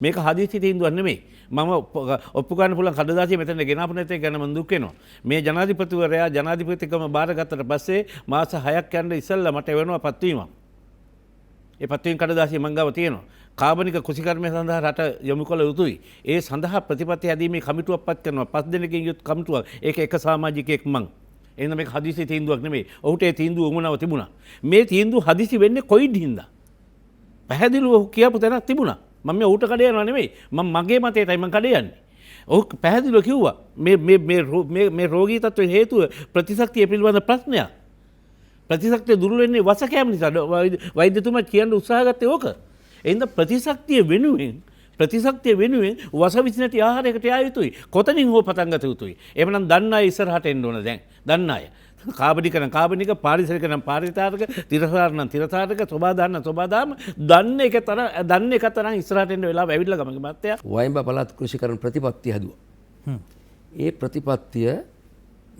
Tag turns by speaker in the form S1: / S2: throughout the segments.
S1: මේක හදිසි තීන්දුවක් නෙමෙයි. මම ඔප්පු ගන්න පුළුවන් කඩදාසිය මෙතන ගෙනාපු නැති එක ගැන මම දුක් වෙනවා. මේ ජනාධිපතිවරයා ජනාධිපතිකම බාරගත්තට පස්සේ මාස 6ක් යන ඉස්සෙල්ලා මට එවනවා පත්වීමක්. ඒ පත්වීම කඩදාසිය මං ගාව තියෙනවා. කාබනික කෘෂිකර්මය සඳහා රට යොමු කළ යුතුයි. ඒ සඳහා ප්‍රතිපත්ති හැදීමේ කමිටුවක් පත් කරනවා. 5 දෙනෙකින් යුත් කමිටුවක්. ඒක එක සමාජිකයෙක් මං. එහෙනම් මේක හදිසි තීන්දුවක් නෙමෙයි. ඔහුට ඒ තීන්දුව උමනව තිබුණා. මේ තීන්දුව හදිසි වෙන්නේ කොයිද හින්දා? පැහැදිලිව කියපු තැනක් තිබුණා. මම ඌට කඩේ යනවා නෙමෙයි. මම මගේ මතයටයි මම කඩේ යන්නේ. ඔහු පැහැදිලිව කිව්වා මේ රෝගී තත්ත්වයේ හේතුව ප්‍රතිශක්තිය පිළිබඳ ප්‍රශ්නයක්. ප්‍රතිශක්තිය දුර්වල වෙන්නේ වස කෑම නිසා. වෛද්‍යතුමා කියන්න උත්සාහ ගත්තේ ඕක. එහෙනම් ප්‍රතිශක්තිය වෙනුවෙන් වස විස නැති ආහාරයකට යා යුතුයි. කොතනින් හෝ පටන් ගත යුතුයි. එහෙමනම් දන්න අය ඉස්සරහට එන්න ඕන දැන්. දන්න අය. කාබනික පාරිසරික නම් පාරිසරික තිරසාර නම් තිරසාරක සෝබාදාන සෝබාදාම දන්න එක තරම් ඉස්සරහට එන්න වෙලාව ඇවිල්ලා ගමගේ මහත්තයා
S2: වයඹ පළාත් කෘෂිකරණ ප්‍රතිපත්තිය හැදුවා. ඒ ප්‍රතිපත්තිය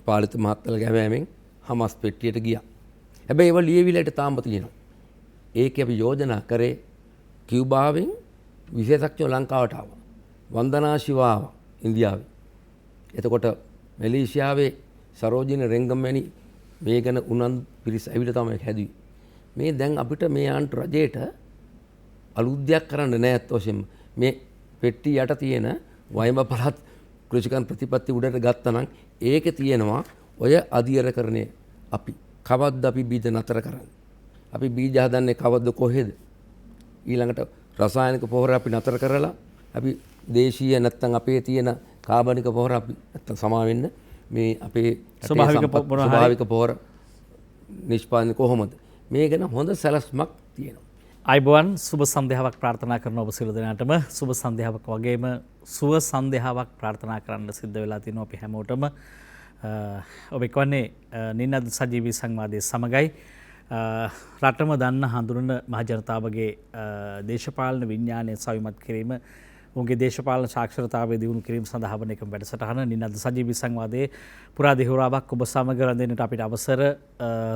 S2: පාලිත මහත්තයලා ගැවෑමෙන් හමස් පෙට්ටියට ගියා. හැබැයි ඒව ලියවිලට තාම තියෙනවා. ඒකේ අපි යෝජනා කරේ කියුබාවෙන් විශේෂඥයෝ ලංකාවට ආවා. වන්දනා ශිවා ආවා ඉන්දියාවේ. එතකොට මැලේසියාවේ සරෝජිනි රෙංගම්මැණි මේ ගැන උනන්දු පිරිස ඇවිල්ලා තමයි හැදුවේ. මේ දැන් අපිට මේ ආන්ට රජයට අලුත් දෙයක් කරන්න නෑ අතෝෂෙම. මේ පෙට්ටි යට තියෙන වයඹ පළාත් කෘෂිකර්ම ප්‍රතිපත්ති උඩට ගත්තා නම් ඒකේ තියෙනවා ඔය අධීරකරණය. අපි කවද්ද අපි බීජ නතර කරන්නේ? අපි බීජ හදන්නේ කවද්ද කොහෙද? ඊළඟට රසායනික පොහොර අපි නතර කරලා අපි දේශීය නැත්තම් අපේ තියෙන කාබනික පොහොර අපි නැත්තම් සමා වෙන්න මේ අපේ ස්වභාවික පොහොර නිෂ්පාදනය කොහොමද? මේ ගැන හොඳ සැලැස්මක් තියෙනවා.
S3: අයිබෝන් සුබ සන්ධ්‍යාවක් ප්‍රාර්ථනා කරන ඔබ සියලු දෙනාටම සුබ සන්ධ්‍යාවක් වගේම සුව සන්ධ්‍යාවක් ප්‍රාර්ථනා කරන්න සිද්ධ වෙලා තිනවා අපි හැමෝටම. ඔබ එක්වන්නේ නිනද සජීවී සංවාදයේ සමගයි රටම දන්න හඳුනන මහජනතාවගේ දේශපාලන විඥානය සවිමත් කිරීම උන්ගේ දේශපාලන සාක්ෂරතාවය දියුණු කිරීම සඳහා වන එකම වැඩසටහන නිනද සජීවී සංවාදයේ පුරා දෙහුරාවක් ඔබ සමග රැඳෙන්නට අපිට අවසර.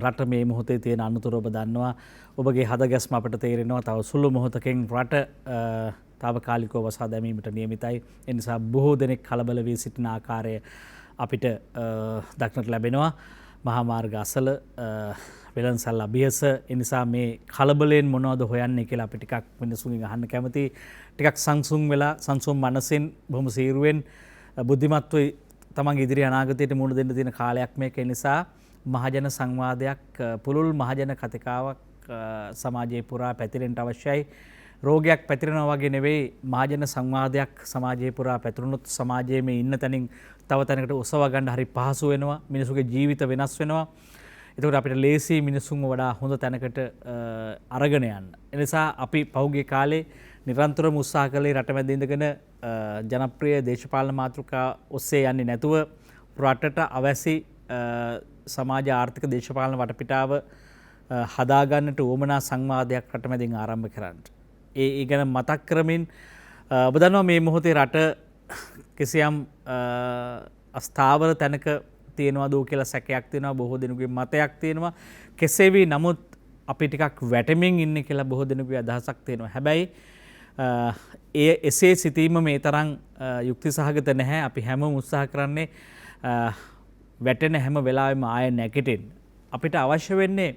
S3: රට මේ මොහොතේ තියෙන අනුතුර ඔබ දන්නවා. ඔබගේ හදගැස්ම අපට තේරෙනවා. තව සුළු මොහොතකින් රට තාවකාලිකව වසා දැමීමට නියමිතයි. ඒ නිසා බොහෝ දෙනෙක් කලබල වී සිටින ආකාරය අපිට දක්නට ලැබෙනවා. මහා මාර්ග අසල වෙළන්සල් අභියස. ඒ නිසා මේ කලබලයෙන් මොනවද හොයන්නේ කියලා අපි ටිකක් මිනිසුන්ගෙන් අහන්න කැමතියි. ටිකක් සංසුන් වෙලා සංසුන් මනසෙන් බොහොම සීරුවෙන් බුද්ධිමත්ව තමන්ගේ ඉදිරි අනාගතයට මුහුණ දෙන්න තියෙන කාලයක් මේක. ඒ නිසා මහජන සංවාදයක් පුළුල් මහජන කතිකාවක් සමාජයේ පුරා පැතිරෙන්න අවශ්‍යයි. රෝගයක් පැතිරෙනවා වගේ නෙවෙයි මහජන සංවාදයක් සමාජයේ පුරා පැතිරුණොත් සමාජයේ මේ ඉන්න තැනින් තව තැනකට ඔසවා ගන්න හරි පහසු වෙනවා. මිනිසුගේ ජීවිත වෙනස් වෙනවා. එතකොට අපිට ලේසි මිනිසුන්ව වඩා හොඳ තැනකට අරගෙන යන්න. ඒ නිසා අපි පහුගිය කාලේ නිරන්තරව උත්සාහ කළේ රටමැද ඉඳගෙන ජනප්‍රිය දේශපාලන මාතෘකා ඔස්සේ යන්නේ නැතුව රටට අවැසි සමාජ ආර්ථික දේශපාලන වටපිටාව හදාගන්නට උවමනා සංවාදයක් රටමැදින් ආරම්භ කරන්න. ඒ ගැන මතක් කරමින් ඔබ දන්නවා මේ මොහොතේ රට කිසියම් අස්ථාවර තැනක තියෙනවාද කියලා සැකයක් තියෙනවා. බොහෝ දෙනෙකුගේ මතයක් තියෙනවා. කෙසේ වී නමුත් අපි ටිකක් වැටෙමින් ඉන්නේ කියලා බොහෝ දෙනෙකුගේ අදහසක් තියෙනවා. හැබැයි එසේ සිතීම මේ තරම් යුක්ති සහගත නැහැ. අපි හැමෝම උත්සාහ කරන්නේ වැටෙන හැම වෙලාවෙම ආය නැගිටින්න. අපිට අවශ්‍ය වෙන්නේ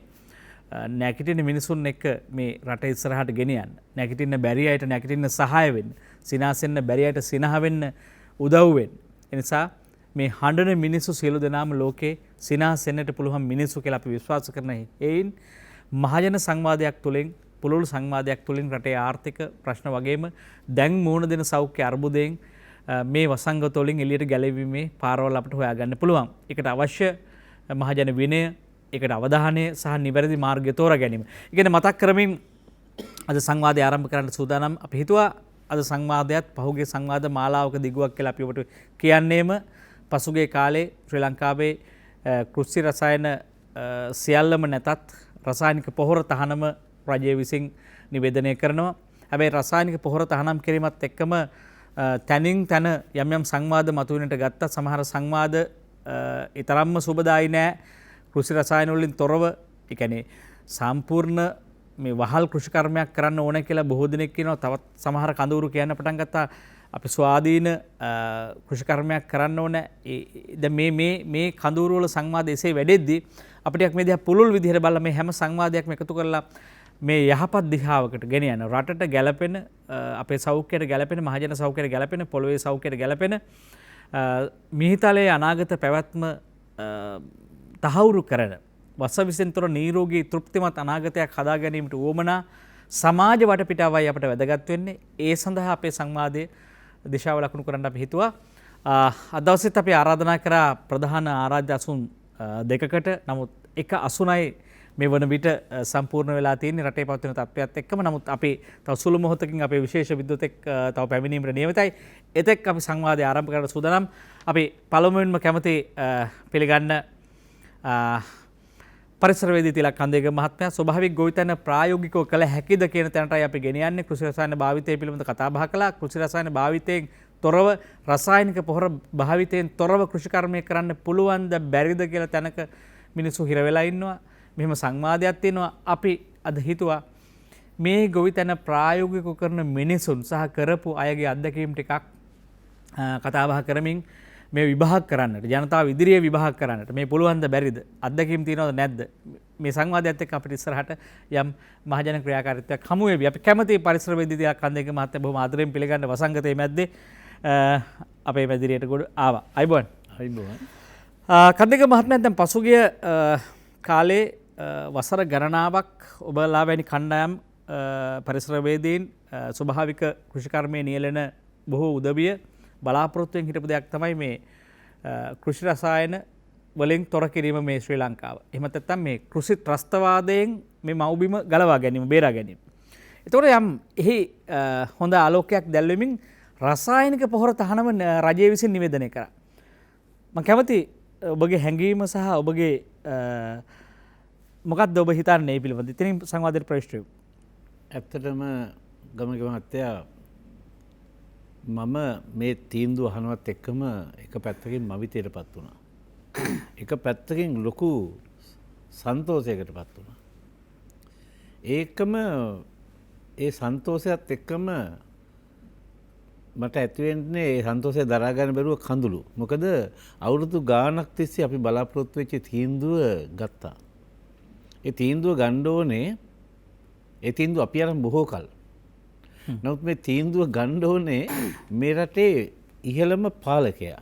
S3: නැගිටින මිනිසුන් එක්ක මේ රට ඉස්සරහට ගෙනියන්න. නැගිටින්න බැරි අයට නැගිටින්න සහාය වෙන්න. සිනාසෙන්න බැරි අයට සිනහ වෙන්න උදව් වෙන්න. ඒ නිසා මේ හඬන මිනිස්සු සියලු දෙනාම ලෝකේ සිනාසෙන්නට පුළුවන් මිනිස්සු කියලා අපි විශ්වාස කරන හේයින් මහජන සංවාදයක් තුළින් පුළුල් සංවාදයක් තුළින් රටේ ආර්ථික ප්‍රශ්න වගේම දැන් මුහුණ දෙන සෞඛ්‍ය අර්බුදයෙන් මේ වසංගත වලින් එළියට ගැලවීමේ පාරවල් අපිට හොයාගන්න පුළුවන්. ඒකට අවශ්‍ය මහජන විනය, ඒකට අවධානය සහ නිවැරදි මාර්ගය තෝරා ගැනීම. ඉගෙන මතක් කරමින් අද සංවාදය ආරම්භ කරන්න සූදානම්. අපි හිතුවා අද සංවාදයත් පහුගිය සංවාද මාලාවක දිගුවක් කියලා අපි ඔබට කියන්නේම පසුගිය කාලේ ශ්‍රී ලංකාවේ කෘෂි රසායන සියල්ලම නැතත් රසායනික පොහොර තහනම රජය විසින් නිවේදනය කරනවා. හැබැයි රසායනික පොහොර තහනම් කිරීමත් එක්කම තැනින් තැන යම් යම් සංවාද මතුවෙන්නට ගත්තා. සමහර සංවාද ඊතරම්ම සුබදායි නෑ. කෘෂි රසායන වලින් තොරව, ඒ කියන්නේ සම්පූර්ණ මේ වහල් කෘෂිකර්මයක් කරන්න ඕන කියලා බොහෝ දෙනෙක් කියනවා. තවත් සමහර කඳවුරු කියන්න පටන් ගත්තා අපි ස්වාධීන කෘෂිකර්මයක් කරන්න ඕන. දැන් මේ කඳවුරු වල සංවාදය එසේ වැඩෙද්දී අපිට මේ දිහා පුළුල් විදිහට බලලා මේ හැම සංවාදයක්ම එකතු කරලා මේ යහපත් දිහාවකට ගෙන යන රටට ගැලපෙන අපේ සෞඛ්‍යයට ගැලපෙන මහජන සෞඛ්‍යයට ගැලපෙන පොළොවේ සෞඛ්‍යයට ගැලපෙන මිහිතලයේ අනාගත පැවැත්ම තහවුරු කරන වසවිසෙන් තොර නිරෝගී තෘප්තිමත් අනාගතයක් හදා ගැනීමට උවමනා සමාජ වටපිටාවයි අපට වැදගත් වෙන්නේ. ඒ සඳහා අපේ සංවාදයේ දිශාව ලකුණු කරන්න අපි හිතුවා. අද දවසෙත් අපි ආරාධනා කරා ප්‍රධාන ආරාධ්‍ය අසුන් දෙකකට. නමුත් එක අසුනයි මේ වන විට සම්පූර්ණ වෙලා තියෙන්නේ රටේ පවතින තත්ත්වයක් එක්කම. නමුත් අපි තව සුළු මොහොතකින් අපේ විශේෂ විද්වතෙක් තව පැමිණීමට නියමිතයි. එතෙක් අපි සංවාදය ආරම්භ කරන්න සූදානම්. අපි පළමුවෙන්ම කැමති පිළිගන්න පරිසරවේදී තිලක් කන්දේගම මහත්මයා ස්වභාවික ගොවිතැන ප්‍රායෝගිකව කළ හැකිද කියන තැනටයි අපි ගෙන යන්නේ. කෘෂි රසායන භාවිතය පිළිබඳ කතා බහ කළා. කෘෂි රසායන භාවිතයෙන් තොරව රසායනික පොහොර භාවිතයෙන් තොරව කෘෂිකර්මය කරන්න පුළුවන්ද බැරිද කියලා තැනක මිනිස්සු හිර වෙලා ඉන්නවා. මෙහෙම සංවාදයක් තියෙනවා. අපි අද හිතුවා මේ ගොවිතැන ප්‍රායෝගිකව කරන මිනිසුන් සහ කරපු අයගේ අත්දැකීම් ටිකක් කතා බහ කරමින් මේ විභාග කරන්නට ජනතාව ඉදිරියේ විභාග කරන්නට මේ පුළුවන්ද බැරිද අත්දැකීම් තියෙනවද නැද්ද මේ සංවාදයත් එක්ක අපිට ඉස්සරහට යම් මහජන ක්‍රියාකාරීත්වයක් හමු වෙවි. අපි කැමති පරිසරවේදී කන්දේක මහත්තයා බොහොම ආදරෙන් පිළිගන්න වසංගතයේ මැද්දේ අපේ මැදිරියට ගොඩ ආවා. අයිබෝන්.
S1: අයිබෝන්.
S3: කන්දේක මහත්මයා දැන් පසුගිය කාලේ වසර ගණනාවක් ඔබලා වැනි කණ්ඩායම් පරිසරවේදීන් ස්වභාවික කෘෂිකර්මයේ නියැලෙන බොහෝ උදවිය බලාපොරොත්තුවෙන් හිටපු දෙයක් තමයි මේ කෘෂි රසායන වලින් තොර කිරීම මේ ශ්‍රී ලංකාව. එහෙම නැත්නම් මේ කෘෂි ත්‍රස්තවාදයෙන් මේ මව්බිම ගලවා ගැනීම, බේරා ගැනීම. ඒතකොට යම් එහි හොඳ ආලෝකයක් දැල්වෙමින් රසායනික පොහොර තහනම රජය විසින් නිවේදනය කරා. මම කැමති ඔබගේ හැඟීම සහ ඔබගේ මොකක්ද ඔබ හිතන්නේ මේ පිළිබඳව? ඉතින් සංවාදයට ප්‍රවිෂ්ඨ වෙමු.
S1: ඇත්තටම ගමක මහත්තයා මම මේ තීන්දුව අහනවත් එක්කම එක පැත්තකින් මවිතයට පත් වුණා. එක පැත්තකින් ලොකු සන්තෝෂයකට පත් වුණා. ඒකම ඒ සන්තෝෂයත් එක්කම මට ඇතිවෙන්නේ ඒ සන්තෝෂය දරා ගන්න බැරුව කඳුළු. මොකද අවුරුදු ගාණක් තිස්සේ අපි බලාපොරොත්තු වෙච්ච තීන්දුව ගත්තා. ඒ තීන්දුව ගන්න ඕනේ ඒ තීන්දුව අපි අරන් බොහෝ කල්. නමුත් මේ තීන්දුව ගන්න ඕනේ මේ රටේ ඉහළම පාලකයා.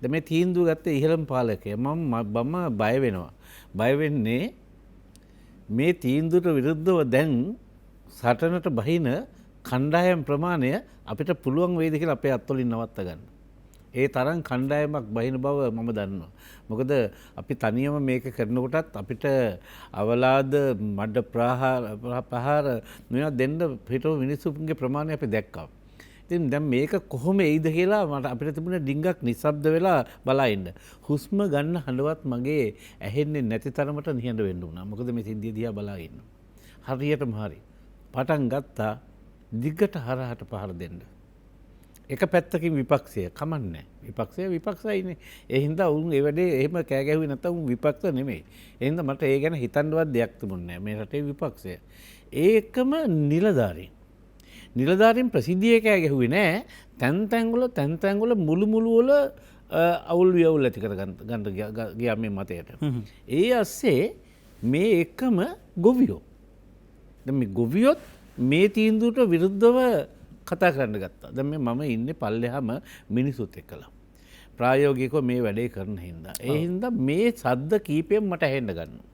S1: දැන් මේ තීන්දුව ගත්තේ ඉහළම පාලකයා. මම බය වෙනවා. බය වෙන්නේ මේ තීන්දුවට විරුද්ධව දැන් සටනට බහින කණ්ඩායම් ප්‍රමාණය අපිට පුළුවන් වේද කියලා අපේ අත්වලින් නවත්ත ගන්න. ඒ තරම් කණ්ඩායමක් බහින බව මම දන්නවා. මොකද අපි තනියම මේක කරනකොටත් අපිට අවලාද මඩ ප්‍රහාර මේවා දෙන්න හිටව මිනිස්සුන්ගේ ප්‍රමාණය අපි දැක්කා. ඉතින් දැන් මේක කොහොම එයිද කියලා මට අපිට තිබුණ ඩිංගක් නිශ්ශබ්ද වෙලා බලා ඉන්න. හුස්ම ගන්න හඬවත් මගේ ඇහෙන්නේ නැති තරමට නිහඬ වෙන්න වුණා. මොකද මේ සිද්ධිය දිහා බලා ඉන්න. හරියටම හරි. පටන් ගත්තා දිගට හරහට පහර දෙන්න. එක පැත්තකින් විපක්ෂය කමන්නේ. විපක්ෂය විපක්ෂයිනේ. ඒ හින්දා උන් ඒ වැඩේ එහෙම කෑ ගැහුවේ නැත්තම් උන් විපක්ෂ නෙමෙයි. ඒ හින්දා මට ඒ ගැන හිතන්නවත් දෙයක් තිබුණේ නැහැ. මේ රටේ විපක්ෂය. ඒකම නිලධාරීන් ප්‍රසිද්ධියේ කෑ ගැහුවේ නැහැ. තැන් තැන් වල මුළු වල අවුල් වියවුල් ඇති කර ගන්න ගියා මේ මතයට. ඒ ඇස්සේ මේ එකම ගොවියෝ. දැන් මේ ගොවියොත් මේ තීන්දුවට විරුද්ධව කතා කරන්න ගත්තා. දැන් මම ඉන්නේ පල්ලෙහාම මිනිසුත් එක්කලා. ප්‍රායෝගිකව මේ වැඩේ කරන හින්දා. ඒ හින්දා මේ සද්ද කීපෙම මට ඇහෙන්න ගන්නවා.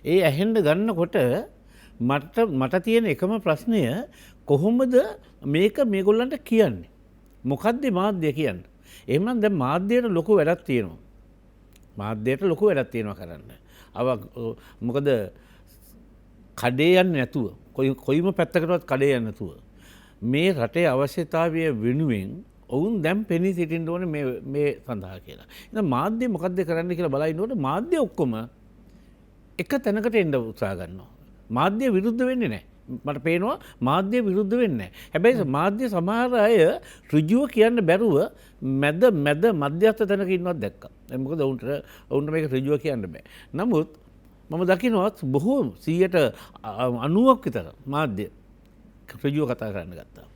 S1: ඒ ඇහෙන්න ගන්නකොට මට තියෙන එකම ප්‍රශ්නය කොහොමද මේක මේගොල්ලන්ට කියන්නේ? මොකද්ද මාධ්‍ය කියන්නේ? එහෙනම් දැන් මාධ්‍යයට ලොකු වැඩක් තියෙනවා. මාධ්‍යයට ලොකු වැඩක් තියෙනවා කරන්න. මොකද කඩේ යන්නේ නැතුව කොයිම පැත්තකටවත් කඩේ යන්නේ නැතුව මේ රටේ අවශ්‍යතාවය වෙනුවෙන් ඔවුන් දැන් පෙනී සිටින්න ඕනේ මේ සඳහා කියලා. එහෙනම් මාධ්‍ය මොකද්ද කරන්න කියලා බලලා ඉන්නකොට මාධ්‍ය ඔක්කොම එක තැනකට එන්න උත්සාහ ගන්නවා. මාධ්‍ය විරුද්ධ වෙන්නේ නැහැ. මට පේනවා මාධ්‍ය විරුද්ධ වෙන්නේ නැහැ. හැබැයි මාධ්‍ය සමහර අය ඍජුව කියන්න බැරුව මැද මධ්‍යස්ථ තැනක ඉන්නවත් දැක්කා. මොකද ඔවුන්ට මේක ඍජුව කියන්න බෑ. නමුත් මම දකිනවත් බොහෝ 90% විතර මාධ්‍ය ඍජුව කතා කරන්න ගත්තා.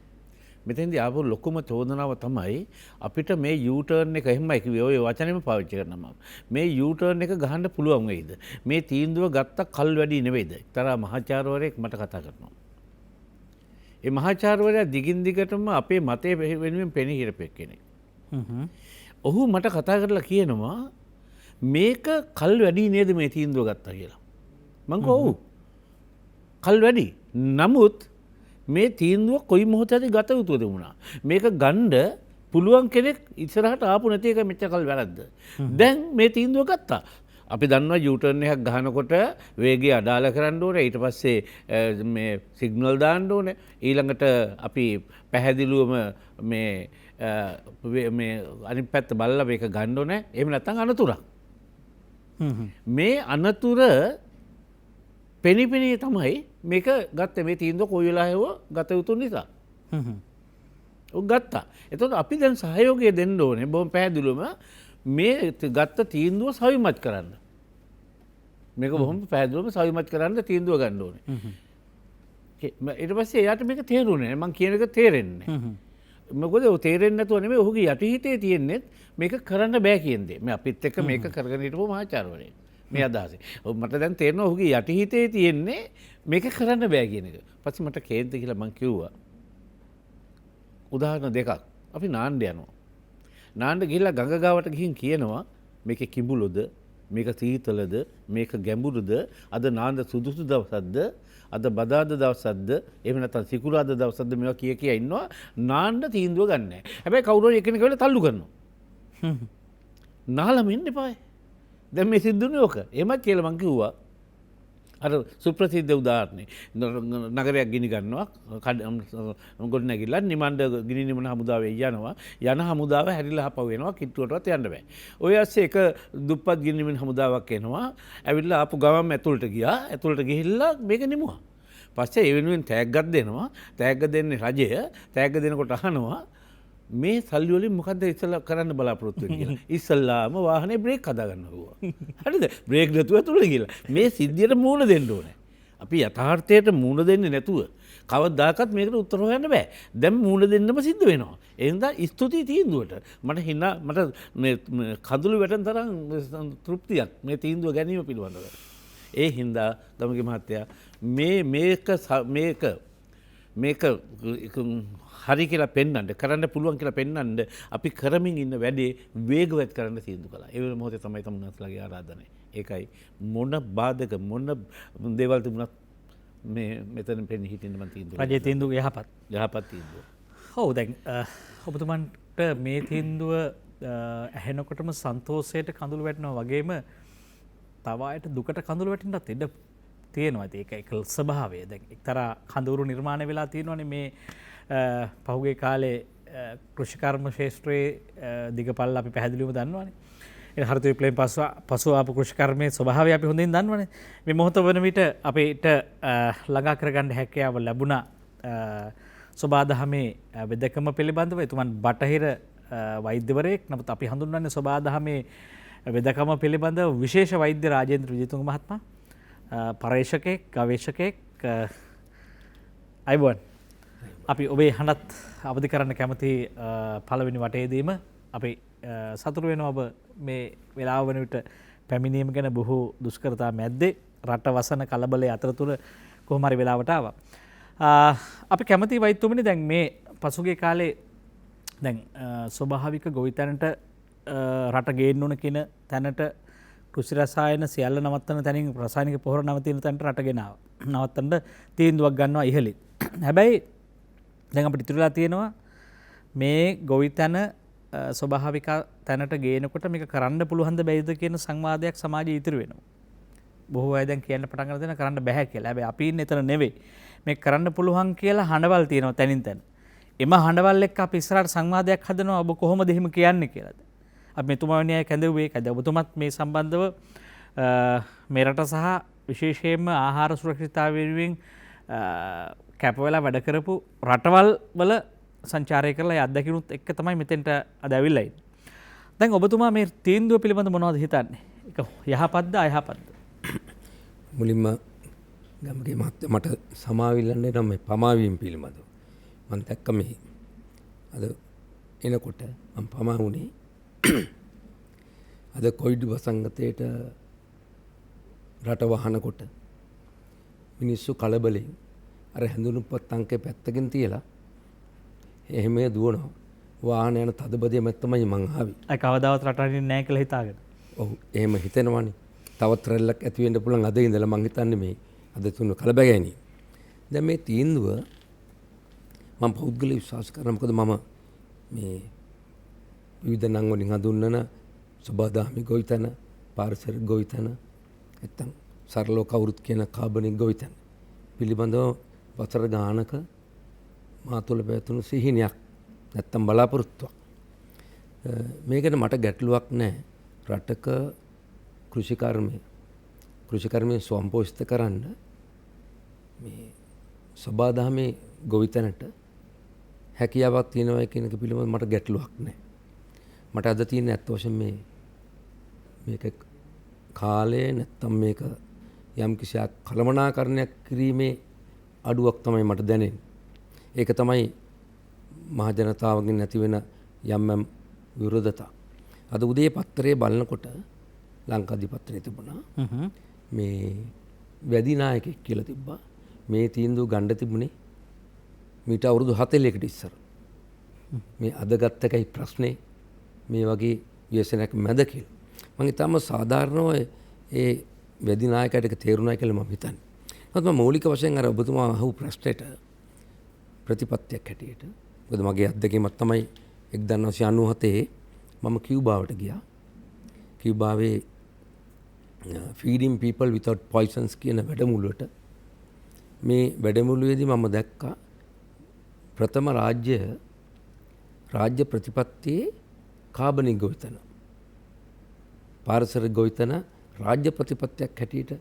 S1: මෙතෙන්දී ආපු ලොකුම චෝදනාව තමයි අපිට මේ U-turn එක එහෙමයි කිව්වේ ඔය වචනේම පාවිච්චි කරනවා මම. මේ U-turn එක ගහන්න පුළුවන් වෙයිද? මේ තීන්දුව ගත්ත කල් වැඩි නෙවෙයිද? එක්තරා මහාචාර්යවරයෙක් මට කතා කරනවා. ඒ මහාචාර්යවරයා දිගින් දිගටම අපේ මතය වෙනුවෙන් පෙනී හිටපෙක් කෙනෙක්. ඔහු මට කතා කරලා කියනවා මේක කල් වැඩි නේද මේ තීන්දුව ගත්තා කියලා. මං කිව්වා ඔව්. කල් වැඩි. නමුත් මේ තීන්දුව කොයි මොහොතේද ගත යුතුද වුණා. මේක ගණ්ඩ පුළුවන් කෙනෙක් ඉස්සරහට ආපු නැති එක මෙච්චර කල් වැරද්ද. දැන් මේ තීන්දුව ගත්තා. අපි දන්නවා U-turn එකක් ගහනකොට වේගය අඩාල කරන්න ඕනේ. ඊට පස්සේ මේ සිග්නල් දාන්න ඕනේ. ඊළඟට අපි පැහැදිලිවම මේ අනිත් පැත්ත බලලා මේක ගන්න ඕනේ. එහෙම නැත්නම් අනතුරක්. මේ අනතුර පෙනිපෙනී තමයි මේක ගත්ත මේ තීන්දුව කොයි වෙලාවෙව ගත යුතු නිසා. ඔව් ගත්තා. එතකොට අපි දැන් සහයෝගය දෙන්න ඕනේ බොහොම පැහැදිලිවම මේ ගත්ත තීන්දුව සවිමත් කරන්න. මේක බොහොම පැහැදිලිවම සවිමත් කරන්න තීන්දුව ගන්න ඕනේ. ඊට පස්සේ එයාට මේක තේරුනේ නැහැ. මං කියන එක තේරෙන්නේ නැහැ. මොකද ඔය තේරෙන්නේ නැතුව නෙමෙයි ඔහුගේ යටිහිතේ තියෙන්නේ මේක කරන්න බෑ කියන දේ. මේ අපිත් එක්ක මේක කරගෙන හිටපු මහාචාර්යවරයෙක්. මේ අදහසේ. මට දැන් තේරෙනවා ඔහුගේ යටිහිතේ තියෙන්නේ මේක කරන්න බෑ කියන එක. පස්සේ මට කේන්ති කියලා මං කිව්වා. උදාහරණ දෙකක්. අපි නාන්න යනවා. නාන්න ගිහිල්ලා ගඟ ගාවට ගිහින් කියනවා මේකේ කිඹුලොද මේක සීතලද මේක ගැඹුරුද අද නාන්න සුදුසු දවසක්ද අද බදාද දවසක්ද එහෙම නැත්නම් සිකුරාදා දවසක්ද මේවා කිය ඉන්නවා නාන්න තීන්දුව ගන්න නැහැ. හැබැයි කවුරු හරි එකිනෙක වෙලා තල්ලු කරනවා. නාලම ඉන්න එපායි. දැන් මේ සිද්ධුනේ ඕක. එහෙමත් කියලා මං කිව්වා. අර සුප්‍රසිද්ධ උදාහරණේ නගරයක් ගිනි ගන්නවා ගොඩ නැගිලා නිමණ්ඩ ගිනි නිමන හමුදාවේ යනවා යන හමුදාව හැරිලා හපව වෙනවා කිට්ටුවටවත් යන්න බෑ. ඔය ඇස්සේ එක දුප්පත් ගිනි නිමන හමුදාවක් එනවා ඇවිල්ලා ආපු ගමන් ඇතුළට ගියා ඇතුළට ගිහිල්ලා මේක නිමුවා. පස්සේ ඒ වෙනුවෙන් තෑග්ගක් දෙනවා. තෑග්ග දෙන්නේ රජය. තෑග්ග දෙනකොට අහනවා මේ සල්ලි වලින් මොකද්ද ඉස්සලා කරන්න බලාපොරොත්තු වෙන්නේ කියලා. ඉස්සල්ලාම වාහනේ බ්‍රේක් හදා ගන්න ඕවා. හරිද? බ්‍රේක් නැතුව ඇතුළට ගිහලා. මේ සිද්ධියට මූණ දෙන්න ඕනේ. අපි යථාර්ථයට මූණ දෙන්නේ නැතුව කවදාකවත් මේකට උත්තර හොයන්න බෑ. දැන් මූණ දෙන්නම සිද්ධ වෙනවා. ඒ හින්දා ස්තුතියි තීන්දුවට. මට මේ කඳුළු වැටෙන තරම් තෘප්තියක් මේ තීන්දුව ගැනීම පිළිබඳව. ඒ හින්දා ගමගේ මහත්තයා මේක හරි කියලා පෙන්වන්න කරන්න පුළුවන් කියලා පෙන්වන්න අපි කරමින් ඉන්න වැඩේ වේගවත් කරන්න තීන්දුව කළා. ඒ වෙන මොහොතේ තමයි තමුන්ස්ලාගේ ආරාධනය. ඒකයි මොන බාධක මොන දේවල් තිබුණත් මේ මෙතන පෙනී හිටින්න මම තීන්දුව
S3: රජයේ තීන්දුව යහපත්
S1: තීන්දුව.
S3: ඔව් දැන් ඔබතුමන්ට මේ තීන්දුව ඇහෙනකොටම සන්තෝෂයට කඳුළු වැටෙනවා වගේම තව අයට දුකට කඳුළු වැටෙන්නත් ඉඩ තියෙනවා. ඒක ස්වභාවය. දැන් එක්තරා කඳවුරු නිර්මාණය වෙලා තියෙනවානේ මේ පහුගිය කාලේ කෘෂිකර්ම ශාස්ත්‍රයේ දිගපල්ල අපි පැහැදිලිවම දන්නවානේ. ඒ හරිත විප්ලවයෙන් පසු ආපු කෘෂිකර්මයේ ස්වභාවය අපි හොඳින් දන්නවානේ. මේ මොහොත වන විට අපිට ළඟා කරගන්න හැකියාව ලැබුණා සෝබාදහමේ වෙදකම පිළිබඳව. එතුමන් බටහිර වෛද්‍යවරයෙක්. නමුත් අපි හඳුන්වන්නේ සෝබාදහමේ වෙදකම පිළිබඳව විශේෂ වෛද්‍ය රාජේන්ද්‍ර විජේතුංග මහත්මයා. පර්යේෂකයෙක් ගවේෂකයෙක් අයිබෝන් අපි ඔබේ හඬත් අවදි කරන්න කැමති පළවෙනි වටේදීම අපි සතුරු වෙනවා ඔබ මේ වෙලාව වන විට පැමිණීම ගැන බොහෝ දුෂ්කරතා මැද්දේ රට වසන කලබලයේ අතරතුර කොහොම හරි වෙලාවට ආවා. අපි කැමති වෛද්‍යතුමනි දැන් මේ පසුගිය කාලේ දැන් ස්වභාවික ගොවිතැනට රට ගේන්න ඕන කියන තැනට කෘෂි රසායන සියල්ල නවත්තන තැනින් රසායනික පොහොර නවතින තැනට රට ගෙනාවා. නවත්තන්න තීන්දුවක් ගන්නවා ඉහළින්. හැබැයි දැන් අපිට ඉතුරුලා තියෙනවා මේ ගොවිතැන ස්වභාවික තැනට ගේනකොට මේක කරන්න පුළුවන්ද බැයිද කියන සංවාදයක් සමාජයේ ඉතුරු වෙනවා. බොහෝ අය දැන් කියන්න පටන් ගන්න දෙන කරන්න බෑ කියලා. හැබැයි අපි ඉන්නේ එතන නෙවෙයි. මේක කරන්න පුළුවන් කියලා හඬවල් තියෙනවා තැනින් තැන. එම හඬවල් එක්ක අපි ඉස්සරහට සංවාදයක් හදනවා ඔබ කොහොමද එහෙම කියන්නේ කියලාද. අපි මෙතුමාවනි අය කැඳවුවේ ඒකද ඔබතුමත් මේ සම්බන්ධව මේ රට සහ විශේෂයෙන්ම ආහාර සුරක්ෂිතතාවය වෙනුවෙන් කැප වෙලා වැඩ කරපු රටවල් වල සංචාරය කරලා ඒ අත්දැකීමුත් එක්ක තමයි මෙතෙන්ට අද ඇවිල්ලා ඉන්නේ. දැන් ඔබතුමා මේ තීන්දුව පිළිබඳ මොනවද හිතන්නේ? ඒක යහපත්ද අයහපත්ද?
S2: මුලින්ම ගමගේ මහත්තයා මට සමාවිල්ලන්නේ නම් මේ පමාවීම පිළිබඳව. මම දැක්ක මේ අද එනකොට මම පමා වුණේ අද කොවිඩ් වසංගතයට රට වහනකොට මිනිස්සු කලබලෙන් අර හැඳුනුම්පත් අංකේ පැත්තකින් තියලා එහෙම දුවනවා. වාහන යන තදබදිය මත තමයි මං ආවේ.
S3: අය කවදාවත් රට හරින්නේ නැහැ කියලා හිතාගෙන.
S2: ඔව් එහෙම හිතෙනවනේ. තවත් රැල්ලක් ඇති වෙන්න පුළුවන් අද ඉඳලා මං හිතන්නේ මේ අද තුන කලබගෑනිය. දැන් මේ තීන්දුව මම පෞද්ගලික විශ්වාස කරනවා. මොකද මම මේ විවිධ නම් වලින් හඳුන්වන සබදාමි ගොවිතැන, පාරිසරික ගොවිතැන, නැත්තම් සරලව කවුරුත් කියන කාබනික ගොවිතැන පිළිබඳව වසර ගානක මා තුළ පැවතුණු සිහිනයක් නැත්තම් බලාපොරොත්තුවක්. මේකට මට ගැටලුවක් නැහැ. රටක කෘෂිකර්මය ස්වයංපෝෂිත කරන්න මේ සබදාමි ගොවිතැනට හැකියාවක් තියෙනවා කියන එක පිළිබඳව මට ගැටලුවක් නැහැ. මට අද තියෙන ඇත්ත වශයෙන් මේක කාලය නැත්තම් මේක යම් කිසියක් කළමනාකරණයක් කිරීමේ අඩුවක් තමයි මට දැනෙන්නේ. ඒක තමයි මහ ජනතාවගෙන් නැති වෙන යම් විරෝධතා. අද උදේ පත්තරේ බලනකොට ලංකාදීපත්‍රයේ තිබුණා මේ වැඩි නායකයෙක් කියලා තිබ්බා. මේ තීන්දුව ගන්න තිබුණේ මීට අවුරුදු 40කට ඉස්සර. මේ අද ගත්ත එකයි ප්‍රශ්නේ මේ වගේ ව්‍යසනයක් මැද කියලා. මම හිතන්නේ සාධාරණව ඒ වැඩි නායකයට තේරුණා කියලා මම හිතන්නේ. නමුත් මම මৌলিক වශයෙන් අර ඔබතුමා අහපු ප්‍රශ්නෙට ප්‍රතිපත්තියක් හැටියට මොකද මගේ අත්දැකීමක් තමයි 1997 මම කියුබාවට ගියා. කියුබාවේ feeding people without poisons කියන වැඩමුළුවට මේ වැඩමුළුවේදී මම දැක්කා ප්‍රථම රාජ්‍ය ප්‍රතිපත්තියේ කාබනික ගොවිතැන පාරිසරික ගොවිතැන රාජ්‍ය ප්‍රතිපත්තියක් හැටියට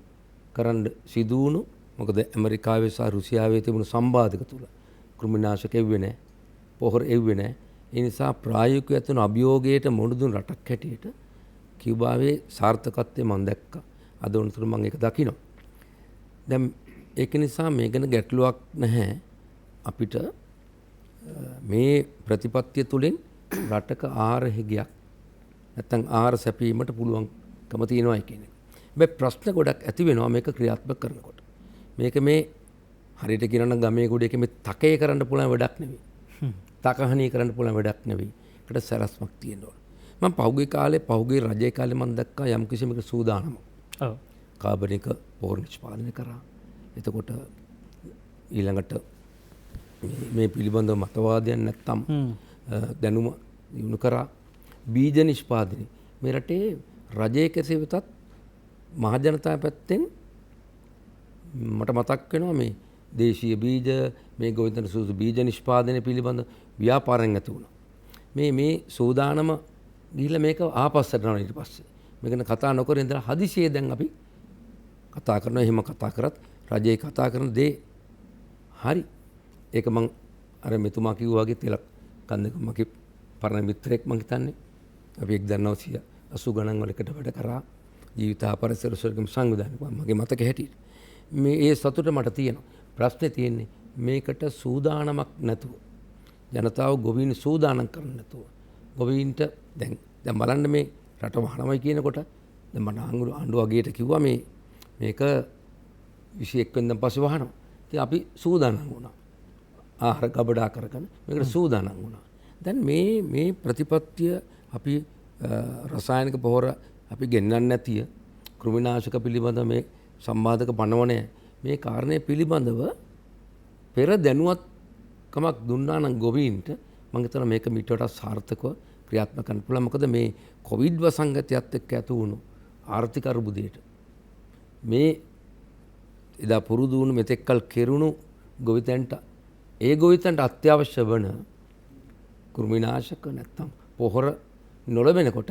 S2: කරන්න සිදු වුණු. මොකද ඇමරිකාවේ සහ රුසියාවේ තිබුණු සම්බාධක තුල කෘමිනාශක එව්වේ නැහැ, පොහොර එව්වේ නැහැ. ඒ නිසා ප්‍රායෝගිකව ඇතුණු අභියෝගයට මුහුණ දුන් රටක් හැටියට කියුබාවේ සාර්ථකත්වය මම දැක්කා. අද වුණතුරු මම ඒක දකිනවා. දැන් ඒක නිසා මේ ගැන ගැටලුවක් නැහැ. අපිට මේ ප්‍රතිපත්තිය තුළින් රටක ආහාර හිගයක් නැත්නම් ආහාර සැපීමට පුළුවන්කම තියෙනවා කියන එක. හැබැයි ප්‍රශ්න ගොඩක් ඇති වෙනවා මේක ක්‍රියාත්මක කරනකොට. මේක මේ හරියට කියනවා නම් ගමේ ගොඩේක මේ තකේ කරන්න පුළුවන් වැඩක් නෙවෙයි. තකහණී කරන්න පුළුවන් වැඩක් නෙවෙයි. ඒකට සැලැස්මක් තියෙන්න ඕන. මම පහුගිය රජයේ කාලේ මම දැක්කා යම් කිසි මේක සූදානම. ඔව්. කාබනික පොහොර නිෂ්පාදනය කරා. එතකොට ඊළඟට මේ පිළිබඳව මතවාදයක් නැත්තම් දැනුම දිනු කරා. බීජ නිෂ්පාදනය මේ රටේ රජයේ කෙසේ වෙතත් මහ ජනතාව පැත්තෙන් මට මතක් වෙනවා මේ දේශීය බීජ මේ ගොවිතැන සුසු බීජ නිෂ්පාදනය පිළිබඳ ව්‍යාපාරයෙන් ඇති වුණා. මේ සූදානම ගිහිල්ලා මේක ආපස්සට යනවා ඊට පස්සේ. මේක ගැන කතා නොකර ඉඳලා හදිසියේ දැන් අපි කතා කරනවා. එහෙම කතා කරත් රජයේ කතා කරන දේ හරි. ඒක මං අර මෙතුමා කිව්වා වගේ තිලක් කන්දක මගේ පරණ මිත්‍රයෙක් මං හිතන්නේ. අපි 1980 ගණන් වලකට වැඩ කරා ජීවිත පරිසර සුරකම් සංවිධානය මගේ මතක හැටියට. මේ ඒ සතුට මට තියෙනවා. ප්‍රශ්නේ තියෙන්නේ මේකට සූදානමක් නැතුව ජනතාව ගොවීන් සූදානම් කරන්න නැතුව ගොවීන්ට දැන් බලන්න මේ රට වහනමයි කියනකොට දැන් මට ආණ්ඩුව අගේට කිව්වා මේක 21 වෙනිදා පස්සේ වහනවා. ඉතින් අපි සූදානම් වුණා. ආහාර ගබඩා කරගෙන මේකට සූදානම් වුණා. දැන් මේ ප්‍රතිපත්තිය අපි රසායනික පොහොර අපි ගෙන්නන්නේ නැතිය කෘමිනාශක පිළිබඳ මේ සම්බාධක පනවණය මේ කාරණය පිළිබඳව පෙර දැනුවත්කමක් දුන්නා නම් ගොවීන්ට මම හිතනවා මේක මීට වඩා සාර්ථකව ක්‍රියාත්මක කරන්න පුළුවන්. මොකද මේ කොවිඩ් වසංගතයත් එක්ක ඇති වුණු ආර්ථික අර්බුදයට මේ එදා පුරුදු වුණු මෙතෙක්කල් කෙරුණු ගොවිතැන්ට අත්‍යවශ්‍ය වන කෘමිනාශක නැත්තම් පොහොර නොලැබෙනකොට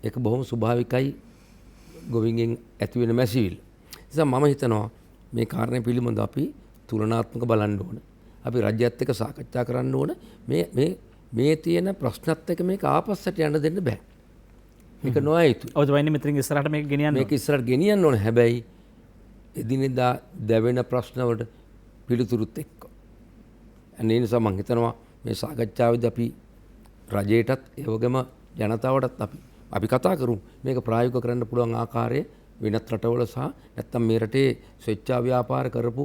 S2: ඒක බොහොම ස්වභාවිකයි ගොවින්ගෙන් ඇති වෙන මැසිවිල්ල. නිසා මම හිතනවා මේ කාරණේ පිළිබඳව අපි තුලනාත්මක බලන්න ඕන. අපි රජයත් එක්ක සාකච්ඡා කරන්න ඕන. මේ තියෙන ප්‍රශ්නත් එක්ක මේක ආපස්සට යන්න දෙන්න බෑ. මේක නොයයි යුතුයි.
S3: ඔය වෙන්නේ මෙතනින් ඉස්සරහට මේක ගෙනියන්න.
S2: මේක ඉස්සරහට ගෙනියන්න ඕන. හැබැයි එදිනෙදා දැවෙන ප්‍රශ්නවලට පිළිතුරුත් එක්ක. ඒ නිසා මම හිතනවා මේ සාකච්ඡාවේදී අපි රජයටත් ඒ වගේම ජනතාවටත් අපි කතා කරමු මේක ප්‍රායෝගික කරන්න පුළුවන් ආකාරය වෙනත් රටවල සහ නැත්තම් මේ රටේ ස්වේච්ඡා ව්‍යාපාර කරපු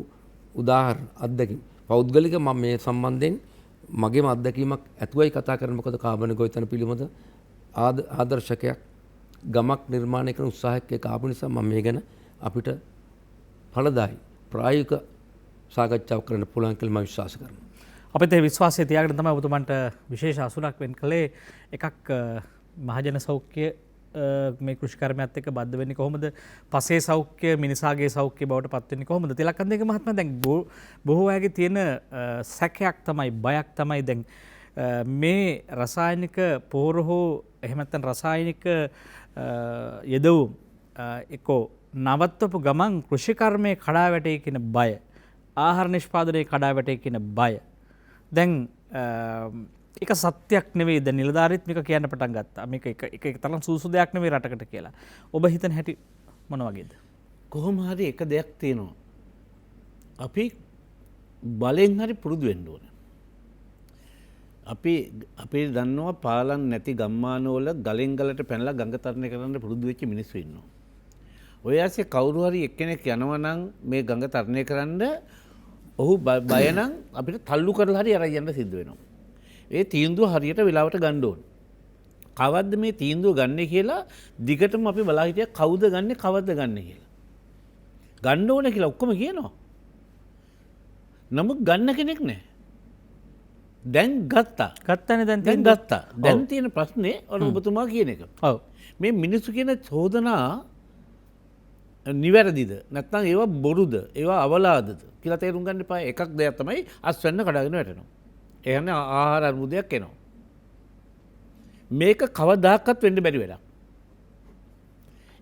S2: උදාහරණ අත්දැකීම් පෞද්ගලික මම මේ සම්බන්ධයෙන් මගේම අත්දැකීමක් ඇතුවයි කතා කරන්නේ මොකද කාබන් ගොවිතැන පිළිබඳ ආදර්ශකයක් ගමක් නිර්මාණය කරන උත්සාහයක් එක ආපු නිසා මම මේ ගැන අපිට ඵලදායි ප්‍රායෝගික සාකච්ඡාවක් කරන්න පුළුවන් කියලා මම විශ්වාස කරනවා.
S3: අපිට ඒ විශ්වාසය තියාගෙන තමයි ඔබතුමන්ට විශේෂ අසුරක් වෙන් කළේ. එකක් මහජන සෞඛ්‍ය මේ කෘෂිකර්මයත් එක්ක බද්ධ වෙන්නේ කොහොමද? පසේ සෞඛ්‍ය මිනිසාගේ සෞඛ්‍ය බවට පත් වෙන්නේ කොහොමද? තිලකන්දේක මහත්මයා දැන් බොහෝ අයගේ තියෙන සැකයක් තමයි බයක් තමයි දැන් මේ රසායනික පොහොර හෝ එහෙම නැත්නම් රසායනික යෙදවුම් එක්කෝ නවත්වපු ගමන් කෘෂිකර්මයේ කඩා වැටේ කියන බය, ආහාර නිෂ්පාදනයේ කඩා වැටේ කියන බය. දැන් එක සත්‍යයක් නෙවෙයි දැන් නිලධාරීත් මේක කියන්න පටන් ගත්තා. මේක එක තරම් සුසු දෙයක් නෙවෙයි රටකට කියලා. ඔබ හිතන හැටි මොන වගේද?
S1: කොහොම හරි එක දෙයක් තියෙනවා. අපි බලෙන් හරි පුරුදු වෙන්න ඕන. අපි දන්නවා පාලන් නැති ගම්මානවල ගලෙන් ගලට පැනලා ගඟ තරණය කරන්න පුරුදු වෙච්ච මිනිස්සු ඉන්නවා. ඔය ඇස්සේ කවුරු හරි එක්කෙනෙක් යනවා නම් මේ ගඟ තරණය කරන්න ඔහු බය නම් අපිට තල්ලු කරලා හරි අරන් යන්න සිද්ධ වෙනවා. ඒ තීන්දුව හරියට වෙලාවට ගන්න ඕන. කවද්ද මේ තීන්දුව ගන්නේ කියලා දිගටම අපි බලා හිටියා කවුද ගන්නෙ කවද්ද ගන්නෙ කියලා. ගන්න ඕන කියලා ඔක්කොම කියනවා. නමුත් ගන්න කෙනෙක් නැහැ. දැන් ගත්තා.
S3: ගත්තනේ දැන්
S1: ගත්තා. දැන් තියෙන ප්‍රශ්නේ අර ඔබතුමා කියන එක.
S3: ඔව්.
S1: මේ මිනිස්සු කියන චෝදනා නිවැරදිද නැත්නම් ඒවා බොරුද ඒවා අවලාදද කියලා තේරුම් ගන්න එපා. එකක් දෙයක් තමයි අස්වැන්න කඩාගෙන වැටෙනවා. ඒ කියන්නේ ආහාර අර්බුදයක් එනවා. මේක කවදාකවත් වෙන්න බැරි වැඩක්.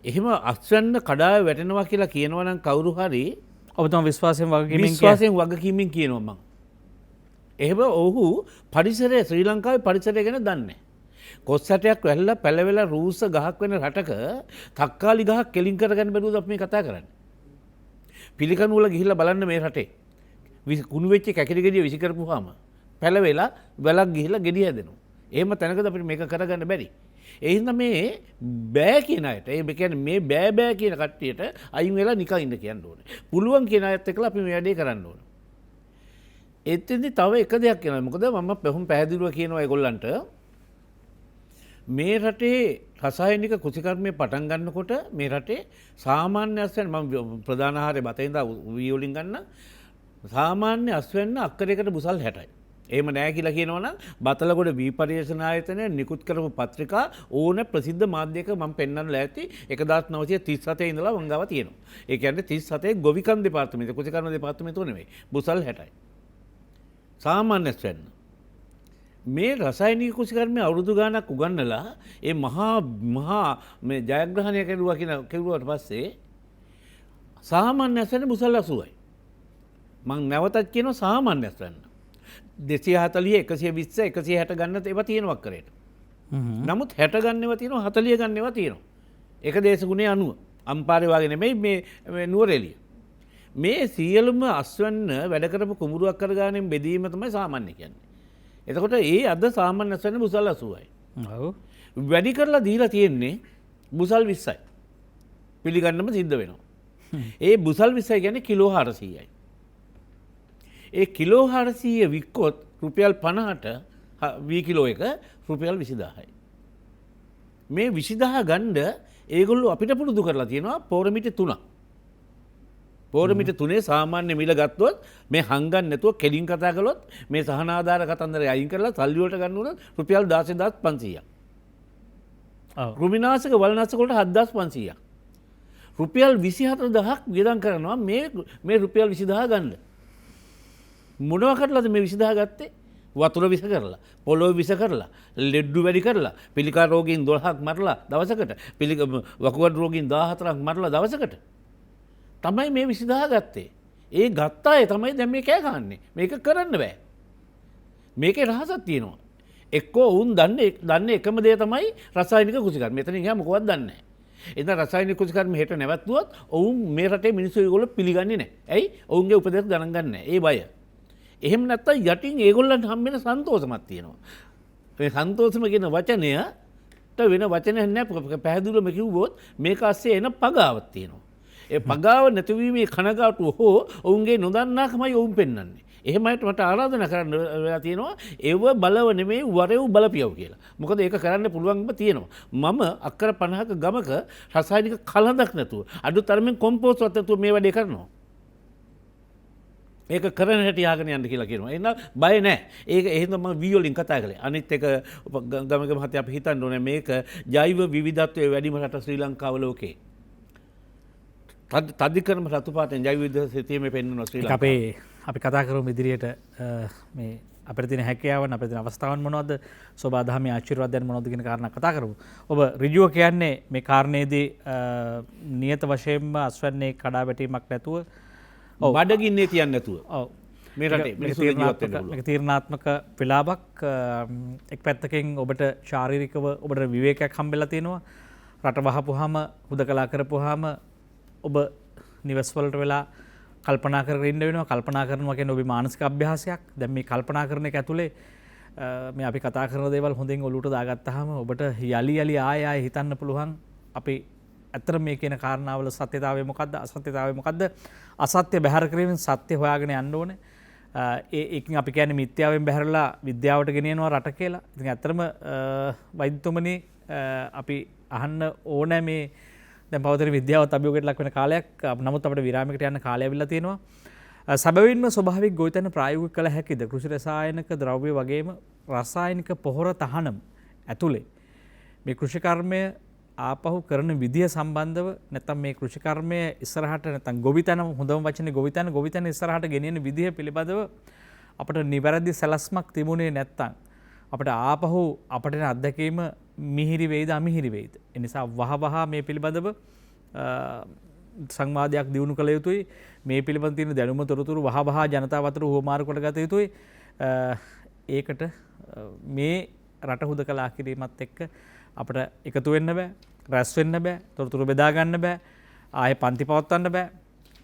S1: එහෙම අස්වැන්න කඩා වැටෙනවා කියලා කියනවා නම් කවුරු හරි
S3: ඔබතුමා විශ්වාසයෙන්
S1: වගකීමෙන් කියනවා මං. එහෙම ඔහු පරිසරය ශ්‍රී ලංකාවේ පරිසරය ගැන දන්නේ නැහැ. කොස් හැටයක් වැල්ලා පැලවෙලා රූස ගහක් වෙන රටක තක්කාලි ගහක් කෙලින් කරගන්න බැරුවද අපි මේ කතා කරන්නේ. පිළිකණු වල ගිහිල්ලා බලන්න මේ රටේ. කුණු වෙච්ච කැකිරි ගෙඩිය විසි කරපුවාම පැලවෙලා වැලක් ගිහිල්ලා ගෙඩිය හැදෙනවා. එහෙම තැනකද අපිට මේක කරගන්න බැරි. ඒ හින්දා මේ බෑ කියන අයට ඒ කියන්නේ මේ බෑ කියන කට්ටියට අයින් වෙලා නිකන් ඉන්න කියන්න ඕනේ. පුළුවන් කියන අයත් එක්කලා අපි මේ වැඩේ කරන්න ඕනේ. එතෙන්දි තව එක දෙයක් කියනවා. මොකද මම පැහැදිලිව කියනවා ඒගොල්ලන්ට මේ රටේ රසායනික කෘෂිකර්මය පටන් ගන්නකොට මේ රටේ සාමාන්‍ය අස්වැන්න මම ප්‍රධාන ආහාරය බත ඉඳලා වී වලින් ගන්න සාමාන්‍ය අස්වැන්න අක්කරයකට බුසල් 60යි. එහෙම නැහැ කියලා කියනවනම් බතලගොඩ වී පරිශන ආයතනය නිකුත් කරපු පත්‍රිකා ඕන ප්‍රසිද්ධ මාධ්‍යයක මම පෙන්වන්න ලෑස්ති 1937 ඉඳලා මං ගාව තියෙනවා. ඒ කියන්නේ 37 ගොවිකම් දෙපාර්තමේන්තුව කෘෂිකර්ම දෙපාර්තමේන්තුව නෙමෙයි. බුසල් 60යි. සාමාන්‍ය අස්වැන්න මේ රසායනික කෘෂිකර්මය අවුරුදු ගාණක් උගන්නලා ඒ මහා මේ ජයග්‍රහණය කෙරුවාට පස්සේ සාමාන්‍ය අස්වැන්න බුසල් 80යි. මං නැවතත් කියනවා සාමාන්‍ය අස්වැන්න 240 120 160 ගන්නත් ඒවා තියෙනවා කරේට. නමුත් 60 ගන්නේවා තියෙනවා 40 ගන්නේවා තියෙනවා. එක දේශගුණේ 90 අම්පාරේ වගේ නෙමෙයි මේ නුවරඑළිය. මේ සියලුම අස්වැන්න වැඩ කරපු කුඹුරුවක් කරගානෙන් බෙදීම තමයි සාමාන්‍ය කියන්නේ. එතකොට ඒ අද සාමාන්‍ය අස්වැන්න බුසල් 80යි.
S3: ඔව්.
S1: වැඩි කරලා දීලා තියෙන්නේ බුසල් 20යි. පිළිගන්නම සිද්ධ වෙනවා. ඒ බුසල් 20යි කියන්නේ කිලෝ 400යි. ඒ කිලෝ 400 වික්කොත් රුපියල් 50ට වී කිලෝ එක රුපියල් 20000යි. මේ 20000 ගන්න ඒගොල්ලෝ අපිට පුරුදු කරලා තියෙනවා පෝරමිට 3ක්. පෝරමිට 3 සාමාන්‍ය මිල ගත්තොත් මේ හංගන්න නැතුව කෙලින් කතා කළොත් මේ සහනාධාර කතන්දරය අයින් කරලා සල්ලි වලට ගන්න උනොත් රුපියල් 16500ක්.
S3: ඔව්.
S1: කෘමිනාශක වල්නාශක වලට 7500ක්. රුපියල් 24000ක් වියදම් කරනවා මේ රුපියල් 20000 ගන්න. මොනවා කරලාද මේ 20000 ගත්තේ? වතුර විස කරලා, පොළොව විස කරලා, ලෙඩ්ඩු වැඩි කරලා, පිළිකා රෝගීන් 12ක් මරලා දවසකට, වකුගඩු රෝගීන් 14ක් මරලා දවසකට. තමයි මේ 20000 ගත්තේ. ඒ ගත්ත අය තමයි දැන් මේ කෑ ගහන්නේ. මේක කරන්න බෑ. මේකේ රහසක් තියෙනවා. එක්කෝ වුන් දන්නේ එකම දේ තමයි රසායනික කෘෂිකර්ම. මෙතනින් එහා මොකවත් දන්නේ නැහැ. එතන රසායනික කෘෂිකර්ම හෙට නැවතුනොත් ඔවුන් මේ රටේ මිනිස්සු ඒගොල්ලෝ පිළිගන්නේ නැහැ. ඇයි? ඔවුන්ගේ උපදෙස් ගණන් ගන්න නැහැ. ඒ බය. එහෙම නැත්නම් යටින් ඒගොල්ලන්ට හම්බෙන සන්තෝෂමක් තියෙනවා. මේ සන්තෝෂම කියන වචනයට වෙන වචනයක් නැහැ. පැහැදිලිවම කිව්වොත් මේක ASCII එන පගාවක් තියෙනවා. ඒ පගාව නැතිවීමේ කනගාටුව හෝ ඔවුන්ගේ නොදන්නාකමයි ඔවුන් පෙන්වන්නේ. එහෙමයිට මට ආරාධනා කරන්න වෙලා තියෙනවා ඒව බලව නෙමෙයි වරෙව් බලපියව කියලා. මොකද ඒක කරන්න පුළුවන්කම තියෙනවා. මම අක්කර 50ක ගමක රසායනික කලඳක් නැතුව අඩු තරමින් කොම්පෝස්ට් වත් නැතුව මේ වැඩේ කරනවා. ඒක කරන හැටි ආගෙන යන්න කියලා කියනවා. එහෙනම් බය නැහැ. ඒක එහෙනම් මම වී වලින් කතා කළේ. අනිත් එක ගමක මහත්තයා අපි හිතන්න ඕනේ මේක ජෛව විවිධත්වයේ වැඩිම රට ශ්‍රී ලංකාව ලෝකේ. තදිකරම රතු පාටෙන් ජෛව විවිධත්වයේ තියෙන්නේ පෙන්වනවා ශ්‍රී ලංකාව.
S3: අපි කතා කරමු ඉදිරියට මේ අපිට තියෙන හැකියාවන් අපිට තියෙන අවස්ථාවන් මොනවද සෝබාදහමේ ආශිර්වාදයන් මොනවද කියන කාරණා කතා කරමු. ඔබ ඍජුව කියන්නේ මේ කාරණේදී නියත වශයෙන්ම අස්වැන්නේ කඩා වැටීමක් නැතුව
S1: බඩගින්නේ තියන්නේ නැතුව.
S3: ඔව්.
S1: මේ රටේ මිනිස්සු ජීවත් වෙන්න පුළුවන්.
S3: මේක තීරණාත්මක වෙලාවක් එක් පැත්තකින් ඔබට ශාරීරිකව ඔබට විවේකයක් හම්බෙලා තියෙනවා. රට වහපුවාම හුදකලා කරපුවාම ඔබ නිවෙස් වලට වෙලා කල්පනා කරගෙන ඉන්න වෙනවා. කල්පනා කරනවා කියන්නේ ඔබේ මානසික අභ්‍යාසයක්. දැන් මේ කල්පනා කරන එක ඇතුලේ මේ අපි කතා කරන දේවල් හොඳින් ඔලුවට දාගත්තාම ඔබට යලි යලි ආය හිතන්න පුළුවන් අපි ඇත්තට මේ කියන කාරණාවල සත්‍යතාවය මොකද්ද අසත්‍යතාවය මොකද්ද අසත්‍ය බැහැර කිරීමෙන් සත්‍ය හොයාගෙන යන්න ඕනේ. ඒකින් අපි කියන්නේ මිත්‍යාවෙන් බැහැරලා විද්‍යාවට ගෙනියනවා රට කියලා. ඉතින් ඇත්තටම වෛද්‍යතුමනි අපි අහන්න ඕනේ මේ දැන් පවතින විද්‍යාවත් අභියෝගයට ලක් වෙන කාලයක්. නමුත් අපිට විරාමයකට යන්න කාලය අවිල්ලා තියෙනවා. සැබවින්ම ස්වභාවික ගොවිතැන ප්‍රායෝගික කළ හැකිද? කෘෂි රසායනික ද්‍රව්‍ය වගේම රසායනික පොහොර තහනම් ඇතුලේ මේ කෘෂිකර්මය ආපහු කරන විදිය සම්බන්ධව නැත්නම් මේ කෘෂිකර්මය ඉස්සරහට නැත්නම් ගොවිතැන හොඳම වචනේ ගොවිතැන ඉස්සරහට ගෙනියන විදිය පිළිබඳව අපිට නිවැරදි සැලැස්මක් තිබුණේ නැත්නම් අපිට ආපහු අපිට අත්දැකීම මිහිරි වෙයිද අමිහිරි වෙයිද? ඒ නිසා වහවහ මේ පිළිබඳව සංවාදයක් දියුණු කළ යුතුයි. මේ පිළිබඳ තියෙන දැනුම තොරතුරු වහවහ ජනතාව අතර හුවමාරු කොට ගත යුතුයි. ඒකට මේ රට හුදකලා කිරීමත් එක්ක අපිට එකතු වෙන්න බෑ, රැස් වෙන්න බෑ, තොරතුරු බෙදා ගන්න බෑ, ආයේ පන්ති පවත්වන්න බෑ.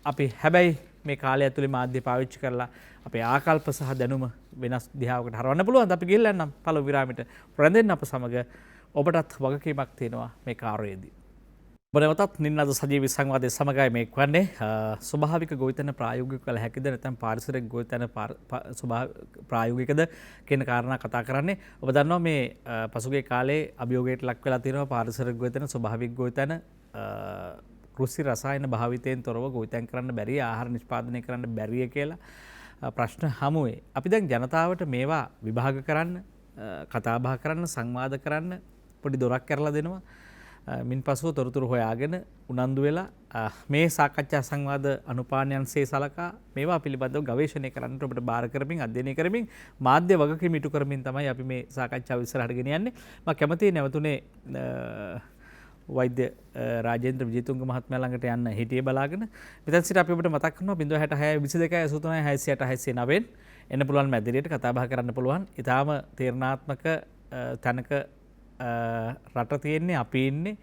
S3: අපි හැබැයි මේ කාලය ඇතුලේ මාධ්‍ය පාවිච්චි කරලා අපේ ආකල්ප සහ දැනුම වෙනස් දිහාවකට හරවන්න පුළුවන්. අපි ගිහිල්ලා යන්නම් පළමු විරාමයට. රැඳෙන්න අප සමග ඔබටත් වගකීමක් තියෙනවා මේ කාර්යයේදී. ඔබ නැවතත් නින්නද සජීවී සංවාදයේ සමගයි මේ වන්නේ. ස්වභාවික ගොවිතැන ප්‍රායෝගික කළ හැකිද නැත්නම් පාරිසරික ගොවිතැන ප්‍රායෝගිකද කියන කාරණා කතා කරන්නේ. ඔබ දන්නවා මේ පසුගිය කාලේ අභියෝගයට ලක් වෙලා තියෙනවා පාරිසරික ගොවිතැන ස්වභාවික ගොවිතැන කෘෂි රසායන භාවිතයෙන් තොරව ගොවිතැන් කරන්න බැරි, ආහාර නිෂ්පාදනය කරන්න බැරිය කියලා ප්‍රශ්න හමුවේ. අපි දැන් ජනතාවට මේවා විභාග කරන්න, කතා බහ කරන්න, සංවාද කරන්න පොඩි දොරක් කරලා දෙනවා. මින් පසුව තොරතුරු හොයාගෙන උනන්දු වෙලා මේ සාකච්ඡා සංවාද අනුපානයන්සේ සලකා මේවා පිළිබඳව ගවේෂණය කරන්නට ඔබට බාර කරමින් අධ්‍යයනය කරමින් මාධ්‍ය වගකීම් ඉටු කරමින් තමයි අපි මේ සාකච්ඡාව ඉස්සරහට ගෙනියන්නේ. මම කැමතියි නැවතුනේ වෛද්‍ය රාජේන්ද්‍ර විජේතුංග මහත්මයා ළඟට යන්න හිටියේ බලාගෙන. මෙතන සිට අපි ඔබට මතක් කරනවා 066 22 83 608 609 එන්න පුළුවන් මැදිරියට කතා බහ කරන්න පුළුවන්. ඊටාම තීරණාත්මක තැනක රට තියෙන්නේ අපි ඉන්නේ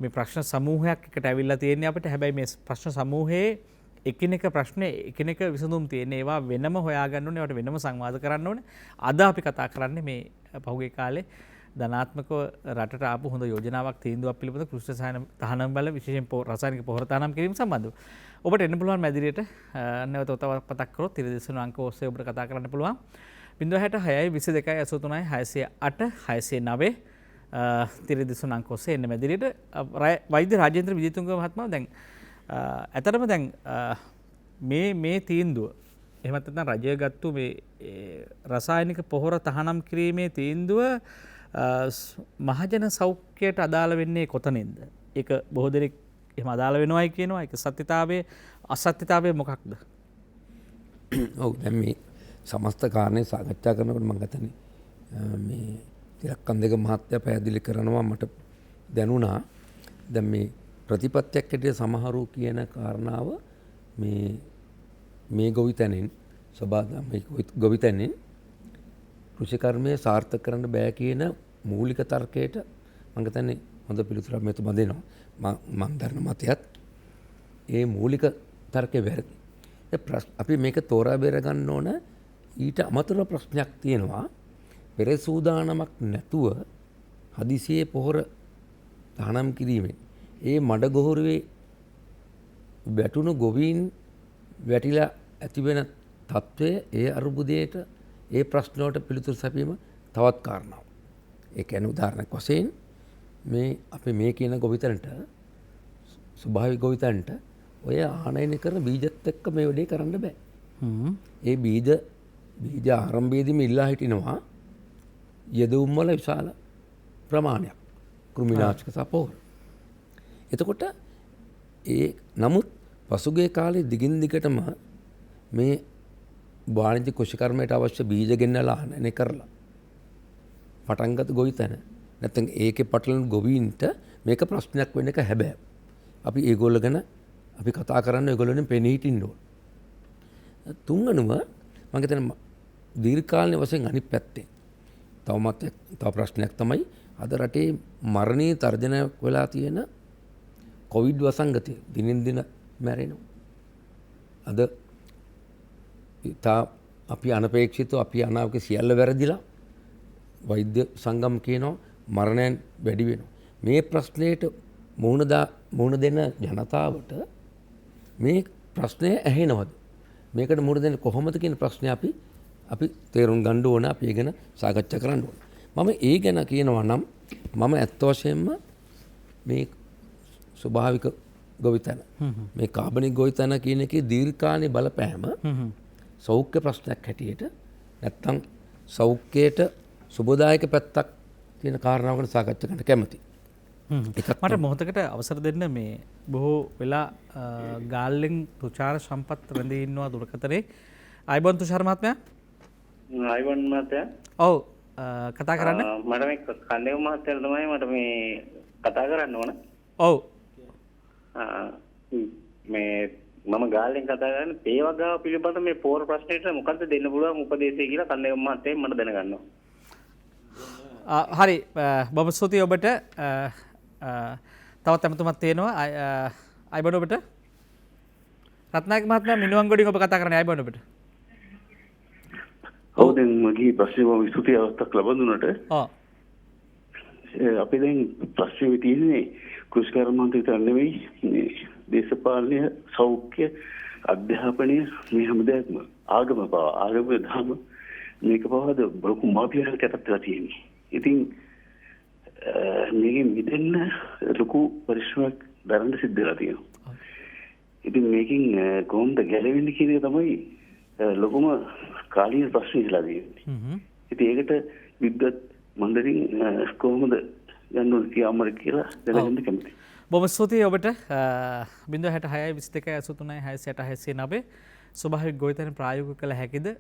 S3: මේ ප්‍රශ්න සමූහයක් එකට ඇවිල්ලා තියෙන්නේ අපිට. හැබැයි මේ ප්‍රශ්න සමූහයේ එකිනෙක ප්‍රශ්න එකිනෙක විසඳුම් තියෙන ඒවා වෙනම හොයාගන්න ඕනේ. ඒවට වෙනම සංවාද කරන්න ඕනේ. අද අපි කතා කරන්නේ මේ පහුගිය කාලේ ධනාත්මකව රටට ආපු හොඳ යෝජනාවක් තීන්දුවක් පිළිබඳ කෘෂි රසායන තහනම් බල විශේෂයෙන් රසායනික පොහොර තහනම් කිරීම සම්බන්ධව. ඔබට එන්න පුළුවන් මැදිරියට නැවත තවත් මතක් කරොත් ඉරිදෙසුණු අංක ඔස්සේ ඔබට කතා කරන්න පුළුවන්. 066 22 83 608 609 තිරදිසුණු අංක ඔස්සේ එන්න මැදිරියට. වෛද්‍ය රාජේන්ද්‍ර විජේතුංග මහත්මයා දැන් ඇතරම දැන් මේ තීන්දුව එහෙමත් නැත්නම් රජය ගත්තු මේ රසායනික පොහොර තහනම් කිරීමේ තීන්දුව මහජන සෞඛ්‍යයට අදාළ වෙන්නේ කොතනින්ද? ඒක බොහෝ දෙනෙක් එහෙම අදාළ වෙනවයි කියනවා. ඒක සත්‍යතාවයේ අසත්‍යතාවයේ මොකක්ද?
S2: ඔව් දැන් මේ සමස්ත කාරණේ සාකච්ඡා කරනකොට මම ගතනේ මේ තිලක්කන්දක මහත්තයා පැහැදිලි කරනවා මට දැනුණා. දැන් මේ ප්‍රතිපත්තියක් හැටියට සමහරු කියන කාරණාව මේ ගොවිතැනෙන් මේ ගොවිතැනෙන් කෘෂිකර්මය සාර්ථක කරන්න බෑ කියන මූලික තර්කයට මම හිතන්නේ හොඳ පිළිතුරක් මෙතුමා දෙනවා. මම දරන මතයත් ඒ මූලික තර්කය වැරදි. අපි මේක තෝරා බේර ගන්න ඕන ඊට අමතර ප්‍රශ්නයක් තියෙනවා. පෙර සූදානමක් නැතුව හදිසියේ පොහොර තහනම් කිරීමෙන් ඒ මඩ ගොහරුවේ වැටුණු ගොවීන් වැටිලා ඇතිවෙන තත්ත්වය ඒ අර්බුදයට ඒ ප්‍රශ්නවලට පිළිතුරු සැපීම තවත් කාරණාවක්. ඒ කියන්නේ උදාහරණයක් වශයෙන් අපි මේ කියන ගොවිතැනට ස්වභාවික ගොවිතැනට ඔය ආනයන කරන බීජත් එක්ක මේ වැඩේ කරන්න බෑ. ඒ බීජ ආරම්භයේදීම ඉල්ලා හිටිනවා යෙදවුම් වල විශාල ප්‍රමාණයක් කෘමිනාශක සහ පොහොර. එතකොට නමුත් පසුගිය කාලේ දිගින් දිගටම මේ වාණිජ්‍ය කෘෂිකර්මයට අවශ්‍ය බීජ ගෙන්නලා ආනයන කරලා පටන්ගත් ගොවිතැන නැත්නම් ඒකේ පටලන ගොවීන්ට මේක ප්‍රශ්නයක් වෙන්න එක හැබැයි අපි ඒගොල්ලෝ ගැන අපි කතා කරන්න ඒගොල්ලෝනේ පෙනී හිටින්න ඕන. තුන්වෙනුව මම හිතන්නේ දීර්ඝකාලීන වශයෙන් අනිත් පැත්තේ තව ප්‍රශ්නයක් තමයි අද රටේ මරණීය තර්ජනයක් වෙලා තියෙන කොවිඩ් වසංගතය දිනෙන් දින මැරෙනවා. අද අපි අනපේක්ෂිතව අපි අනාවක සියල්ල වැරදිලා වෛද්‍ය සංගම් කියනවා මරණයන් වැඩි වෙනවා. මේ ප්‍රශ්නයට මුහුණ දෙන ජනතාවට මේ ප්‍රශ්නය ඇහෙනවද? මේකට මුහුණ දෙන්නේ කොහොමද කියන ප්‍රශ්නේ අපි තේරුම් ගන්න ඕන. අපි ඒ ගැන සාකච්ඡා කරන්න ඕන. මම ඒ ගැන කියනවා නම් මම ඇත්ත වශයෙන්ම මේ ස්වභාවික ගොවිතැන මේ කාබනික ගොවිතැන කියන එකේ දීර්ඝකාලීන බලපෑම සෞඛ්‍ය ප්‍රශ්නයක් හැටියට නැත්තම් සෞඛ්‍යයට සුබදායක පැත්තක් තියෙන කාරණාවකට සාකච්ඡා කරන්න කැමතියි.
S3: මට මොහොතකට අවසර දෙන්න මේ බොහෝ වෙලා ගාල්ලෙන් තුචාර සම්පත් රැඳී ඉන්නවා දුරකථනයේ. අයබෝන් තුෂාර මහත්මයා.
S4: අයබෝන් මහත්තයා.
S3: ඔව් කතා කරන්න.
S4: මට මේ කණ්ඩේව මහත්තයාට තමයි මට මේ කතා කරන්න ඕන.
S3: ඔව්.
S4: මේ මම ගාල්ලෙන් කතා කරන්නේ පේ වගාව පිළිබඳ මේ පෝර ප්‍රශ්නෙට මොකද්ද දෙන්න පුළුවන් උපදේශය කියලා කණ්ඩේව මහත්තයා මට දැනගන්නවා.
S3: හරි බොහොම ස්තුතියි ඔබට. තවත් ඇමතුමක් තියෙනවා. අයබෝන් ඔබට. රත්නායක මහත්මයා මිනුවන්ගොඩින් ඔබ කතා කරන්නේ අයබෝන් ඔබට.
S5: ඔව් දැන් මගේ ප්‍රශ්නේ මම ස්තුතියි අවස්ථාවක් ලබා දුන්නට.
S3: ඔව්.
S5: අපි දැන් ප්‍රශ්නේ තියෙන්නේ කෘෂිකර්මාන්ත විතර නෙවෙයි මේ දේශපාලනය සෞඛ්‍ය අධ්‍යාපනය මේ හැමදේම ආගම දහම මේක පවාද බොරු මාපියකට ඇතත්ලා තියෙන්නේ. ඉතින් මේකෙන් මිදෙන්න ලොකු පරිශ්‍රමයක් දරන්න සිද්ධ වෙලා තියෙනවා. ඉතින් මේකෙන් කොහොමද ගැලවෙන්නේ කියන එක තමයි ලොකුම කාලීන ප්‍රශ්නේ ඉස්සලා තියෙන්නේ. ඉතින් ඒකට විද්වත් මණ්ඩලින් කොහොමද යන්න ඕන කියලා දැනගන්න කැමතියි.
S3: බොහොම ස්තුතියි ඔබට. 066 22 83 668 9 ස්වභාවික ගොවිතැන ප්‍රායෝගික කළ හැකිද?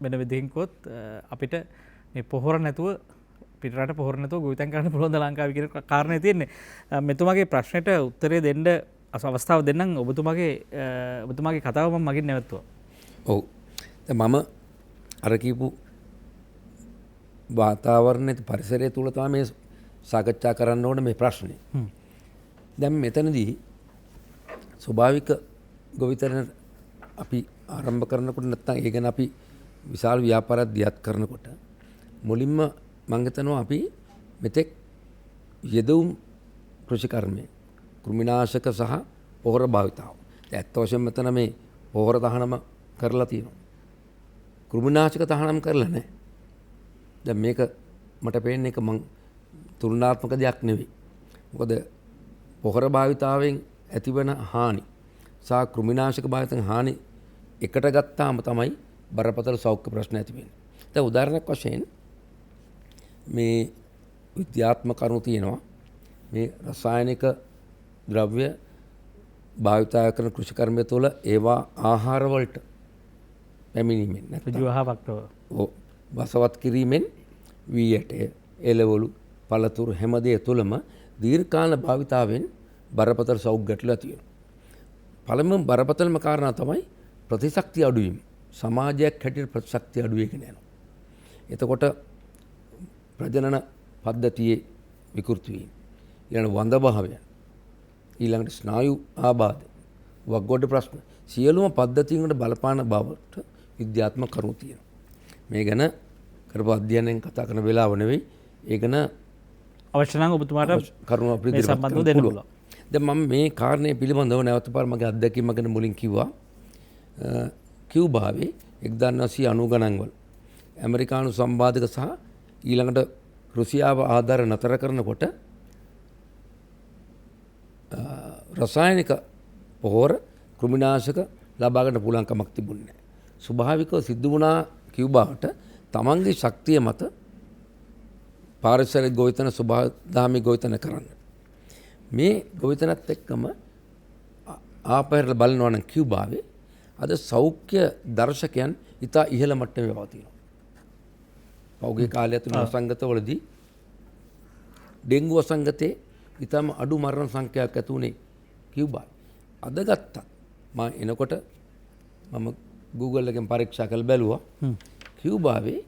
S3: වෙන විදිහින්කොත් අපිට මේ පොහොර නැතුව පිටරට පොහොර නැතුව ගොවිතැන් කරන්න පුළුවන් ද ලංකාවේ කියන කාරණේ තියෙන්නේ. මෙතුමාගේ ප්‍රශ්නෙට උත්තරේ දෙන්න අවස්ථාව දෙන්නම්. ඔබතුමාගේ කතාව මම මගින් නැවතුවා.
S2: ඔව්. මම අර කියපු වාතාවරණයේ පරිසරය තුල තමයි මේ සාකච්ඡා කරන්න ඕන මේ ප්‍රශ්නේ. දැන් මෙතනදී ස්වභාවික ගොවිතැන අපි ආරම්භ කරනකොට නැත්නම් ඒ ගැන අපි විශාල ව්‍යාපාරයක් දියත් කරනකොට මුලින්ම මම හිතනවා අපි මෙතෙක් යෙදවුම් කෘෂිකර්මය කෘමිනාශක සහ පොහොර භාවිතාව. ඇත්ත වශයෙන්ම මෙතන මේ පොහොර තහනම කරලා තියෙනවා. කෘමිනාශක තහනම් කරලා නැහැ. දැන් මේක මට පේන්නේ එක මං තුලනාත්මක දෙයක් නෙවෙයි. මොකද පොහොර භාවිතාවෙන් ඇතිවන හානි සහ කෘමිනාශක භාවිතෙන් හානි එකට ගත්තාම තමයි බරපතල සෞඛ්‍ය ප්‍රශ්න ඇති වෙන්නේ. දැන් උදාහරණයක් වශයෙන් මේ විද්‍යාත්මක කරුණු තියෙනවා. මේ රසායනික ද්‍රව්‍ය භාවිතා කරන කෘෂිකර්මය තුළ ඒවා ආහාර වලට පැමිණීමෙන් නැත්නම් වසවත් කිරීමෙන් වී ඇටය, එළවලු, පළතුරු හැමදේ තුළම දීර්ඝකාල භාවිතාවෙන් බරපතල සෞඛ්‍ය ගැටලු ඇති වෙනවා. පළමුව බරපතලම කාරණා තමයි ප්‍රතිශක්තිය අඩුවීම. සමාජයක් හැටියට ප්‍රතිශක්තිය අඩු වෙගෙන යනවා. එතකොට ප්‍රජනන පද්ධතියේ විකෘති වීම. ඊළඟ වඳ භාවය. ඊළඟට ස්නායු ආබාධ. වග්ගොඩ ප්‍රශ්න. සියලුම පද්ධතීන් වලට බලපාන බවට විද්‍යාත්මක කරුණු තියෙනවා. මේ ගැන කරපු අධ්‍යයනයෙන් කතා කරන වෙලාව නෙවෙයි. ඒ ගැන
S3: අවශ්‍ය නම් ඔබතුමාට
S2: කරුණු අපිට
S3: මේ සම්බන්ධව දෙන්න පුළුවන්.
S2: දැන් මම මේ කාරණේ පිළිබඳව නැවත පාර මගේ අත්දැකීම ගැන මුලින් කිව්වා. කියුබාවේ 1990 ගණන් වල ඇමරිකානු සම්බාධක සහ ඊළඟට රුසියාව ආධාර නතර කරනකොට රසායනික පොහොර කෘමිනාශක ලබා ගන්න පුළුවන් කමක් තිබුණේ නැහැ. ස්වභාවිකව සිද්ධ වුණා කියුබාවට තමන්ගේ ශක්තිය මත පාරිසරික ගොවිතැන ස්වභාවධාමී ගොවිතැන කරන්න. මේ ගොවිතැනත් එක්කම ආපහුට බලනවා නම් කියුබාවේ අද සෞඛ්‍ය දර්ශකයන් ඉතා ඉහළ මට්ටමේ පවතිනවා. පෞගේ කාලය තුන වසංගතවලදී ඩෙන්ගු වසංගතේ ඉතාම අඩු මරණ සංඛ්‍යාවක් ඇති වුණේ කියුබාවේ. අද ගත්තත් මම එනකොට මම Google එකෙන් පරීක්ෂා කරලා බැලුවා. කියුබාවේ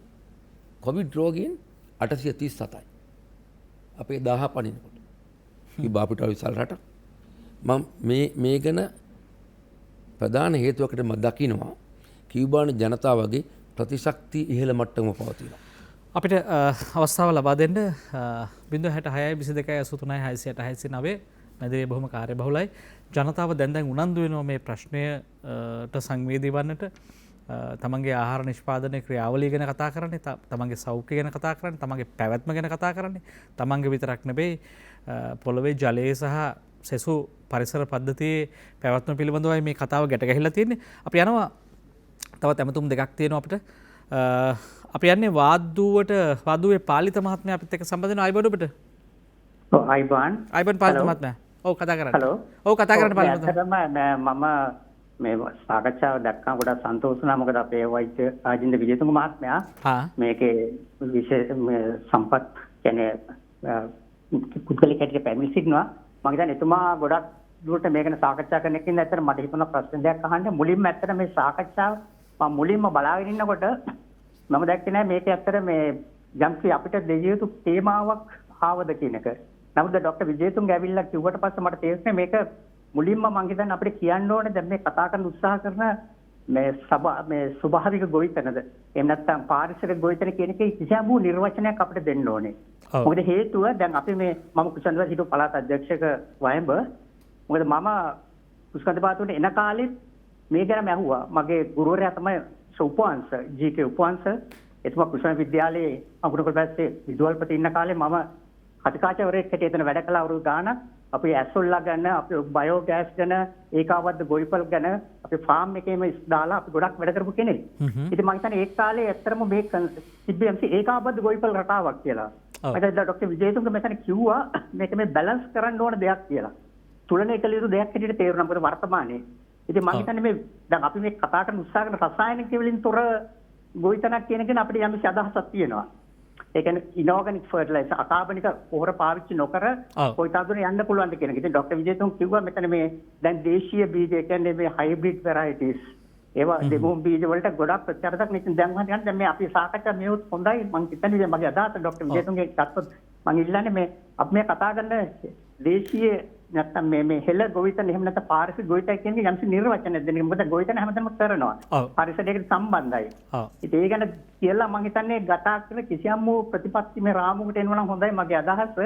S2: කොවිඩ් රෝගීන් 837යි. අපේ 1000 පණිනකොට. කියුබා අපිට විශාල රටක්. මම මේ ගැන ප්‍රධාන හේතුවකට මම දකිනවා කියුබානු ජනතාවගේ ප්‍රතිශක්තිය ඉහළ මට්ටමක පවතිනවා.
S3: අපිට අවස්ථාව ලබා දෙන්න 066 22 83 669 මැදිරියේ බොහොම කාර්යබහුලයි. ජනතාව දැන් උනන්දු වෙනවා මේ ප්‍රශ්නයට සංවේදී වන්නට. තමන්ගේ ආහාර නිෂ්පාදනය ක්‍රියාවලිය ගැන කතා කරන්නේ, තමන්ගේ සෞඛ්‍ය ගැන කතා කරන්නේ, තමන්ගේ පැවැත්ම ගැන කතා කරන්නේ. තමන්ගේ විතරක් නෙවෙයි පොළොවේ ජලයේ සහ සෙසු පරිසර පද්ධතියේ පැවැත්ම පිළිබඳවයි මේ කතාව ගැට ගැහිලා තියෙන්නේ. අපි යනවා තවත් ඇමතුම් දෙකක් තියෙනවා අපිට. අපි යන්නේ වාද්දුවේ පාලිත මහත්මයා අපිත් එක්ක සම්බන්ධ වෙනවා. අයිබෝඩ් ඔබට.
S6: ඔව් අයිබෝන්
S3: පාලිත මහත්මයා. ඔව් කතා කරන්න.
S6: හලෝ.
S3: ඔව් කතා කරන්න පාලිත
S6: මහත්මයා. මම මේ සාකච්ඡාව දැක්කම ගොඩක් සන්තෝෂ වුණා. මොකද අපේ වෛද්‍ය රාජින්ද්‍ර විජේතුංග මහත්මයා මේකේ විශේෂ සම්පත් කියන්නේ පුද්ගලික හැටියට පැමිණ සිටිනවා. මම හිතන්නේ එතුමා ගොඩක් දුරට මේක ගැන සාකච්ඡා කරන එකකින් ඇත්තට මට හිතුණා ප්‍රශ්න දෙකක් අහන්න. මුලින්ම ඇත්තට මේ සාකච්ඡාව මම මුලින්ම බලාගෙන ඉන්නකොට මම දැක්කේ නෑ මේක ඇත්තට මේ යම්කි අපිට දෙවිය යුතු තේමාවක් ආවද කියන එක. නමුත් ડોક્ટર විජේතුංග ඇවිල්ලා කිව්වට පස්සේ මට තේරුනේ මේක මුලින්ම මම හිතන්නේ අපිට කියන්න ඕනේ දැන් මේ කතා කරන්න උත්සාහ කරන මේ ස්වභාවික ගොවිතැනද එහෙම නැත්නම් පාරිසරික ගොවිතැන කියන එකේ කිසියම් වූ නිර්වචනයක් අපිට දෙන්න ඕනේ. මොකද හේතුව දැන් අපි මේ මම කුසන්දවා හිටපු පළාත් අධ්‍යක්ෂක වයඹ මොකද මම කුසන්දපාතුන්ට එන කාලෙත් මේ ගැනම ඇහුවා. මගේ ගුරුවරයා තමයි උපවංශ ජී.කේ උපවංශ. එතුමා කුසන විද්‍යාලයේ අගුණකොළ පැත්තේ විදුහල්පති ඉන්න කාලේ මම කතිකාචාර්යවරයෙක් හැටියට එතන වැඩ කළා අවුරුදු ගාණක්. අපි ඇසොල්ලා ගැන, අපි බයෝගෑස් ගැන, ඒකාබද්ධ ගොවිපළ ගැන අපි ෆාම් එකේම දාලා අපි ගොඩක් වැඩ කරපු කෙනෙක්. ඉතින් මම හිතන්නේ ඒ කාලේ ඇත්තටම මේ තිබ්බේ ඒකාබද්ධ ගොවිපළ රටාවක් කියලා. මම ડોક્ટર විජේතුංග මෙතන කිව්වා මේක මේ බැලන්ස් කරන්න ඕන දෙයක් කියලා. තුලනය කළ යුතු දෙයක් හැටියට තේරුණා මොකද වර්තමානයේ. ඉතින් මම හිතන්නේ මේ දැන් අපි මේ කතා කරන උත්සාහ කරන රසායනික වලින් තොර ගොවිතැනක් කියන කෙනා අපිට යම්කිසි අදහසක් තියෙනවා. ඒ කියන්නේ ඉනෝගනික් ෆර්ටිලයිසර් අකාබනික පොහොර පාවිච්චි නොකර කොයිතාදුන යන්න පුළුවන්ද කියන එක. ඉතින් ડોક્ટર විජේතුංග කිව්වා මෙතන මේ දැන් දේශීය බීජ කියන්නේ මේ හයිබ්‍රිඩ් වෙරයිටිස් ඒවා දෙමුම් බීජ වලට ගොඩක් ප්‍රත්‍යර්ථයක් නෙකින් දැන් මම දැන් මේ අපි සාකච්ඡා මේවත් හොඳයි. මම හිතන්නේ මගේ අදහස ડોક્ટર විජේතුංගගේ තත්ත්ව මම ඉල්ලන්නේ මේ අපි මේ කතා කරන දේශීය නැත්තම් මේ හෙළ ගොවිතැන එහෙම නැත්නම් පාරිසරික ගොවිතැන කියන්නේ යම්සි නිර්වචනයක් දෙන්නේ. මොකද ගොවිතැන හැමදේම කරනවා. පරිසරයකට සම්බන්ධයි. ඉතින් ඒ ගැන කියලා මම හිතන්නේ ගතා කරන කිසියම් වූ ප්‍රතිපත්ති මේ රාමුවකට එනවා නම් හොඳයි මගේ අදහස.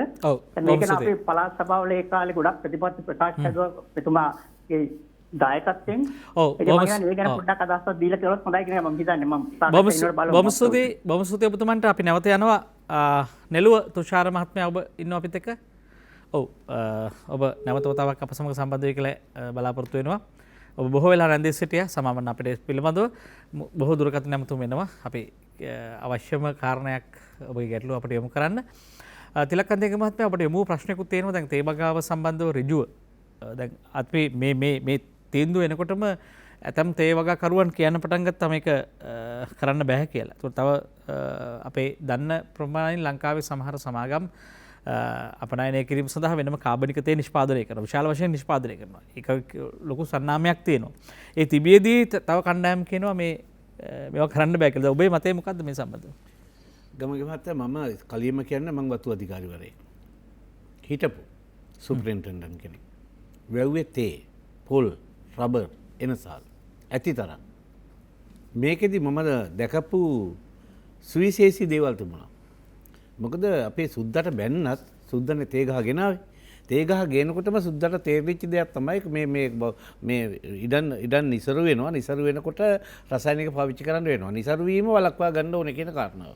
S6: මේක නම් අපේ පළාත් සභාවල ඒ කාලේ ගොඩක් ප්‍රතිපත්ති ප්‍රකාශ කළා එතුමාගේ දායකත්වයෙන්. ඒ ගැන පොඩ්ඩක් අදහසක් දීලා කියලා හොඳයි කියලා මම හිතන්නේ. මම
S3: බොහොම ස්තුතියි ඔබතුමන්ට. අපි නැවත යනවා නෙළුව තුෂාර මහත්මයා ඔබ ඉන්නවා අපිත් එක්ක. ඔව් ඔබ නැවතවතාවක් අප සමග සම්බන්ධ වෙයි කියලා බලාපොරොත්තු වෙනවා. ඔබ බොහෝ වෙලා රැඳී සිටියා. සමාවන්න අපිට පිළිබඳව බොහෝ දුරකථන නැමතුම් වෙනවා. අපි අවශ්‍යම කාරණයක් ඔබගේ ගැටලුව අපිට යොමු කරන්න. තිලකන්දේක මහත්මයා අපිට යොමු ප්‍රශ්නකුත් තියෙනවා. දැන් තේබගාව සම්බන්ධව ඍජුව දැන් අපි මේ තීන්දුව එනකොටම ඇතම් තේවගා කරුවන් කියන්න පටන් ගත්තා මේක කරන්න බෑ කියලා. ඒත් තව අපේ දන්න ප්‍රමාණයෙන් ලංකාවේ සමහර සමාගම් අපනයනය කිරීම සඳහා වෙනම කාබනික තේ නිෂ්පාදනය කරනවා. විශාල වශයෙන් නිෂ්පාදනය කරනවා. ඒක ලොකු සන්නාමයක් තියෙනවා. ඒ තිබියදී තව කණ්ඩායම් කියනවා මේවා කරන්න බෑ කියලා. ඔබේ මතය මොකද්ද මේ සම්බන්ධව?
S1: ගමගේ මහත්තයා මම කලියම කියන්නේ මම වතු අධිකාරිවරයෙක්. හිටපු සුප්‍රින්ටෙන්ඩන්ට් කෙනෙක්. වැව්වේ තේ, පොල්, රබර් එනසාල් ඇති තරම්. මේකෙදි මම දැකපු සුවිශේෂී දේවල් තිබුණා. මොකද අපේ සුද්දට බැන්නත් සුද්දනේ තේ ගහ ගෙනාවේ. තේ ගහ ගේනකොටම සුද්දට තේරිච්ච දෙයක් තමයි මේ ඉඩන් නිසරු වෙනවා. නිසරු වෙනකොට රසායනික පාවිච්චි කරන්න වෙනවා. නිසරු වීම වළක්වා ගන්න ඕනේ කියන කාරණාව.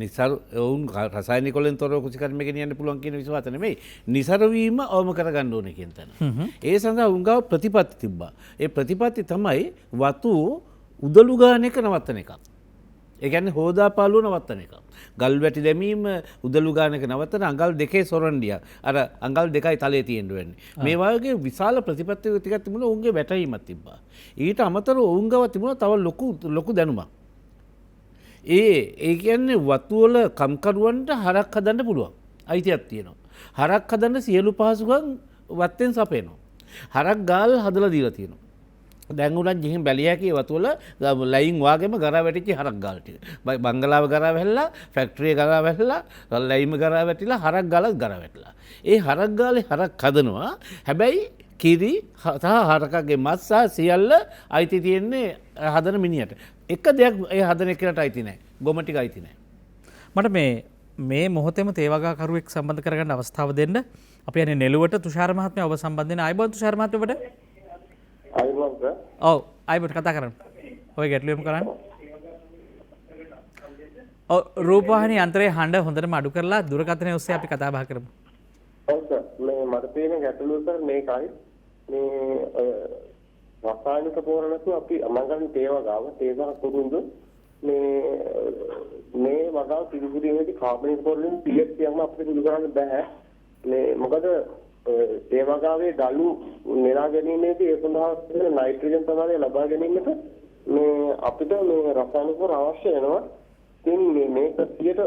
S1: නිසරු වුන් රසායනික වලින් තොරව කුසිකර්ම ගෙනියන්න පුළුවන් කියන විශ්වාස නෙමෙයි. නිසරු වීම අවම කරගන්න ඕනේ කියන තැන. ඒ සඳහා උංගාව ප්‍රතිපත්ති තිබ්බා. ඒ ප්‍රතිපත්ති තමයි වතු උදළු ගාන එක නවත්තන එකක්. ඒ කියන්නේ හොදා පාළුව නවත්තන එකක්. ගල් වැටි දැමීම උදළු ගානක නවත්තන අඟල් දෙකේ සොරණ්ඩිය. අර අඟල් දෙකයි තලයේ තියෙන්න වෙන්නේ. මේ වගේ විශාල ප්‍රතිපත්ති ටිකක් තිබුණා උන්ගේ වැටීමක් තිබ්බා. ඊට අමතරව උන්ගව තිබුණා තව ලොකු දැනුමක්. ඒ කියන්නේ වතු වල කම්කරුවන්ට හරක් හදන්න පුළුවන්. අයිතියක් තියෙනවා. හරක් හදන්න සියලු පහසුකම් වත්තෙන් සපයනවා. හරක් ගාල් හදලා දීලා තියෙනවා. දැන් උනත් ගිහින් බැලිය හැකි වතුවල ලයින් වාගෙම ගරා වැටිච්ච හරක් ගාල් ටික. බංගලාව ගරා වැහිලා, ෆැක්ටරිය ගරා වැහිලා, ලයිම ගරා වැටිලා, හරක් ගාලත් ගරා වැටිලා. ඒ හරක් ගාලේ හරක් හදනවා. හැබැයි කිරි සහ හරකගේ මස් සහ සියල්ල අයිති තියෙන්නේ හදන මිනිහට. එක දෙයක් ඒ හදන එකට අයිති නැහැ. ගොම ටික අයිති නැහැ.
S3: මට මේ මොහොතේම තේවගාකරුවෙක් සම්බන්ධ කරගන්න අවස්ථාව දෙන්න. අපි යන්නේ නෙළුවට තුෂාර මහත්මයා ඔබ සම්බන්ධ වෙන අයබෝන් තුෂාර මහත්මයාට. ඔව් අයබෝන් කතා කරන්න. ඔය ගැටලුවම කරන්න. ඔව් රූපවාහිනී යන්ත්‍රයේ හඬ හොඳටම අඩු කරලා දුරකථනය ඔස්සේ අපි කතා බහ කරමු.
S7: ඔව් සර් මේ මට තියෙන ගැටලුව සර් මේකයි මේ රසායනික පෝරණතු අපි මංගල් තේවගාව තේවගා කුරුඳු මේ වගාව පිළිගුරීමේදී කාබනික පොරලින් pH යම අපිට පිළි කරන්න බෑ. මේ මොකද ඒ වගාවේ දළු නෙලා ගැනීමේදී ඒ සඳහා නයිට්‍රජන් ප්‍රමාණය ලබා ගැනීමට මේ අපිට මේ රසායනික පොර අවශ්‍ය වෙනවා. ඉතින් මේක 50ට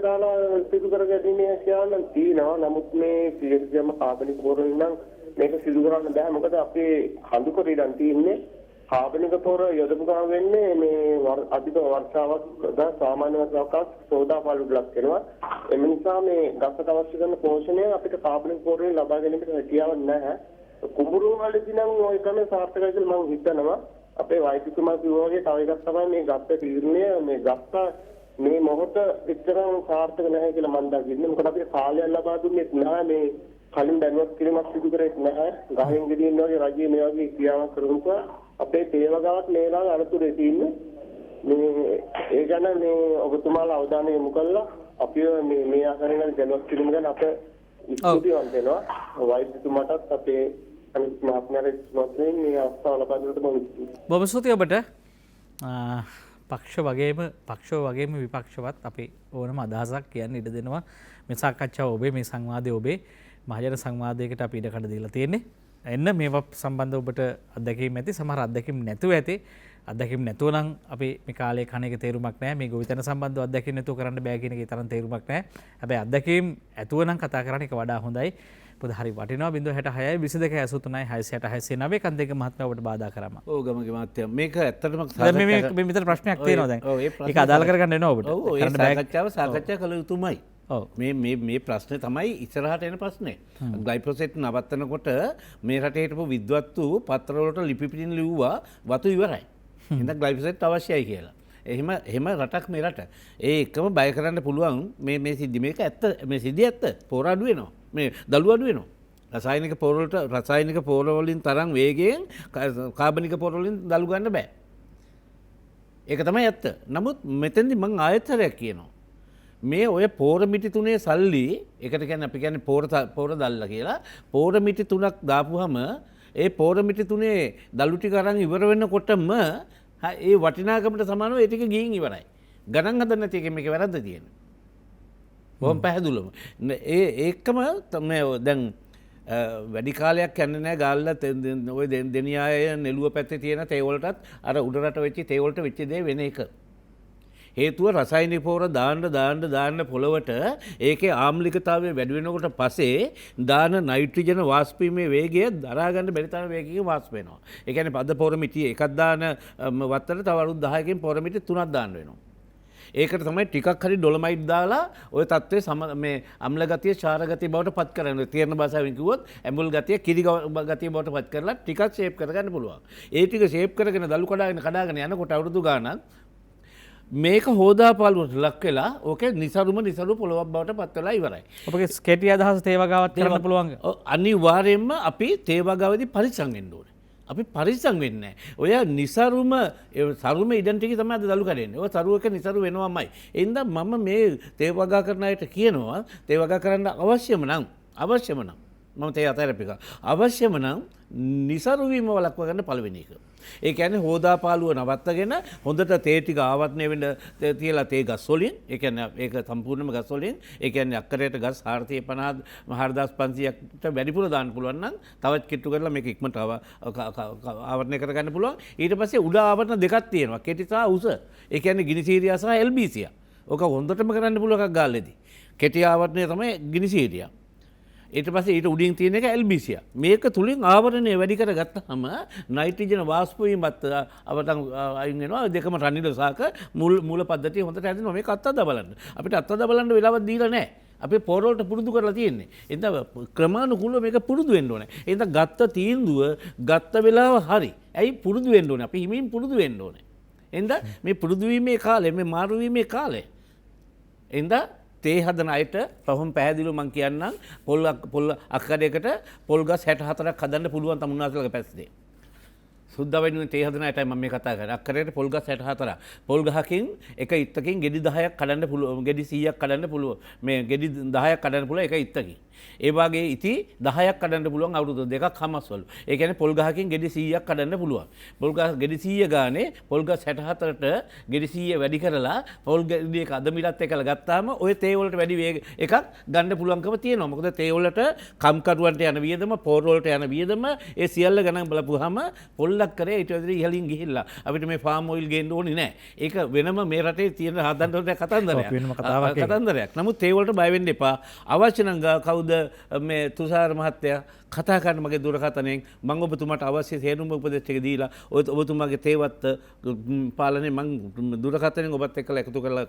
S7: දාලා සිදු කර ගැනීමේ හැකියාවක් තියෙනවා. නමුත් මේ pH යම කාබනික පොරලින් නම් මේක සිදු කරන්න බෑ. මොකද අපේ හඳු කොටේන් තියෙන්නේ කාබනික පොර යොදපු ගමන් වෙන්නේ මේ අධික වර්ෂාවක් දා සාමාන්‍ය වර්ෂාවක් සෝදා පාළු බ්ලොක් වෙනවා. එම නිසා මේ ගසට අවශ්‍ය කරන පෝෂණය අපිට කාබනික පොරේ ලබා ගැනීමට හැකියාවක් නැහැ. කුඹුරු වලදී නම් ওই ක්‍රමය සාර්ථකයි කියලා මම හිතනවා. අපේ වෛද්‍යතුමා කිව්වා වගේ තව එකක් තමයි මේ ගස්ස තීරණය මේ ගස්ස මේ මොහොත විතරම සාර්ථක නැහැ කියලා මම දකින්නේ. මොකද අපිට කාලයක් ලබා දුන්නේ නැහැ මේ කලින් දැනුවත් කිරීමක් සිදු කරේ නැහැ. ගහෙන් ගෙඩින් වගේ රජයේ මේ වගේ ක්‍රියාවක් කරනකොට අපේ තේවගාවක් මේලාගේ අරතුරේ තියෙන්නේ. මේ ඒ ගැන මේ ඔබතුමාලා අවධානය යොමු කළා අපි මේ ආකාරයෙන් දැනුවත් කිරීම ගැන අප ස්තුතිවන්ත වෙනවා. වෛද්‍යතුමාටත් අපේ අනිත් මහත්මයාට මේ අවස්ථාව ලබා දෙන්නට මම
S3: බොහොම ස්තුතියි ඔබට. පක්ෂ වගේම විපක්ෂවත් අපි ඕනම අදහසක් කියන්න ඉඩ දෙනවා. මේ සාකච්ඡාව ඔබේ මේ සංවාදය ඔබේ මහජන සංවාදයකට අපි ඉඩකඩ දීලා තියෙන්නේ. එන්න මේවා සම්බන්ධ ඔබට අත්දැකීම් ඇති. සමහර අත්දැකීම් නැතුව ඇති. අත්දැකීම් නැතුව නම් අපි මේ කාලේ කණ එක තේරුමක් නැහැ. මේ ගොවිතැන සම්බන්ධව අත්දැකීම් නැතුව කරන්න බෑ කියන එකේ තරම් තේරුමක් නැහැ. හැබැයි අත්දැකීම් ඇතුව නම් කතා කරන්න එක වඩා හොඳයි. පොද හරි වටිනවා 066 22 83 686 9 කන්දේක මහත්මයා ඔබට බාධා කරාම.
S1: ඔව් ගමගේ මහත්මයා මේක ඇත්තටම
S3: මේ මෙතන ප්‍රශ්නයක් තියෙනවා දැන්. ඒක අදාළ කරගන්න වෙනවා ඔබට.
S1: ඔව් ඒ සාකච්ඡා කළ යුතුමයි. මේ ප්‍රශ්නේ තමයි ඉස්සරහට එන ප්‍රශ්නේ. ග්ලයිෆෝසේට් නවත්තනකොට මේ රටේ හිටපු විද්වත්තු පත්‍රවලට ලිපි පිටින් ලිව්වා වතු ඉවරයි. එහෙනම් ග්ලයිෆෝසේට් අවශ්‍යයි කියලා. එහෙම රටක් මේ රට. ඒ එකම බය කරන්න පුළුවන් මේ සිද්ධි මේක ඇත්ත මේ සිද්ධිය ඇත්ත. පොර අඩු වෙනවා. මේ දළු අඩු වෙනවා. රසායනික පොර වලින් තරම් වේගයෙන් කාබනික පොර වලින් දළු ගන්න බෑ. ඒක තමයි ඇත්ත. නමුත් මෙතෙන්දි මම ආයතරයක් කියනවා. මේ ඔය පෝර මිටි තුනේ සල්ලි එකට කියන්නේ අපි කියන්නේ පෝර දැල්ලා කියලා පෝර මිටි තුනක් දාපුවම ඒ පෝර මිටි තුනේ දළු ටික අරන් ඉවර වෙනකොටම ඒ වටිනාකමට සමානව ඒ ටික ගිහින් ඉවරයි. ගණන් හදන්න නැති එකේ මේක වැරද්ද තියෙනවා. බොහොම පැහැදිලිවම. ඒකම තමයි දැන් වැඩි කාලයක් යන්නේ නැහැ ගාල්ලා ඔය දෙනියාය නෙළුව පැත්තේ තියෙන තේ වලටත් අර උඩරට වෙච්ච තේ වලට වෙච්ච දේ වෙන එක. හේතුව රසායනික පොර දාන්න පොළවට ඒකේ ආම්ලිකතාවය වැඩි වෙනකොට පස්සේ දාන නයිට්‍රජන වාෂ්පීමේ වේගය දරා ගන්න බැරි තරම් වේගයකින් වාෂ්ප වෙනවා. ඒ කියන්නේ පද පොර මිටි එකක් දාන වත්තට තව අරුත් 10කින් පොර මිටි 3ක් දාන්න වෙනවා. ඒකට තමයි ටිකක් හරි ඩොලමයිට් දාලා ওই තත්ත්වයේ මේ අම්ල ගතිය ඡාර ගතිය බවට පත් කරන්න. තීරණ භාෂාවෙන් කිව්වොත් ඇඹුල් ගතිය කිරි ගතිය බවට පත් කරලා ටිකක් ෂේප් කරගන්න පුළුවන්. ඒ ටික ෂේප් කරගෙන දළු කඩාගෙන යනකොට අවුරුදු ගාණක් මේක හෝදාපාලුවට ලක් වෙලා ඕකේ නිසරු පොළොවක් බවට පත් වෙලා ඉවරයි.
S3: ඔබගේ ස්කේටි අදහස තේ වගාවත් කරන්න පුළුවන්.
S1: අනිවාර්යයෙන්ම අපි තේ වගාවේදී පරිස්සම් වෙන්න ඕනේ. අපි පරිස්සම් වෙන්නේ නැහැ. ඔය සරුම ඉඩන්ටිටි තමයි අද දළු කඩන්නේ. ඔය සරුවක නිසරු වෙනවමයි. ඒ හින්දා මම මේ තේ වගා කරන අයට කියනවා තේ වගා කරන්න අවශ්‍යම නම් මම තේ අතහැරපු එක. අවශ්‍යම නම් නිසරු වීම වළක්වා ගන්න පළවෙනි එක. ඒ කියන්නේ හෝදාපාලුව නවත්තගෙන හොඳට තේ ටික ආවර්ණය වෙන්න තියලා තේ ගස් වලින්, ඒ කියන්නේ ඒක සම්පූර්ණයෙන්ම ගස් වලින්, ඒ කියන්නේ අක්කරයට ගස් 450 4500කට වැඩිපුර දාන්න පුළුවන් නම් තවත් කිට්ටු කරලා මේක ඉක්මනට ආවර්ණය කරගන්න පුළුවන්. ඊට පස්සේ උඩ ආවරණ දෙකක් තියෙනවා. කෙටි සහ උස. ඒ කියන්නේ ගිනිසීරියා සහ එල්බීසියා. ඕක හොඳටම කරන්න පුළුවන් එකක් ගාල්ලේදී. කෙටි ආවරණය තමයි ගිනිසීරියා. ඊට පස්සේ ඊට උඩින් තියෙන එක එල්බීසියා. මේක තුලින් ආවරණය වැඩි කරගත්තාම නයිට්‍රජන් වාෂ්ප වීමත් අවතන් අයින් වෙනවා. දෙකම රනිල සාක මූල පද්ධතිය හොඳට හැදෙනවා. මේක අත්අදා බලන්න. අපිට අත්අදා බලන්න වෙලාවක් දීලා නැහැ. අපි පොරවලට පුරුදු කරලා තියෙන්නේ. එතන ක්‍රමානුකූලව මේක පුරුදු වෙන්න ඕනේ. එතන ගත්ත තීන්දුව ගත්ත වෙලාව හරි. ඇයි පුරුදු වෙන්න ඕනේ? අපි හිමින් පුරුදු වෙන්න ඕනේ. එතන මේ පුරුදු වීමේ කාලය, මේ මාරු වීමේ කාලය. එතන තේ හදන අයට පහුම් පැහැදිලිව මම කියන්නම් පොල් අක්කඩයකට පොල් ගස් 64ක් හදන්න පුළුවන් තමුන්නාසලක පැත්තේ. සුද්දා වෙනුවෙන් තේ හදන අයටයි මම මේ කතා කරන්නේ. අක්කඩයකට පොල් ගස් 64ක්. පොල් ගහකින් එක ඉත්තකින් ගෙඩි 10ක් කඩන්න පුළුවන්. ගෙඩි 100ක් කඩන්න පුළුවන්. මේ ගෙඩි 10ක් කඩන්න පුළුවන් එක ඉත්තකින්. ඒ වගේ ඉති 10ක් කඩන්න පුළුවන් අවුරුදු දෙකක් හමස්වලු. ඒ කියන්නේ පොල් ගහකින් ගෙඩි 100ක් කඩන්න පුළුවන්. පොල් ගහ ගෙඩි 100 ගානේ පොල් ගස් 64ට ගෙඩි 100 වැඩි කරලා පොල් ගෙඩි එක අද මිලත් එක්කලා ගත්තාම ඔය තේ වලට වැඩි එකක් ගන්න පුළුවන්කම තියෙනවා. මොකද තේ වලට කම්කරුවන්ට යන වියදම, පෝර වලට යන වියදම ඒ සියල්ල ගණන් බලපුවාම පොල්ලක් කරේ ඊට වැඩි ඉහළින් ගිහිල්ලා අපිට මේ ෆාම් ඔයිල් ගේන්න ඕනේ නැහැ. ඒක වෙනම මේ රටේ තියෙන හදන්න ඕනේ කතන්දරයක්. නමුත් තේ වලට බය වෙන්න එපා. අවශ්‍ය නම් කවුද මේ තුෂාර මහත්තයා කතා කරන මගේ දුරකථනයෙන් මම ඔබතුමාට අවශ්‍ය සේනුම උපදෙස් ටික දීලා ඔබතුමාගේ තේවත් පාලනේ මම දුරකථනයෙන් ඔබත් එක්කලා එකතු කරලා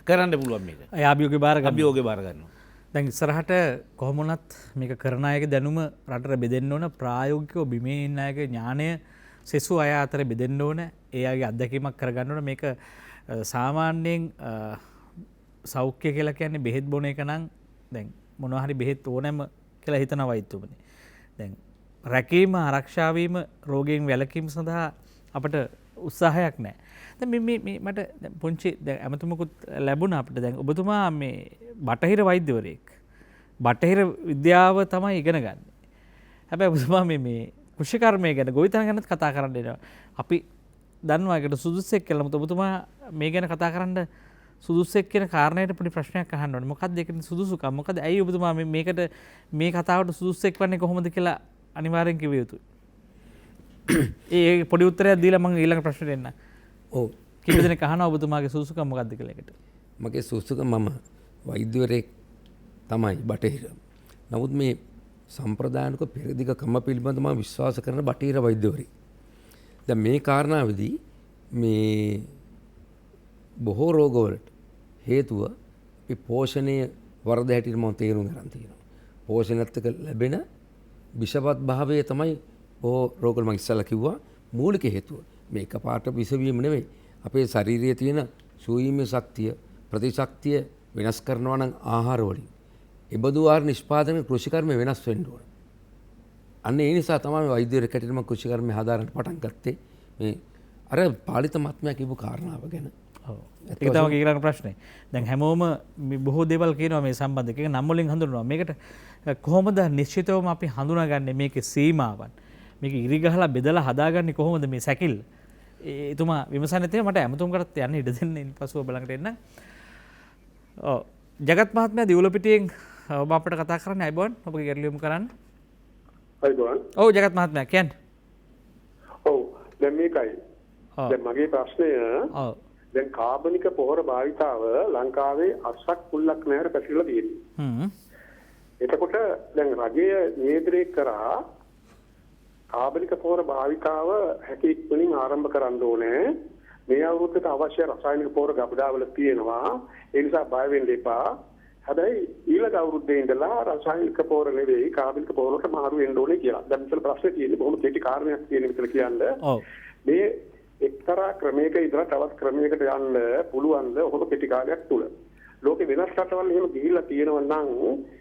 S1: කරන්න පුළුවන් මේක.
S3: අභියෝගේ බාර
S1: ගන්නවා.
S3: දැන් ඉස්සරහට කොහොම වුණත් මේක කරන අයගේ දැනුම රටට බෙදෙන්න ඕන. ප්‍රායෝගිකව බිමේ ඉන්න අයගේ ඥාණය සෙසු අය අතර බෙදෙන්න ඕන. ඒ අයගේ අත්දැකීමක් කරගන්න ඕන. මේක සාමාන්‍යයෙන් සෞඛ්‍ය කියලා කියන්නේ බෙහෙත් බොන එක නම් දැන් මොනවා හරි බෙහෙත් ඕනෑම කියලා හිතන වෛද්‍යතුමනි. දැන් රැකීම ආරක්ෂා වීම රෝගයෙන් වැළකීම සඳහා අපට උත්සාහයක් නැහැ. දැන් මේ මට පොන්චි දැන් අමතුමකුත් ලැබුණා අපිට. දැන් ඔබතුමා මේ බටහිර වෛද්‍යවරයෙක්. බටහිර විද්‍යාව තමයි ඉගෙන ගන්න. හැබැයි ඔබතුමා මේ කෘෂිකර්මය ගැන ගොවිතැන ගැනත් කතා කරන්න එනවා. අපි දන්නවා ඒකට සුදුස්සෙක් කියලා. මොකද ඔබතුමා මේ ගැන කතා කරන්න සුදුස්සෙක් කියන කාරණයට පොඩි ප්‍රශ්නයක් අහන්න ඕනේ. මොකක්ද ඒකට සුදුසුකම්? මොකද ඇයි ඔබතුමා මේකට මේ කතාවට සුදුස්සෙක් වන්නේ කොහොමද කියලා අනිවාර්යෙන් කිව යුතුයි. ඒ පොඩි උත්තරයක් දීලා මම ඊළඟ ප්‍රශ්නෙට එන්න.
S2: ඔව්.
S3: කීප දෙනෙක් අහනවා ඔබතුමාගේ සුදුසුකම් මොකක්ද කියලා ඒකට.
S2: මගේ සුදුසුකම් මම වෛද්‍යවරයෙක් තමයි බටහිර. නමුත් මේ සම්ප්‍රදායික පෙරදිග ක්‍රම පිළිබඳව මම විශ්වාස කරන බටහිර වෛද්‍යවරයෙක්. දැන් මේ කාරණාවේදී මේ බොහෝ රෝගවලට හේතුව අපි පෝෂණය වරද හැටියට මම තේරුම් ගන්න තියෙනවා. පෝෂණයත් එක්ක ලැබෙන විෂවත් භාවය තමයි බොහෝ රෝගවල මම ඉස්සෙල්ලා කිව්වා මූලික හේතුව. මේ එකපාරට විෂ වීම නෙමෙයි. අපේ ශරීරයේ තියෙන සුවීමේ ශක්තිය, ප්‍රතිශක්තිය වෙනස් කරනවා නම් ආහාර වලින්. ඒබඳු ආහාර නිෂ්පාදනයේ කෘෂිකර්මය වෙනස් වෙන්න ඕන. අන්න ඒ නිසා තමයි මේ වෛද්‍යවරයෙක් හැටියට මම කෘෂිකර්මය හදාරන්න පටන් ගත්තේ. මේ අර පාලිත මහත්මයා කියපු කාරණාව ගැන.
S3: ඒක තමයි ඊළඟ ප්‍රශ්නේ. දැන් හැමෝම බොහෝ දේවල් කියනවා මේ සම්බන්ධ. ඒක නම් වලින් හඳුන්වනවා. මේකට කොහොමද නිශ්චිතවම අපි හඳුනාගන්නේ මේකේ සීමාවන්? මේක ඉරි ගහලා බෙදලා හදාගන්නේ කොහොමද මේ සැකිල්ල? එතුමා විමසන්නේ තියෙන මට ඇමතුම්කටත් යන්න ඉඩ දෙන්න ඉන්පසුව බලකට එන්න. ඔව්. ජගත් මහත්මයා දියුලපිටියෙන් ඔබ අපිට කතා කරන්න අයබෝන් ඔබගේ ගැටලුවම කරන්න.
S7: අයබෝන්.
S3: ඔව් ජගත් මහත්මයා කියන්න.
S7: ඔව් දැන් මේකයි. දැන් මගේ ප්‍රශ්නය
S3: ඔව්
S7: දැන් කාබනික පොහොර භාවිතාව ලංකාවේ අස්සක් පුල්ලක් නැහැර පැතිරලා තියෙනවා. එතකොට දැන් රජය නියෝජනය කරා කාබනික පොහොර භාවිතාව හැකි ඉක්මනින් ආරම්භ කරන්න ඕනේ. මේ අවුරුද්දට අවශ්‍ය රසායනික පොහොර ගබඩාවල තියෙනවා. ඒ නිසා බය වෙන්න එපා. හැබැයි ඊළඟ අවුරුද්දේ ඉඳලා රසායනික පොහොර නෙවෙයි කාබනික පොහොරට මාරු වෙන්න ඕනේ කියලා. දැන් මෙතන ප්‍රශ්නේ තියෙන්නේ බොහොම කෙටි කාරණයක් තියෙන විතර කියන්නේ.
S3: ඔව්.
S7: මේ එක්තරා ක්‍රමයක ඉඳලා තවත් ක්‍රමයකට යන්න පුළුවන්ද ඔහොම කෙටි කාලයක් තුල. ලෝකේ වෙනස් රටවල් එහෙම ගිහිල්ලා තියෙනවා නම්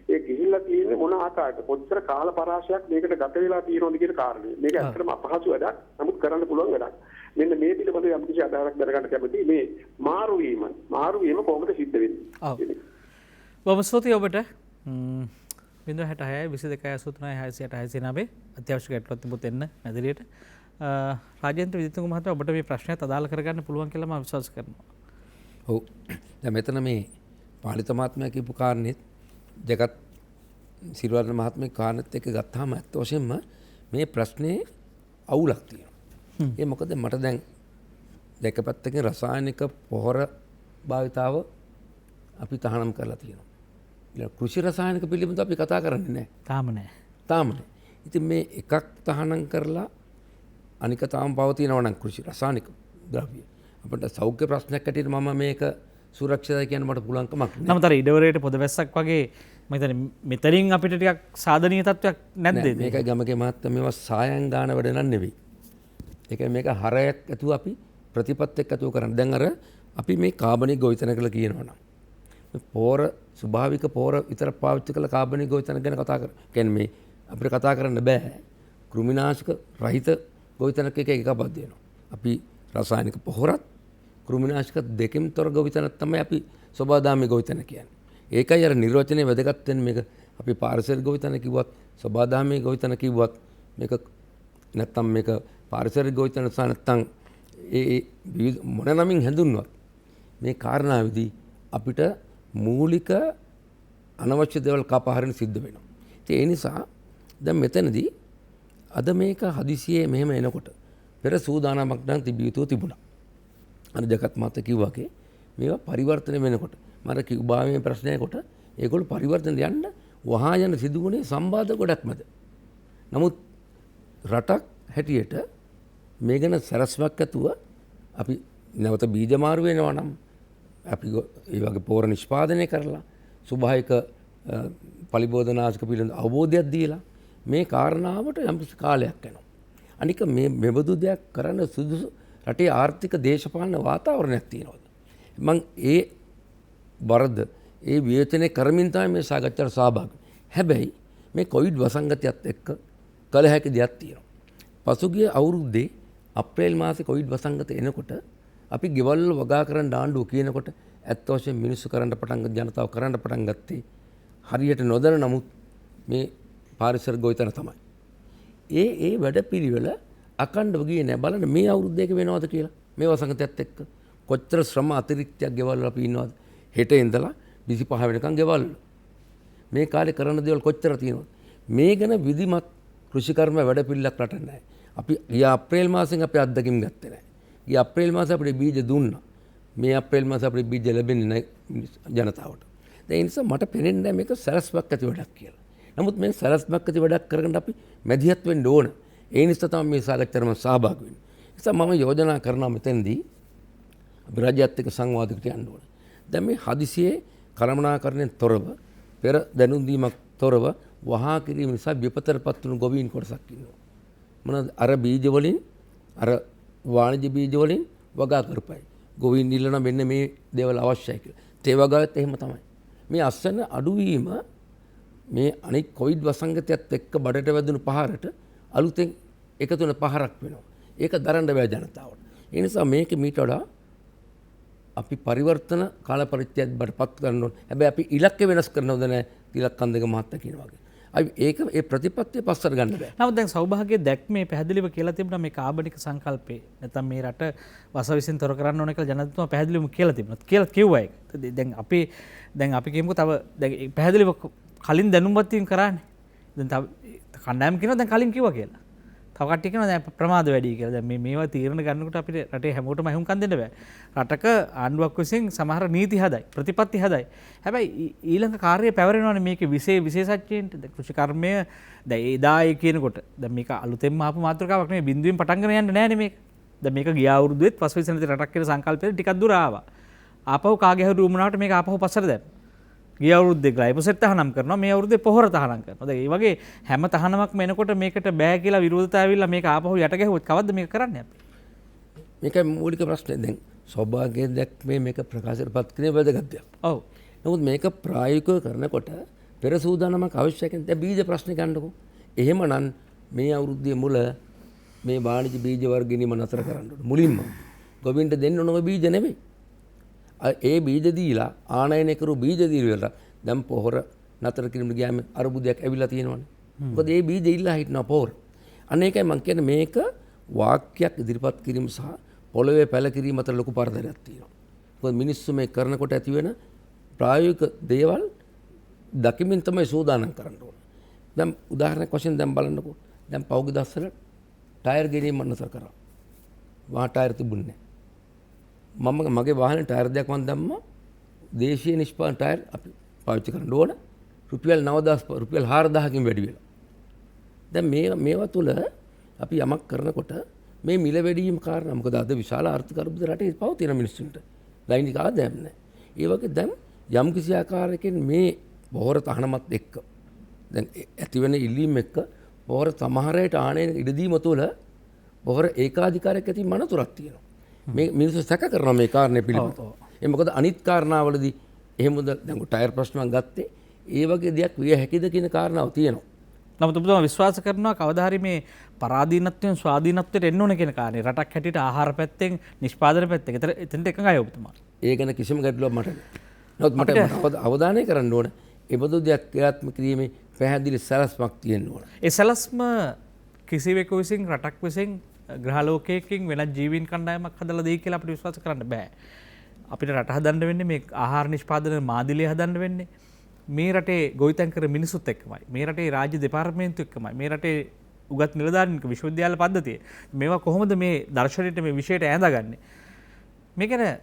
S7: ඒ ගිහිල්ලා තියෙන්නේ මොන ආකාරයකට කොච්චර කාල පරාසයක් මේකට ගත වෙලා තියෙනවද කියන කාරණේ. මේක ඇත්තටම අපහසු වැඩක්. නමුත් කරන්න පුළුවන් වැඩක්. මෙන්න මේ පිළිබඳව යම් කිසි අදහසක් දැනගන්න කැමතියි. මේ මාරු වීම කොහොමද සිද්ධ වෙන්නේ?
S3: බොහොම ස්තුතියි ඔබට. 066 22 83 669 අත්‍යවශ්‍ය ගැටලුවක් තිබුත් එන්න මැදිරියට. රාජේන්ද්‍ර විජිතුංග මහත්මයා ඔබට මේ ප්‍රශ්නයත් අදාළ කරගන්න පුළුවන් කියලා මම විශ්වාස කරනවා.
S2: ඔව්. දැන් මෙතන මේ පාලිත මහත්මයා කියපු කාරණෙත් ජගත් සිරිවර්ධන මහත්මයා කාරණෙත් එක්ක ගත්තාම ඇත්ත වශයෙන්ම මේ ප්‍රශ්නේ අවුලක් තියෙනවා. ඒ මොකද මට දැන් දෙක පැත්තකින් රසායනික පොහොර භාවිතාව අපි තහනම් කරලා තියෙනවා. කෘෂි රසායනික පිළිබඳව අපි කතා කරන්නේ නැහැ. තාම නැහැ. ඉතින් මේ එකක් තහනම් කරලා අනික තාම පවතිනවා නම් කෘෂි රසායනික ද්‍රව්‍ය. අපිට සෞඛ්‍ය ප්‍රශ්නයක් ඇටියට මම මේක සුරක්ෂිතයි කියන්න මට පුළුවන් කමක් නැහැ.
S3: නමුත් අර ඉඩවරේට පොදවැස්සක් වගේ මම හිතන්නේ මෙතනින් අපිට ටිකක් සාධනීය තත්වයක් නැද්ද?
S2: මේක ගමගේ මහත්තයා මේවා සායන් ගාන වැඩ නන් නෙවෙයි. ඒකයි මේක හරයක් ඇතුව අපි ප්‍රතිපත්තියක් ඇතුව කරන්නේ. දැන් අර අපි මේ කාබනික ගොවිතැන කියලා කියනවා නම් පොර ස්වභාවික පොර විතර පාවිච්චි කළ කාබනික ගොවිතැන ගැන කතා කර. කියන්නේ මේ අපිට කතා කරන්න බෑ. කෘමිනාශක රහිත ගොවිතැනක එකක් දෙනවා. අපි රසායනික පොහොරත් කෘමිනාශක දෙකෙන් තොර ගොවිතැනක් තමයි අපි ස්වභාවධාමී ගොවිතැන කියන්නේ. ඒකයි අර නිර්වචනයේ වැදගත් වෙන්නේ මේක අපි පාරිසරික ගොවිතැන කිව්වත් ස්වභාවධාමී ගොවිතැන කිව්වත් මේක නැත්තම් මේක පාරිසරික ගොවිතැන සහ නැත්තම් ඒ මොන නමින් හැඳුන්වුවත් මේ කාරණාවේදී අපිට මූලික අනවශ්‍ය දේවල් කපහරින සිද්ධ වෙනවා. ඒ නිසා දැන් මෙතනදී අද මේක හදිසියේ මෙහෙම එනකොට පෙර සූදානමක් නම් තිබිය යුතු තිබුණා. අර ජගත් මහත්තයා කිව්වා වගේ මේවා පරිවර්තන වෙනකොට මම කිව්වාමේ ප්‍රශ්නයකට ඒගොල්ලෝ පරිවර්තන යන්න වහා යන සිදුවුනේ සම්බාධ ගොඩක් මැද. නමුත් රටක් හැටියට මේ ගැන සැලැස්මක් ඇතුව අපි නැවත බීජ මාරු වෙනවා නම් අපි ඒ වගේ පෝර නිෂ්පාදනය කරලා ස්වභාවික පලිබෝධනාශක පිළිබඳ අවබෝධයක් දීලා මේ කාරණාවට යම් කාලයක් යනවා. අනික මේ මෙබඳු දෙයක් කරන්න සුදුසු රටේ ආර්ථික දේශපාලන වාතාවරණයක් තියෙනවා. මම ඒ වරද ඒ විවේචනය කරමින් තමයි මේ සාකච්ඡාවට සහභාගී වෙන්නේ. හැබැයි මේ කොවිඩ් වසංගතයත් එක්ක කළ හැකි දෙයක් තියෙනවා. පසුගිය අවුරුද්දේ අප්‍රේල් මාසේ කොවිඩ් වසංගතය එනකොට අපි ගෙවල් වල වගා කරන්න ආණ්ඩුව කියනකොට ඇත්ත වශයෙන් මිනිස්සු කරන්න පටන් ජනතාව කරන්න පටන් ගත්තේ හරියට නොදැන නමුත් මේ පාරිසරික ගොවිතැන තමයි. ඒ වැඩපිළිවෙල අකණ්ඩව ගියේ නැහැ. බලන්න මේ අවුරුද්දේක වෙනවද කියලා. මේ වසංගතයත් එක්ක කොච්චර ශ්‍රම අතිරික්තයක් ගෙවල් වල අපි ඉන්නවද? හෙට ඉඳලා 25 වෙනකන් ගෙවල් වල. මේ කාලේ කරන දේවල් කොච්චර තියෙනවද? මේ ගැන විධිමත් කෘෂිකර්ම වැඩපිළිවෙලක් රට නැහැ. අපි ගිය අප්‍රේල් මාසෙන් අපි අත්දැකීම් ගත්තේ නැහැ. ගිය අප්‍රේල් මාසේ අපිට බීජ දුන්නා. මේ අප්‍රේල් මාසේ අපිට බීජ ලැබෙන්නේ නැහැ ජනතාවට. ඒ නිසා මට පේන්නේ මේක සැලැස්මක් ඇති වැඩක් කියලා. නමුත් මේ සැලැස්මක් ඇති වැඩක් කරගන්න අපි මැදිහත් වෙන්න ඕන. ඒ නිසා තමයි මේ සාකච්ඡාවට සහභාගී වෙන්නේ. ඒ නිසා මම යෝජනා කරනවා මෙතෙන්දී අපි රාජ්‍යයත් එක්ක සංවාදයකට යන්න ඕන. දැන් මේ හදිසියේ කළමනාකරණයෙන් තොරව පෙර දැනුම් දීමක් තොරව වහා කිරීම නිසා විපතරපත් වුණු ගොවීන් කොටසක් ඉන්නවා. මොනවාද අර බීජ වලින් අර වාණිජ බීජ වලින් වගා කරපයි. ගොවීන් ඉල්ලන මෙන්න මේ දේවල් අවශ්‍යයි කියලා. තේ වගාවත් එහෙම තමයි. මේ අස්සන අඩුවීම මේ අනික් කොවිඩ් වසංගතයත් එක්ක බඩට වැදුණු පහරට අලුතෙන් එකතු වෙන පහරක් වෙනවා. ඒක දරන්න බෑ ජනතාවට. ඒ නිසා මේක මීට වඩා අපි පරිවර්තන කාල පරිත්‍යාග බඩපත් කරන්න ඕනේ. හැබැයි අපි ඉලක්ක වෙනස් කරනවද නැහැ තිලක්කන්දක මහත්තයා කියනවා වගේ. ඒක ඒ ප්‍රතිපත්තිය පස්සට ගන්න බෑ.
S3: නමුත් දැන් සෞභාග්‍ය දැක්මේ පැහැදිලිව කියලා තිබුණා මේ කාබනික සංකල්පේ නැත්නම් මේ රට වස විසින් තොර කරන්න ඕන කියලා ජනතාවම පැහැදිලිවම කියලා තිබුණා. කියලා කිව්වා ඒක. දැන් අපි කියමුකෝ තව දැන් පැහැදිලිව කලින් දැනුම්පත් වීම කරානේ. දැන් තව කණ්ඩායම් කියනවා දැන් කලින් කිව්වා කියලා. තව කට්ටිය කියනවා දැන් ප්‍රමාද වැඩි කියලා. දැන් මේවා තීරණ ගන්නකොට අපිට රටේ හැමෝටම අහුම්කම් දෙන්න බෑ. රටක ආණ්ඩුවක් විසින් සමහර නීති හදයි, ප්‍රතිපත්ති හදයි. හැබැයි ඊළඟ කාර්යය පැවරෙනවානේ මේකේ විශේෂඥයින්ට. කෘෂි කර්මය දැන් එදා ඒ කියනකොට දැන් මේක අලුතෙන්ම ආපු මාතෘකාවක් නෙවෙයි බිඳුවෙන් පටන් ගන්න යන්න නෑනේ මේක. දැන් මේක ගිය අවුරුද්දෙත් පස්වෙනි සෙනති රටක් කියන සංකල්පයෙන් ටිකක් දුර ආවා. ආපහු කාගේ හරි රුමනාවට මේක ආපහු පස්සට දැම්මා. ගිය අවුරුද්දේ ග්ලයිෆොසේට් තහනම් කරනවා මේ අවුරුද්දේ පොහොර තහනම් කරනවා. දැන් මේ වගේ හැම තහනමක්ම එනකොට මේකට බෑ කියලා විරෝධතාවය ඇවිල්ලා මේක ආපහු යට ගැහුවොත් කවද්ද මේක කරන්නේ අපි?
S2: මේකයි මූලික ප්‍රශ්නේ. දැන් සෞභාග්‍ය දැක්මේ මේක ප්‍රකාශයටපත් කිරීම වැදගත් දෙයක්.
S3: ඔව්.
S2: නමුත් මේක ප්‍රායෝගිකව කරනකොට පෙර සූදානමක් අවශ්‍යයි කියන්නේ දැන් බීජ ප්‍රශ්නේ ගන්නකො. එහෙමනම් මේ අවුරුද්දේ මුල මේ වාණිජ බීජ වර්ග ගෙනීම නතර කරන්න ඕනේ. මුලින්ම ගොවින්ට දෙන්න ඕන බීජ නෙමෙයි. ඒ බීජ දීලා ආනයනය කරු බීජ දීලා දැන් පොහොර නතර කිරීමට ගියාම අරුබුදයක් ඇවිල්ලා තියෙනවනේ. මොකද ඒ බීජ ඉල්ලා හිටනවා පොහොර. අන්න ඒකයි මම කියන්නේ මේක වාක්‍යයක් ඉදිරිපත් කිරීම සහ පොළවේ පැල කිරීම අතර ලොකු පරතරයක් තියෙනවා. මොකද මිනිස්සු මේ කරනකොට ඇති වෙන ප්‍රායෝගික දේවල් දකිමින් තමයි සූදානම් කරන්න ඕනේ. දැන් උදාහරණයක් වශයෙන් දැන් බලන්නකෝ. දැන් පෞගි දස්සල ටයර් ගෙනීම නතර කරා. වාහන ටයර් තිබුණේ නැහැ. මගේ වාහනේ ටයර් දෙකක් මම දැම්මා. දේශීය නිෂ්පාදන ටයර් අපි පාවිච්චි කරන්න ඕන. රුපියල් 9000 රුපියල් 4000කින් වැඩි වෙලා. දැන් මේවා තුල අපි යමක් කරනකොට මේ මිල වැඩි වීම කාරණා මොකද අද විශාල ආර්ථික අර්බුද රටේ පවතින මිනිස්සුන්ට දෛනික ආදායම් නැහැ. ඒ වගේ දැන් යම් කිසි ආකාරයකින් මේ පොහොර තහනමත් එක්ක දැන් ඇතිවෙන ඉල්ලීම් එක්ක පොහොර සමහරයට ආනයන ඉඩදීම තුළ පොහොර ඒකාධිකාරයක් ඇති මනතුරක් තියෙනවා. මේ මිනිස්සු සැක කරනවා මේ කාරණේ පිළිබඳව. ඒ මොකද අනිත් කාරණාවලදී එහෙමද දැන් ටයර් ප්‍රශ්න මම ගත්තේ ඒ වගේ දෙයක් විය හැකිද කියන කාරණාව තියෙනවා.
S3: නමුත් ඔබතුමා විශ්වාස කරනවා කවදා හරි මේ පරාදීනත්වයෙන් ස්වාධීනත්වයට එන්න ඕන කියන කාරණේ රටක් හැටියට ආහාර පැත්තෙන් නිෂ්පාදන පැත්තෙන් එතනට එකඟයි ඔබතුමා.
S2: ඒ ගැන කිසිම ගැටලුවක් මට නැහැ. නමුත් මට අවධානය කරන්න ඕන ඒ බඳු දෙයක් ක්‍රියාත්මක කිරීමේ පැහැදිලි සැලැස්මක් තියෙන්න ඕන.
S3: ඒ සැලැස්ම කිසිවෙකු විසින් රටක් විසින් ග්‍රහලෝකයකින් වෙනත් ජීවීන් කණ්ඩායමක් හදලා දෙයි කියලා අපිට විශ්වාස කරන්න බෑ. අපිට රට හදන්න වෙන්නේ මේ ආහාර නිෂ්පාදන මාදිලිය හදන්න වෙන්නේ මේ රටේ ගොවිතැන් කර මිනිසුත් එක්කමයි. මේ රටේ රාජ්‍ය දෙපාර්තමේන්තුව එක්කමයි. මේ රටේ උගත් නිලධාරීන්ක විශ්වවිද්‍යාල පද්ධතිය. මේවා කොහොමද මේ දර්ශනයට මේ විෂයට ඈඳගන්නේ? මේ කියන්නේ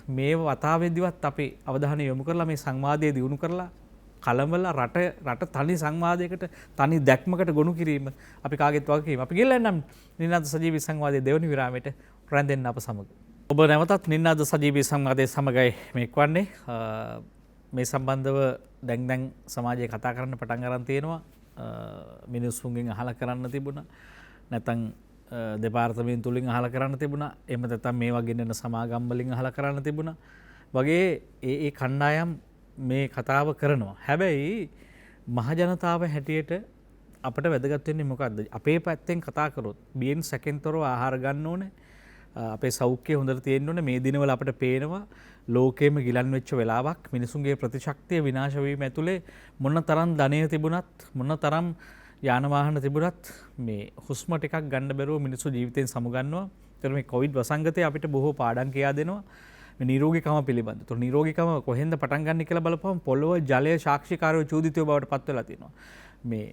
S3: මේ වතාවේදීවත් අපි අවධානය යොමු කරලා මේ සංවාදය දියුණු කරලා කලඹලා රට තනි සංවාදයකට තනි දැක්මකට ගොනු කිරීම අපි කාගෙත් වගකීම. අපි ගෙල්ලා එන්නම් නිනාද සජීවී සංවාදයේ දෙවනි විරාමයට රැඳෙන්න අප සමග. ඔබ නැවතත් නිනාද සජීවී සංවාදයේ සමගයි මේ එක්වන්නේ. මේ සම්බන්ධව දැන් සමාජයේ කතා කරන්න පටන් අරන් තියෙනවා. මිනිස්සුන්ගෙන් අහලා කරන්න තිබුණා. නැත්නම් දෙපාර්තමේන්තු වලින් අහලා කරන්න තිබුණා. එහෙම නැත්නම් මේවා ගෙනෙන සමාගම් වලින් අහලා කරන්න තිබුණා. වගේ ඒ කණ්ඩායම් මේ කතාව කරනවා. හැබැයි මහජනතාව හැටියට අපට වැදගත් වෙන්නේ මොකද්ද? අපේ පැත්තෙන් කතා කරොත් බියෙන් සැකෙන්තරව ආහාර ගන්න ඕනේ. අපේ සෞඛ්‍යය හොඳට තියෙන්න ඕනේ. මේ දිනවල අපට පේනවා ලෝකෙම ගිලන් වෙච්ච වෙලාවක් මිනිසුන්ගේ ප්‍රතිශක්තිය විනාශ වීම ඇතුලේ මොන තරම් ධනය තිබුණත් මොන තරම් යාන වාහන තිබුණත් මේ හුස්ම ටිකක් ගන්න බැරුව මිනිස්සු ජීවිතෙන් සමුගන්නවා. ඒතර මේ කොවිඩ් වසංගතය අපිට බොහෝ පාඩම් කියා දෙනවා. මේ නිරෝගීකම පිළිබඳ. ඒතර නිරෝගීකම කොහෙන්ද පටන් ගන්න කියලා බලපුවම පොළොව ජලය සාක්ෂිකාරව චූදිතයෝ බවට පත් වෙලා තියෙනවා. මේ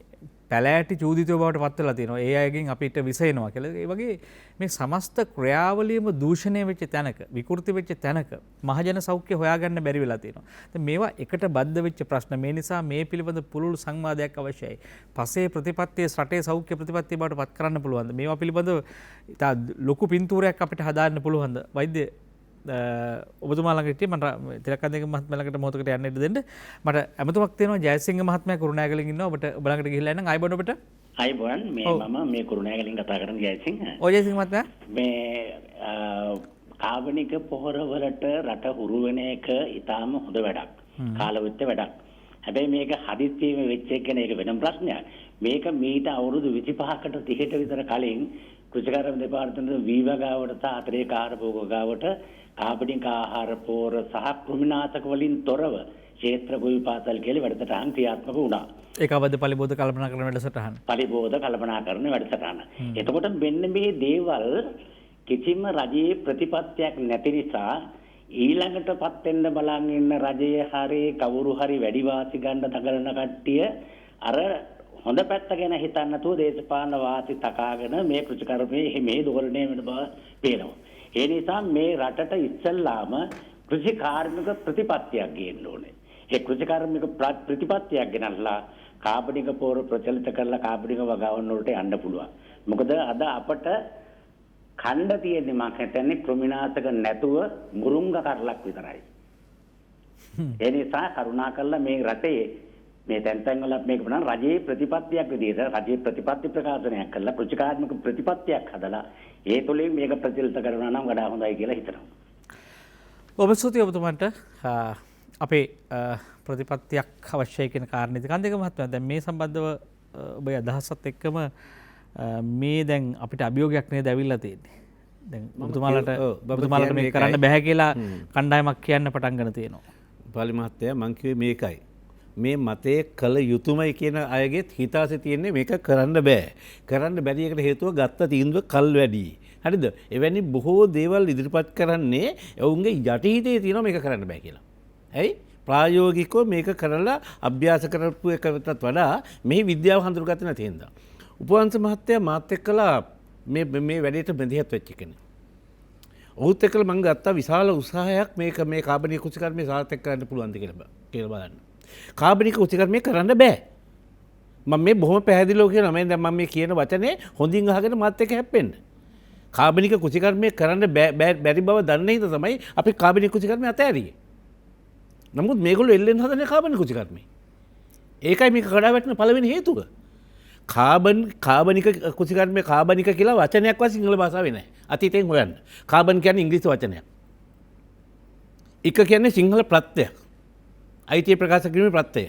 S3: පැලෑටි චූදිතයෝ බවට පත් වෙලා තියෙනවා. ඒ අයගෙන් අපිට විසෙනවා කියලා. ඒ වගේ මේ සමස්ත ක්‍රියාවලියම දූෂණය වෙච්ච තැනක, විකෘති වෙච්ච තැනක මහජන සෞඛ්‍ය හොයාගන්න බැරි වෙලා තියෙනවා. දැන් මේවා එකට බද්ධ වෙච්ච ප්‍රශ්න. මේ නිසා මේ පිළිබඳ පුළුල් සංවාදයක් අවශ්‍යයි. පසේ ප්‍රතිපත්තියේ රටේ සෞඛ්‍ය ප්‍රතිපත්තිය බවට පත් කරන්න පුළුවන්ද? මේවා පිළිබඳව ඉතා ලොකු පින්තූරයක් අපිට හදාන්න පුළුවන්ද? වෛද්‍ය ඔබතුමා ළඟට හිටියේ මට තිලකන්දේක මහත්මයා ළඟට මොහොතකට යන්න ඉඩ දෙන්න. මට ඇමතුමක් තියෙනවා ජයසිංහ මහත්මයා කුරුණෑගලින් ඉන්නවා. ඔබට ඔබ ළඟට ගිහිල්ලා එන්නම්. ආයිබෝන් ඔබට.
S8: ආයිබෝන් මම මේ කුරුණෑගලින් කතා කරන ජයසිංහ.
S3: ඔය ජයසිංහ මහත්මයා
S8: මේ කාබනික පොහොර වලට රට හුරු වෙන එක ඊටාම හොඳ වැඩක්. කාලවෘත්ත වැඩක්. හැබැයි මේක හදිස්සියෙම වෙච්ච එක ගැන ඒක වෙනම ප්‍රශ්නයක්. මේක මීට අවුරුදු 25කට 30ට විතර කලින් කෘෂිකාර්ය දෙපාර්තමේන්තුවේ වීවගාවට සහ අතරේ කාර්යභෝගගාවට කාබනික ආහාර පොහොර සහ කෘමිනාශක වලින් තොරව ක්ෂේත්‍ර ගොවිපාසල් කියලා වැඩසටහන් ක්‍රියාත්මක වුණා.
S3: ඒක අවද්ද පරිබෝධ කල්පනාකරන වැඩසටහන.
S8: පරිබෝධ කල්පනාකරන වැඩසටහන. එතකොට මෙන්න මේ දේවල් කිසිම රජයේ ප්‍රතිපත්තියක් නැති නිසා ඊළඟටපත් වෙන්න බලන් ඉන්න රජයේ හරි කවුරු හරි වැඩි වාසි ගන්න දඟලන කට්ටිය අර හොඳ පැත්ත ගැන හිතන්නේ නැතුව දේශපාලන වාසි තකාගෙන මේ කෘෂිකර්මයේ මේ දෝරණය වෙන බව පේනවා. ඒ නිසා මේ රටට ඉස්සල්ලාම කෘෂි කාර්මික ප්‍රතිපත්තියක් ගේන්න ඕනේ. ඒ කෘෂි කාර්මික ප්‍රතිපත්තියක් ගෙනල්ලා කාබනික පොහොර ප්‍රචලිත කරලා කාබනික වගාවන් වලට යන්න පුළුවන්. මොකද අද අපට ඛණ්ඩ තියෙන්නේ මම හිතන්නේ කෘමිනාශක නැතුව මුරුංග කරලක් විතරයි. ඒ නිසා කරුණාකරලා මේ රටේ මේ තැන් වල මේක බලන්න රජයේ ප්‍රතිපත්තියක් විදිහට රජයේ ප්‍රතිපත්ති ප්‍රකාශනයක් කළා කෘෂිකාත්මක ප්‍රතිපත්තියක් හදලා ඒ තුලින් මේක ප්‍රචලිත කරනවා නම් වඩා හොඳයි කියලා හිතනවා.
S3: ඔබ ස්තුතියි ඔබතුමන්ට අපේ ප්‍රතිපත්තියක් අවශ්‍යයි කියන කාරණේ කන්දේක මහත්මයා දැන් මේ සම්බන්ධව ඔබේ අදහසත් එක්කම මේ දැන් අපිට අභියෝගයක් නේද ඇවිල්ලා තියෙන්නේ. දැන් ඔබතුමාලට මේක කරන්න බෑ කියලා කණ්ඩායමක් කියන්න පටන් ගන්න තියෙනවා.
S1: පාලි මහත්තයා මං කිව්වේ මේකයි. මේ මතේ කළ යුතුයමයි කියන අයගෙත් හිතාසේ තියෙන්නේ මේක කරන්න බෑ. කරන්න බැරි එකට හේතුව ගත්ත තීන්දුව කල් වැඩි. හරිද? එවැනි බොහෝ දේවල් ඉදිරිපත් කරන්නේ ඔවුන්ගේ යටිහිතේ තියෙනවා මේක කරන්න බෑ කියලා. ඇයි? ප්‍රායෝගිකව මේක කරලා අභ්‍යාස කරපු එකටත් වඩා මේ විද්‍යාව හඳුනගත්තේ නැති හින්දා. උපවංශ මහත්තයා මාත් එක්කලා මේ වැඩේට බැඳියත් වෙච්ච කෙනෙක්. ඔහුත් එක්කලා මම ගත්තා විශාල උත්සාහයක් මේක මේ කාබනික කෘෂිකර්මයේ සාර්ථක කරන්න පුළුවන්ද කියලා බලන්න. කාබනික කෘෂිකර්මය කරන්න බෑ. මම මේ බොහොම පැහැදිලිව කියනවා. මම දැන් මේ කියන වචනේ හොඳින් අහගෙන මාත් එක්ක හැප්පෙන්න. කාබනික කෘෂිකර්මය කරන්න බැරි බව දන්නේ හින්දා තමයි අපි කාබනික කෘෂිකර්මය අතෑරියේ. නමුත් මේගොල්ලෝ එල්ලෙන් හදන්නේ කාබනික කෘෂිකර්මය. ඒකයි මේක කඩා වැටෙන පළවෙනි හේතුව. කාබනික කෘෂිකර්මය කාබනික කියලා වචනයක් වත් සිංහල භාෂාවේ නැහැ. අතීතයෙන් හොයන්න. කාබන් කියන්නේ ඉංග්‍රීසි වචනයක්. එක කියන්නේ සිංහල ප්‍රත්‍යයක්. අයිතිය ප්‍රකාශ කිරීමේ ප්‍රත්‍යය.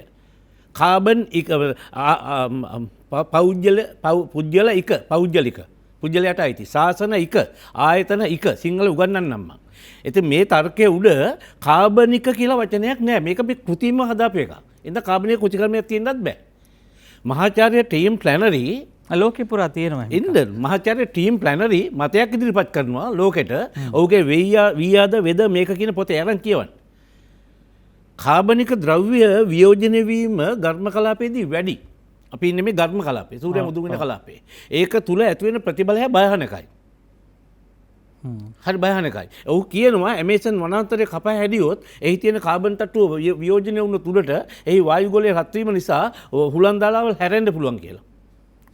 S1: කාබන් පුජ්‍යල එක පෞද්ගලික. පුජ්‍යලයට අයිති. ශාසන එක ආයතන එක සිංහල උගන්වන්නම් මම. ඉතින් මේ තර්කයේ උඩ කාබනික කියලා වචනයක් නැහැ. මේක මේ කෘතිම හදාපු එකක්. එඳ කාබනික කෘෂිකර්මයක් තියෙන්නත් බෑ. මහාචාර්ය ටීම් ප්ලැනරි
S3: ලෝකෙ පුරා තියෙනවා.
S1: ඉන්ද මහාචාර්ය ටීම් ප්ලැනරි මතයක් ඉදිරිපත් කරනවා ලෝකෙට. ඔහුගේ වියාද වෙද මේක කියන පොතේ අරන් කියවන්න. කාබනික ද්‍රව්‍ය වියෝජනය වීම ඝර්ම කලාපයේදී වැඩි. අපි ඉන්නේ මේ ඝර්ම කලාපේ. සූර්ය මුදුන් වෙන කලාපේ. ඒක තුල ඇති වෙන ප්‍රතිබලය භයානකයි. හරි භයානකයි. ඔහු කියනවා ඇමේසන් වනාන්තරයේ කපා හැදියොත් එහි තියෙන කාබන් තට්ටුව වියෝජනය වුණ තුලට එහි වායු ගොලයේ රත් වීම නිසා හුලන් දාලාවල් හැරෙන්න පුළුවන් කියලා.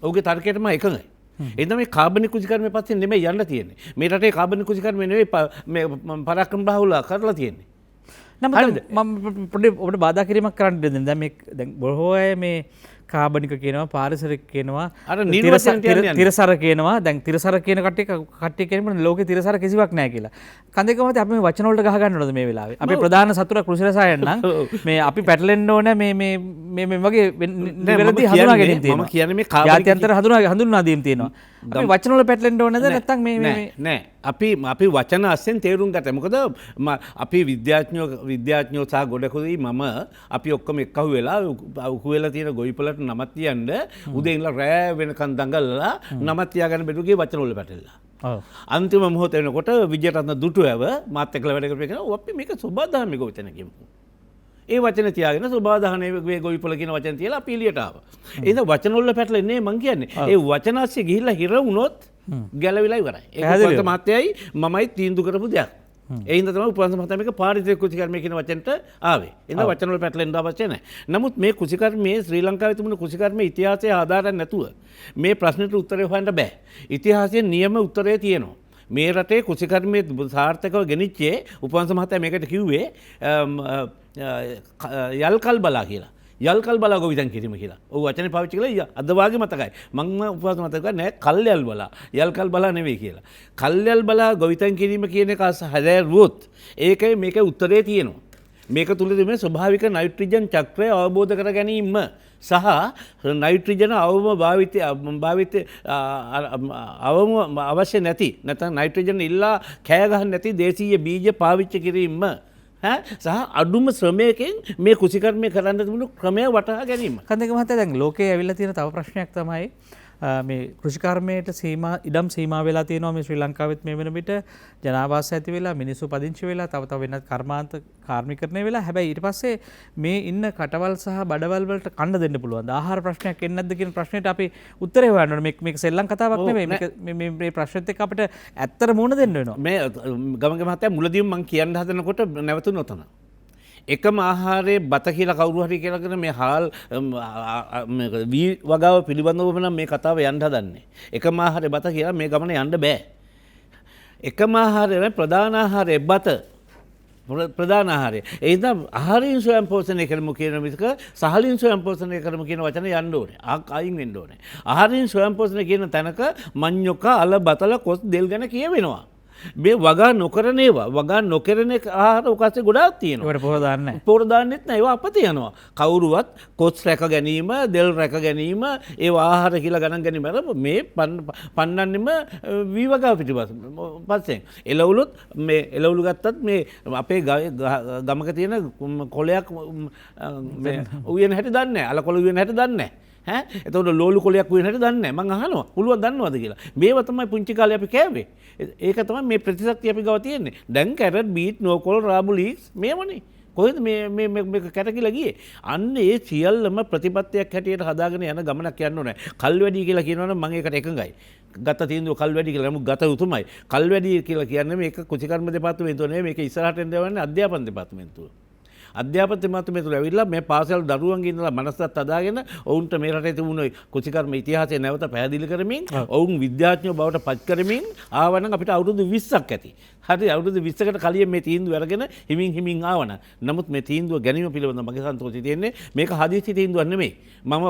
S1: ඔහුගේ තර්කයට මම එකඟයි. එතන මේ කාබනික කෘෂිකර්මයේ පස්සේ නෙමෙයි යන්න තියෙන්නේ. මේ රටේ කාබනික කෘෂිකර්මය නෙමෙයි මේ පරාක්‍රම බහුල කරලා තියෙන්නේ.
S3: නමුත් මම පොඩි ඔබට බාධා කිරීමක් කරන්න දෙන්න. දැන් මේ දැන් බොහෝ අය මේ කාබනික කියනවා පාරිසරික කියනවා තිරසර කියනවා. දැන් තිරසර කියන කට්ටිය කියනවා ලෝකේ තිරසර කිසිවක් නැහැ කියලා. කන්දේක මත අපි මේ වචන වලට ගහ ගන්න ඕනද මේ වෙලාවේ? අපේ ප්‍රධාන සතුරා කෘෂි රසායන නම් මේ අපි පැටලෙන්න ඕන මේ වගේ නිවැරදි හඳුනා ගැනීම තියෙනවා. මම කියන්නේ මේ ජාත්‍යන්තර හඳුන්වා දීම තියෙනවා. අපි වචන වල පැටලෙන්න ඕනද නැත්නම් මේ
S1: නෑ. අපි වචන අස්සෙන් තේරුම් ගත්තා. මොකද අපි විද්‍යාඥයෝ සහ ගොඩකුයි මම අපි ඔක්කොම එක්කහුව වෙලා උකුවෙලා තියෙන ගොවිපලට නමත් තියන්න උදේ ඉඳලා රෑ වෙනකන් දඟලලා නමත් තියාගන්න බැරුගේ වචන වල පැටලලා. අන්තිම මොහොත වෙනකොට විජයරත්න දුටුවැව මාත් එක්කලා වැඩ කරපු කෙනා අපි මේක සුබදාහමේ ගොවිතැන කියමු. ඒ වචන තියාගෙන සුබදාහනේ ගොවිපල කියන වචන තියලා අපි එළියට ආවා. එහෙනම් වචන වල පැටලෙන්නේ මං කියන්නේ. ඒ වචන ASCII ගිහිල්ලා හිර වුණොත් ගැලවිලා ඉවරයි. ඒක මහත්තයයි මමයි තීන්දුව කරපු දෙයක්. ඒ හින්දා තමයි උපවංශ මහත්තයා මේක පාරිසරික කෘෂිකර්මය කියන වචනට ආවේ. එහෙනම් වචන වල පැටලෙන්න අවශ්‍ය නැහැ. නමුත් මේ කෘෂිකර්මයේ ශ්‍රී ලංකාවේ තිබුණු කෘෂිකර්මයේ ඉතිහාසය ආධාරයක් නැතුව මේ ප්‍රශ්නෙට උත්තරය හොයන්න බෑ. ඉතිහාසයේ නියම උත්තරය තියෙනවා. මේ රටේ කෘෂිකර්මයේ සාර්ථකව ගෙනිච්චේ උපවංශ මහත්තයා මේකට කිව්වේ යල්කල් බලා කියලා. යල්කල් බලා ගොවිතැන් කිරීම කියලා. ඔව් වචනේ පාවිච්චි කළා අද වාගේ මතකයි. මම උපවාස මතක නෑ කල්යල් බලා. යල්කල් බලා නෙවෙයි කියලා. කල්යල් බලා ගොවිතැන් කිරීම කියන එක හැදෑරුවොත් ඒකයි මේකේ උත්තරේ තියෙනවා. මේක තුල තිබෙන ස්වභාවික නයිට්‍රජන් චක්‍රය අවබෝධ කර ගැනීම සහ නයිට්‍රජන අවම අවශ්‍ය නැති නැත්නම් නයිට්‍රජන් ඉල්ලා කෑ ගහන්න නැති දේශීය බීජ පාවිච්චි කිරීම සහ අඩුම ශ්‍රමයකින් මේ කෘෂිකර්මය කරන්න තිබුණු ක්‍රමය වටහා ගැනීම.
S3: කන්දේක මහත්තයා දැන් ලෝකයේ ඇවිල්ලා තියෙන තව ප්‍රශ්නයක් තමයි මේ කෘෂිකර්මයට ඉඩම් සීමා වෙලා තියෙනවා මේ ශ්‍රී ලංකාවෙත් මේ වෙන විට ජනාවාස ඇති වෙලා මිනිස්සු පදිංචි වෙලා තව වෙනත් කර්මාන්ත කාර්මිකරණය වෙලා හැබැයි ඊට පස්සේ මේ ඉන්න කටවල් සහ බඩවල් වලට කන්න දෙන්න පුළුවන්. ආහාර ප්‍රශ්නයක් එන්නේ නැද්ද කියන ප්‍රශ්නෙට අපි උත්තරේ හොයන්න ඕනේ. මේක සෙල්ලම් කතාවක් නෙමෙයි. මේ ප්‍රශ්නෙත් එක්ක අපිට ඇත්තට මුහුණ දෙන්න වෙනවා.
S1: මේ ගමගේ මහත්තයා මුලදීම මම කියන්න හදනකොට නැවතුන උතන. එකම ආහාරයේ බත කියලා කවුරු හරි කියලාගෙන මේ හාල් වී වගාව පිළිබඳව නම් මේ කතාව යන්න හදන්නේ. එකම ආහාරයේ බත කියලා මේ ගමන යන්න බෑ. එකම ආහාරය ප්‍රධාන ආහාරය බත ප්‍රධාන ආහාරය. ඒ හින්දා ආහාරයෙන් ස්වයං පෝෂණය කරමු කියන විදිහක සහලින් ස්වයං පෝෂණය කරමු කියන වචනේ යන්න ඕනේ. අයින් වෙන්න ඕනේ. ආහාරයෙන් ස්වයං පෝෂණය කියන තැනක මඤ්ඤොක අල බතල කොස් දෙල් ගැන කියවෙනවා. මේ වගා නොකරන ඒවා වගා නොකරන ආහාර ඔකස්සේ ගොඩාක් තියෙනවා.
S3: ඒකට පොහොර දාන්නේ නැහැ.
S1: පොහොර දාන්නෙත් නැහැ. ඒවා අපත යනවා. කවුරුවත් කොස් රැක ගැනීම, දෙල් රැක ගැනීම, ඒවා ආහාර කියලා ගණන් ගැනීම මේ පන්නන්නෙම වීවගාව පිටිපස්සෙන්. එළවලුත් මේ එළවලු ගත්තත් මේ අපේ ගමක තියෙන කොලයක් මේ උයන හැටි දන්නේ නැහැ. අල කොළ උයන හැටි දන්නේ නැහැ. එතකොට ලෝලු කොලයක් උයන හැටි දන්නේ නැහැ. මං අහනවා පුළුවන් දන්නවද කියලා. මේව තමයි පුංචි කාලේ අපි කෑවේ. ඒක තමයි මේ ප්‍රතිශක්තිය අපි ගාව තියෙන්නේ. දැන් කැරට් බීට් නෝකොල් රාබු ලීක්ස් මේවනේ. කොහෙද මේ කැටකිලා ගියේ? අන්න ඒ සියල්ලම ප්‍රතිපත්තියක් හැටියට හදාගෙන යන ගමනක් යන්න ඕනේ. කල් වැඩි කියලා කියනවනම් මම ඒකට එකඟයි. ගත තීන්දුව කල් වැඩි කියලා නමුත් ගත උතුමයි. කල් වැඩි කියලා කියන්නේ මේක කුචිකර්ම දෙපාර්තමේන්තුව නෙවෙයි මේක ඉස්සරහට එන්නේ අධ්‍යාපන දෙපාර්තමේන්තුව. අධ්‍යාපන දෙපාර්තමේන්තුව ඇවිල්ලා මේ පාසල් දරුවන්ගේ ඉඳලා මනසත් අදාගෙන ඔවුන්ට මේ රටේ තිබුණු කුචිකර්ම ඉතිහාසය නැවත පැහැදිලි කරමින් ඔවුන් විද්‍යාඥයෝ බවට පත් කරමින් ආවනම් අපිට අවුරුදු 20ක් ඇති. හරි අවුරුදු 20කට කලින් මේ තීන්දුව අරගෙන හිමින් ආවනම් නමුත් මේ තීන්දුව ගැනීම පිළිබඳව මගේ සන්තෝෂය තියෙන්නේ මේක හදිසි තීන්දුවක් නෙමෙයි. මම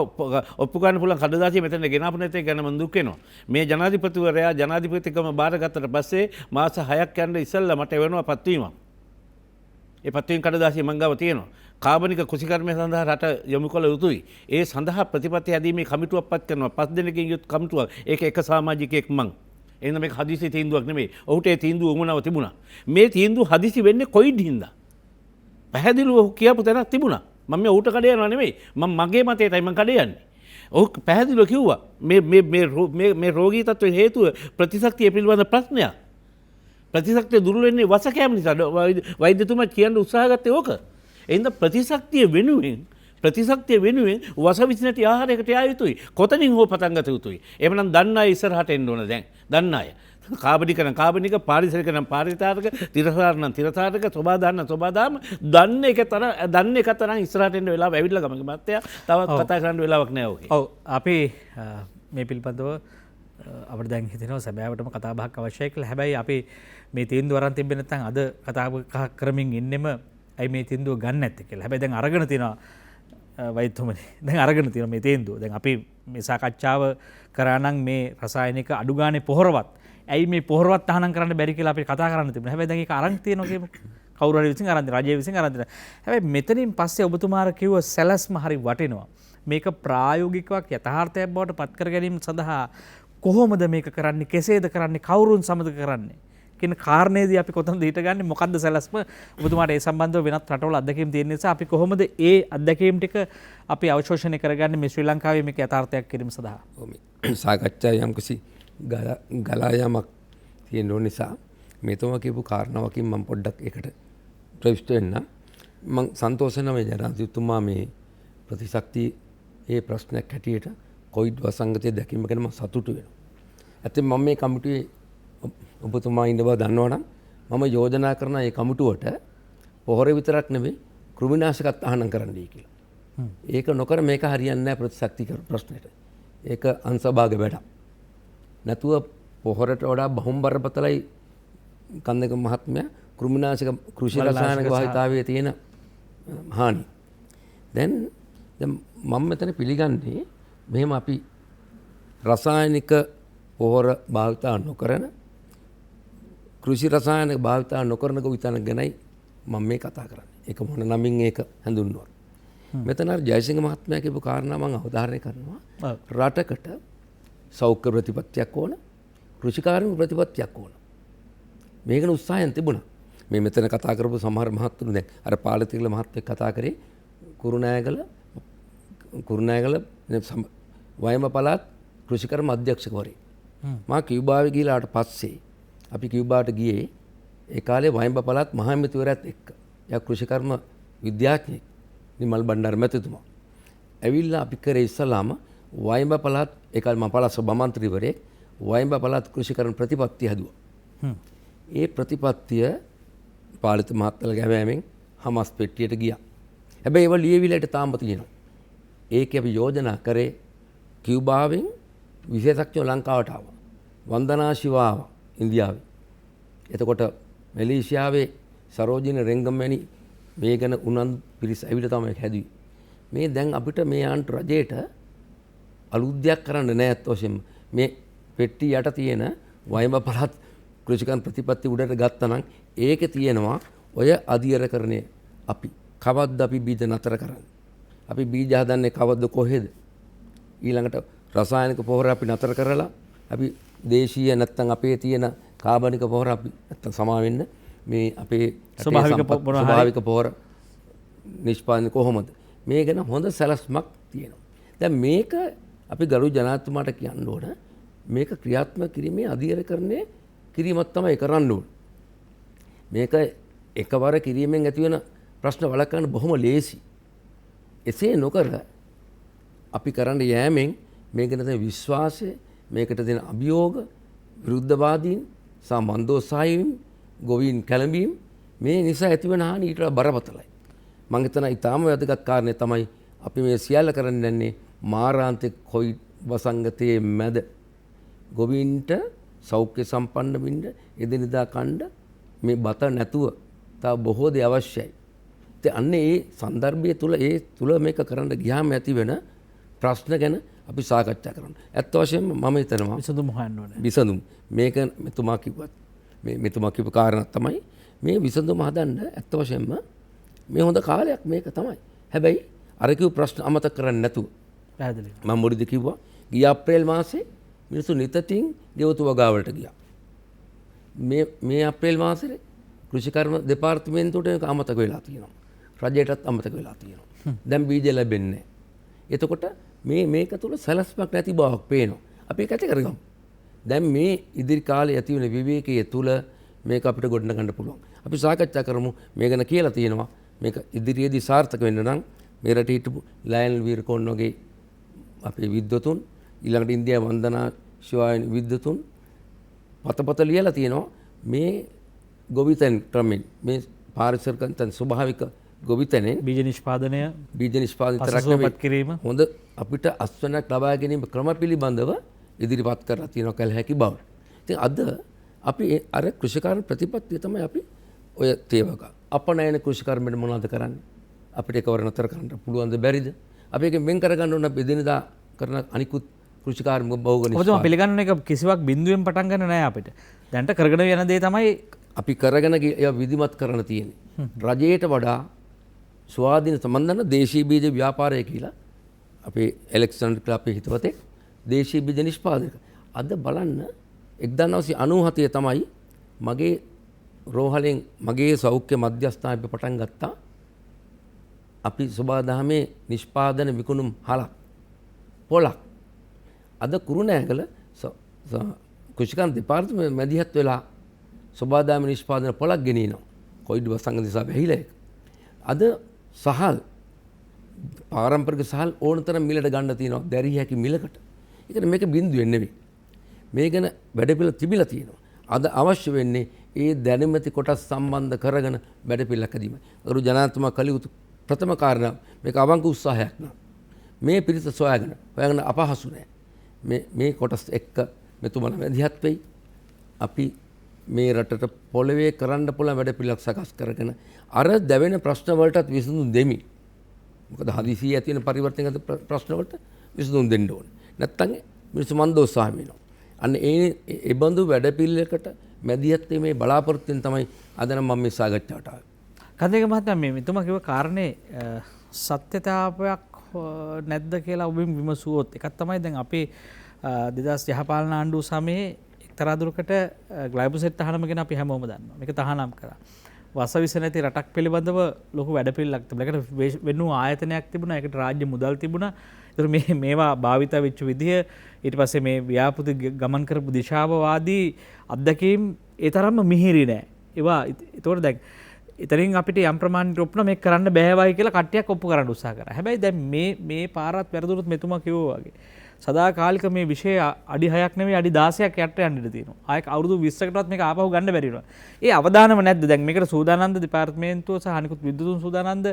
S1: ඔප්පු ගන්න පුළුවන් කඩදාසිය මෙතන ගෙනාපු නැතේ ගැන මම දුක් වෙනවා. මේ ජනාධිපතිවරයා ජනාධිපතිකම බාරගත්තට පස්සේ මාස 6ක් යන ඉස්සෙල්ලා මට එවනවා පත්වීමක්. ඒ පත්වීම් කඩදාසිය මං ගාව තියෙනවා. කාබනික කුසිකර්මය සඳහා රට යොමු කළ යුතුයි. ඒ සඳහා ප්‍රතිපත්ති හැදීමේ කමිටුවක් පත් කරනවා. 5 දෙනෙකින් යුත් කමිටුවක්. ඒක එක සමාජිකයෙක් මං. එහෙනම් මේක හදිසි තීන්දුවක් නෙමෙයි. ඔහුට ඒ තීන්දුව උමනාව තිබුණා. මේ තීන්දුව හදිසි වෙන්නේ කොයිද හින්දා? පැහැදිලිව කියපු තැනක් තිබුණා. මම මේ ඔහුට කඩේ යනවා නෙමෙයි. මම මගේ මතයටයි මං කඩේ යන්නේ. ඔහු පැහැදිලිව කිව්වා මේ රෝගී තත්ත්වයේ හේතුව ප්‍රතිශක්තිය පිළිබඳ ප්‍රශ්නයක්. ප්‍රතිශක්තිය දුර්වල වෙන්නේ වස කෑම නිසා. වෛද්‍යතුමා කියන්න උත්සාහ ගත්තේ ඕක. එහෙනම් ප්‍රතිශක්තිය වෙනුවෙන් වස විස නැති ආහාරයකට යා යුතුයි. කොතනින් හෝ පටන් ගත යුතුයි. එහෙමනම් දන්න අය ඉස්සරහට එන්න ඕන දැන්. දන්න අය. කාබනික පාරිසරික නම් පාරිසරික තිරසාර නම් තිරසාරක සෝබාදාන දන්න එක තරම් ඉස්සරහට එන්න වෙලාව ඇවිල්ලා ගමක මත්තයා තවත් කතා කරන්න වෙලාවක් නැහැ ඕකේ.
S3: ඔව් අපි මේ පිළිබඳව අපිට දැන් හිතෙනවා සැබෑවටම කතා බහක් අවශ්‍යයි කියලා. හැබැයි අපි මේ තීන්දුව අරන් තිබ්බේ නැත්නම් අද කතා බහ කරමින් ඉන්නෙම ඇයි මේ තීන්දුව ගන්න නැත්තේ කියලා. හැබැයි දැන් අරගෙන තියෙනවා වෛද්‍යතුමනි. දැන් අරගෙන තියෙනවා මේ තීන්දුව. දැන් අපි මේ සාකච්ඡාව කරා නම් මේ රසායනික අඩු ගානේ පොහොරවත් ඇයි මේ පොහොරවත් තහනම් කරන්න බැරි කියලා අපි කතා කරන්න තිබුණා. හැබැයි දැන් ඒක අරන් තියෙනවා කියමු. කවුරු හරි විසින් අරන් රජය විසින් අරන් තියෙනවා. හැබැයි මෙතනින් පස්සේ ඔබතුමාර කිව්ව සැලැස්ම හරි වටිනවා. මේක ප්‍රායෝගිකවක් යථාර්ථයක් බවට පත් කර ගැනීම සඳහා කොහොමද මේක කරන්නේ, කෙසේද කරන්නේ, කවුරුන් සමග කරන්නේ කියන කාරණේදී අපි කොතනද ඊට ගන්නේ, මොකද්ද සැලැස්ම? ඔබතුමාට ඒ සම්බන්ධව වෙනත් රටවල අත්දැකීම් තියෙන නිසා අපි කොහොමද ඒ අත්දැකීම් ටික අපි අවශෝෂණය කරගන්නේ මේ ශ්‍රී ලංකාවේ මේක යථාර්ථයක් කිරීම සඳහා?
S2: සාකච්ඡා යම්කිසි ගලා යාමක් තියෙන නිසා මේතුමා කියපු කාරණාවකින් මම පොඩ්ඩක් ඒකට ප්‍රවිෂ්ඨ වෙන්න. මම සන්තෝෂ වෙනවා මේ ජනාධිපතිතුමා මේ ප්‍රතිශක්ති ඒ ප්‍රශ්නයක් හැටියට කොවිඩ් වසංගතය දැකීම ගැන මම සතුටු වෙනවා. ඇත්තටම මම මේ කමිටුවේ ඔබතුමා ඉන්න බව දන්නවනම් මම යෝජනා කරන මේ කමිටුවට පොහොර විතරක් නෙවෙයි කෘමිනාශකත් අහනම් කරන්නයි කියලා. ඒක නොකර මේක හරියන්නේ නැහැ ප්‍රතිශක්ති ප්‍රශ්නෙට. ඒක අංශභාග වැඩක්. නැතුව පොහොරට වඩා බහුම්බරපතලයි කන්දක මහත්මයා කෘමිනාශක කෘෂි රසායනික භාවිතාවයේ තියෙන හානි. දැන් මම මෙතන පිළිගන්නේ මෙහෙම අපි රසායනික පොහොර භාවිතා නොකරන කෘෂි රසායනික භාවිතා නොකරන විතන ගැනයි මම මේ කතා කරන්නේ. ඒක මොන නමින් ඒක හඳුන්වනවා. මෙතන ජයසිංහ මහත්මයා කියපු කාරණා මම අවධාරණය කරනවා. රටකට සෞඛ්‍ය ප්‍රතිපත්තියක් ඕන, කෘෂිකාර්මික ප්‍රතිපත්තියක් ඕන. මේකන උත්සාහයෙන් තිබුණා. මේ මෙතන කතා කරපු සමහර මහත්තුරු දැන් අර පාලිතිකල මහත්මයෙක් කතා කරේ කුරුණෑගල වයඹ පළාත් කෘෂිකර්ම අධ්‍යක්ෂකවරයෙක්. මා කියුබාවේ ගිහලාට පස්සේ අපි කියුබාට ගියේ ඒ කාලේ වයඹ පළාත් මහාමිතුවරයාත් එක්ක. එයා කෘෂිකර්ම විද්‍යාඥයෙක් නිමල් බණ්ඩාර මැතිතුමා. ඇවිල්ලා අපි කරේ ඉස්සලාම වයඹ පළාත් ඒ කාලේ මම පළාත් සභා මන්ත්‍රීවරයෙක් වයඹ පළාත් කෘෂිකර්ම ප්‍රතිපත්තිය හදුවා. ඒ ප්‍රතිපත්තිය පාලිත මහත්තයලා ගැවෑමෙන් හමස් පෙට්ටියට ගියා. හැබැයි ඒව ලියවිලට තාම තියෙනවා. ඒක අපි යෝජනා කරේ කියුබාවෙන් විශේෂඥයෝ ලංකාවට ආවා. වන්දනා ශිවා ආවා ඉන්දියාවේ. එතකොට මැලේසියාවේ සරෝජිනී රෙංගම්මැණි මේ ගැන උනන්දු පිරිස ඇවිල්ලා තමයි හැදුවේ. මේ දැන් අපිට මේ ආණ්ඩු රජයට අලුත් දෙයක් කරන්න නෑ අතෝෂෙම. මේ පෙට්ටි යට තියෙන වයඹ පළාත් කෘෂිකර්ම ප්‍රතිපත්ති උඩට ගත්තා නම් ඒකේ තියෙනවා ඔය අධීරකරණය. අපි කවද්ද අපි බීජ නතර කරන්නේ? අපි බීජ හදන්නේ කවද්ද කොහෙද? ඊළඟට රසායනික පොහොර අපි නතර කරලා අපි දේශීය නැත්තම් අපේ තියෙන කාබනික පොහොර අපි නැත්තම් සමා වෙන්න මේ අපේ ස්වභාවික පොහොර නිෂ්පාදනය කොහොමද? මේ ගැන හොඳ සැලැස්මක් තියෙනවා. දැන් මේක අපි ගරු ජනාධිපතිතුමාට කියන්න ඕන මේක ක්‍රියාත්මක කිරීමේ අධීරකරණය කිරීමක් තමයි කරන්න ඕන. මේක එකවර කිරීමෙන් ඇතිවන ප්‍රශ්න වළක්වන්න බොහොම ලේසි. එසේ නොකර අපි කරන්න යෑමෙන් මේකට තියෙන විශ්වාසය, මේකට තියෙන අභියෝග, විරුද්ධවාදීන් සහ මන්දෝත්සාහීන්, ගොවීන් කැළඹීම් මේ නිසා ඇතිවන හානි ඊට වඩා බරපතලයි. මම හිතනවා ඊටාම වැදගත් කාරණේ තමයි අපි මේ සියල්ල කරන්න යන්නේ මාරාන්තික කොවිඩ් වසංගතයේ මැද ගොවීන්ට සෞඛ්‍ය සම්පන්න වෙන්න එදිනෙදා කණ්ඩ මේ බත නැතුව තව බොහෝ දේ අවශ්‍යයි. ඉතින් අන්න ඒ සන්දර්භය තුල තුල මේක කරන්න ගියාම ඇති වෙන ප්‍රශ්න ගැන අපි සාකච්ඡා කරනවා. ඇත්ත වශයෙන්ම මම හිතනවා
S3: විසඳුම් හොයන්න ඕනේ.
S2: විසඳුම් මේක මෙතුමා කිව්වත් මෙතුමා කිව්ව කාරණා තමයි මේ විසඳුම හදන්න ඇත්ත වශයෙන්ම මේ හොඳ කාලයක් මේක තමයි. හැබැයි අර කිව්ව ප්‍රශ්න අමතක කරන්නේ නැතුව
S3: පැහැදිලි.
S2: මම මුලින්ද කිව්වා ගිය අප්‍රේල් මාසේ මිනිස්සු නිතින් ගෙවතු වගාවලට ගියා. මේ අප්‍රේල් මාසෙ කෘෂිකර්ම දෙපාර්තමේන්තුවට ඒක අමතක වෙලා තියෙනවා. රජයටත් අමතක වෙලා තියෙනවා. දැන් බීජ ලැබෙන්නේ නැහැ. එතකොට මේක තුල සැලැස්මක් නැති බවක් පේනවා. අපි ඒක ඇති කරගමු. දැන් මේ ඉදිරි කාලේ ඇති වෙන විවේකයේ තුල මේක අපිට ගොඩනගන්න පුළුවන්. අපි සාකච්ඡා කරමු මේ ගැන කියලා තියෙනවා. මේක ඉදිරියේදී සාර්ථක වෙන්න නම් මේ රටේ හිටපු ලයනල් වීරකෝන් වගේ අපේ විද්වතුන් ඊළඟට ඉන්දියා වන්දනා ශිවායන විද්වතුන් පතපත ලියලා තියෙනවා මේ ගොවිතැන් ක්‍රමෙන් මේ පාරිසරික ස්වභාවික ගොවිතැනෙන්
S3: බීජ නිෂ්පාදනය
S2: විතරක් නෙවෙයි හොඳ අපිට අස්වැන්නක් ලබා ගැනීම ක්‍රම පිළිබඳව ඉදිරිපත් කරලා තියෙනවා කල හැකි බව. ඉතින් අද අපි අර කෘෂිකාර්ම ප්‍රතිපත්තිය තමයි අපි ඔය තේවක අපනයන කෘෂිකර්මෙට මොනවද කරන්නේ? අපිට එකවර නතර කරන්න පුළුවන්ද බැරිද? අපි ඒක වෙන් කරගන්න ඕන අපි එදිනදා කරන අනිකුත් කෘෂිකාර්ම භෝග නිෂ්පාදනය.
S3: ඔබතුමා පිළිගන්න එක කිසිවක් බිඳුවෙන් පටන් ගන්න නෑ අපිට. දැන්ට කරගෙන යන දේ තමයි
S2: අපි කරගෙන ඒවා විධිමත් කරන්න තියෙන්නේ. රජයට වඩා ස්වාධීන සම්බන්ධන දේශීය බීජ ව්‍යාපාරය කියලා අපේ ඇලෙක්සැන්ඩර් ක්ලාපේ හිතවතෙක් දේශීය බීජ නිෂ්පාදක. අද බලන්න 1997 තමයි මගේ රෝහලෙන් මගේ සෞඛ්‍ය මධ්‍යස්ථානයේ පටන් ගත්තා. අපි සබාදහමේ නිෂ්පාදන විකුණුම් හලක් පොලක්. අද කුරුණෑගල කෘෂිකර්ම දෙපාර්තමේන්තුව මැදිහත් වෙලා සබාදහම නිෂ්පාදන පොලක් ගෙනියනවා. කොයිඩ් වසංගත නිසා වැහිලා ඒක. අද සහල් පාරම්පරික සහල් ඕනතරම් මිලට ගන්න තියෙනවා දැරිය හැකි මිලකට. ඒකට මේක බිඳුවෙන් නෙවෙයි. මේ ගැන වැඩපිළිවෙල තිබිලා තියෙනවා. අද අවශ්‍ය වෙන්නේ ඒ දැනුමැති කොටස් සම්බන්ධ කරගෙන වැඩපිළිවෙලක් ඇදීමයි. අරු ජනාධිපතිතුමා කළ යුතු ප්‍රථම කාරණා මේක අවංක උත්සාහයක් නා. මේ පිරිස හොයාගෙන අපහසු නෑ. මේ කොටස් එක්ක මෙතුමලා මැදිහත් වෙයි. අපි මේ රටට පොළවේ කරන්න පුළුවන් වැඩපිළිවෙලක් සකස් කරගෙන අර දැවෙන ප්‍රශ්න වලටත් විසඳුම් දෙමි. මොකද හදිසියෙ ඇති වෙන පරිවර්තනගත ප්‍රශ්න වලට විසඳුම් දෙන්න ඕනේ. නැත්තම් මිනිස්සු මන්දෝත්සාහ වෙනවා. අන්න ඒ බඳු වැඩපිළිවෙලකට මැදිහත් වීමේ බලාපොරොත්තුෙන් තමයි අද නම් මම මේ සාකච්ඡාවට ආවේ.
S3: කන්දේක මහත්මයා මේ මෙතුමා කිව්ව කාරණේ සත්‍යතාවයක් නැද්ද කියලා ඔබෙන් විමසුවොත් එකක් තමයි දැන් අපේ 2000 පාලන ආණ්ඩුව සමයේ එක්තරා දුරකට ග්ලයිෆොසේට් තහනම ගැන අපි හැමෝම දන්නවා. මේක තහනම් කරා. වසවිස නැති රටක් පිළිබඳව ලොකු වැඩපිළිවෙලක් තිබුණා. ඒකට වෙනු ආයතනයක් තිබුණා. ඒකට රාජ්‍ය මුදල් තිබුණා. ඒතර මේවා භාවිත වෙච්ච විදිය ඊට පස්සේ මේ ව්‍යාපෘති ගමන් කරපු දිශාවවාදී අත්දැකීම් ඒ තරම්ම මිහිරි නෑ. ඒවා ඒතකොට දැන් ඉතින් අපිට යම් ප්‍රමාණයක් ඔප්පන මේක කරන්න බෑවයි කියලා කට්ටියක් ඔප්පු කරන්න උත්සාහ කරා. හැබැයි දැන් මේ පාරත් වැරදුනොත් මෙතුමා කිව්වා වගේ සදාකාලික මේ විෂය අඩි 6ක් නෙවෙයි අඩි 16ක් යට යන්න ඉඩ තියෙනවා. ආයෙ අවුරුදු 20කටවත් මේක ආපහු ගන්න බැරි වෙනවා. ඒ අවදානම නැද්ද? දැන් මේකට සූදානම්ද දෙපාර්තමේන්තුව සහ අනිකුත් විද්‍යුතුන් සූදානම්ද?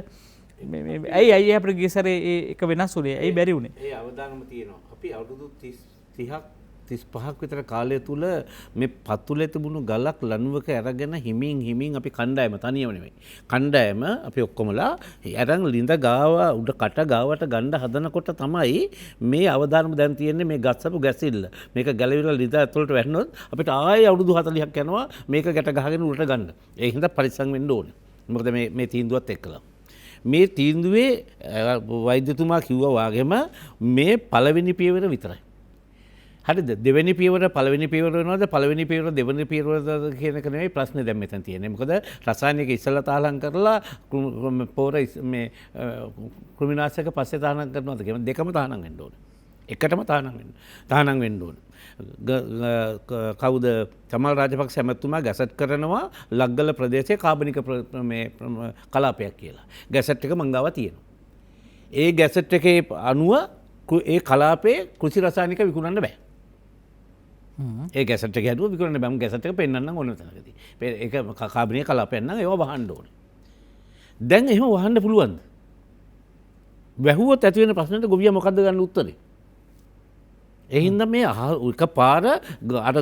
S3: මේ ඇයි අපිට ගිය සැරේ ඒක වෙනස් වුණේ? ඇයි බැරි වුණේ?
S1: ඒ අවදානම තියෙනවා. අපි අවුරුදු 30ක් 35ක් විතර කාලය තුල මේ පතුලේ තිබුණු ගලක් ලණුවක අරගෙන හිමින් අපි කණ්ඩායම තනියම නෙමෙයි. කණ්ඩායම අපි ඔක්කොමලා අරන් ලිඳ ගාව උඩ කට ගාවට ගන්න හදනකොට තමයි මේ අවදානම දැන් තියෙන්නේ මේ ගස්සපු ගැසිල්ල. මේක ගැලවිලා ලිඳ ඇතුළට වැටෙනොත් අපිට ආයෙ අවුරුදු 40ක් යනවා මේක ගැට ගහගෙන උඩට ගන්න. ඒ හින්දා පරිස්සම් වෙන්න ඕනේ. මොකද මේ තීන්දුවත් එක්කලා. මේ තීන්දුවේ වෛද්‍යතුමා කිව්වා වාගේම මේ පළවෙනි පියවර විතරයි. හරිද? දෙවෙනි පියවර පළවෙනි පියවර වෙනවද? පළවෙනි පියවර දෙවෙනි පියවරද කියන එක නෙවෙයි ප්‍රශ්නේ දැන් මෙතන තියෙන්නේ. මොකද රසායනික ඉස්සලා තාලම් කරලා පොර මේ කෘමිනාශක පස්සේ තාලම් කරනවද කියන දෙකම තාලම් වෙන්න ඕනේ. එකටම තාලම් වෙන්න ඕනේ. කවුද චමල් රාජපක්ෂ ඇමතුමා ගැසට් කරනවා ලග්ගල ප්‍රදේශයේ කාබනික මේ කලාපයක් කියලා. ගැසට් එක මං ගාව තියෙනවා. ඒ ගැසට් එකේ අනුව ඒ කලාපේ කෘෂි රසායනික විකුණන්න බෑ. ඒ ගැසට් එක හැදුව විකුණන්න බෑ. මම ගැසට් එක පෙන්නන්නම් ඕන තැනකදී. ඒක කාබනික කලාපයක් නම් ඒව වහන්න ඕනේ. දැන් එහෙම වහන්න පුළුවන්ද? වැහුවොත් ඇති වෙන ප්‍රශ්නෙට ගොවියා මොකද්ද ගන්න උත්තරේ? එහින්ද මේ එක පාර අර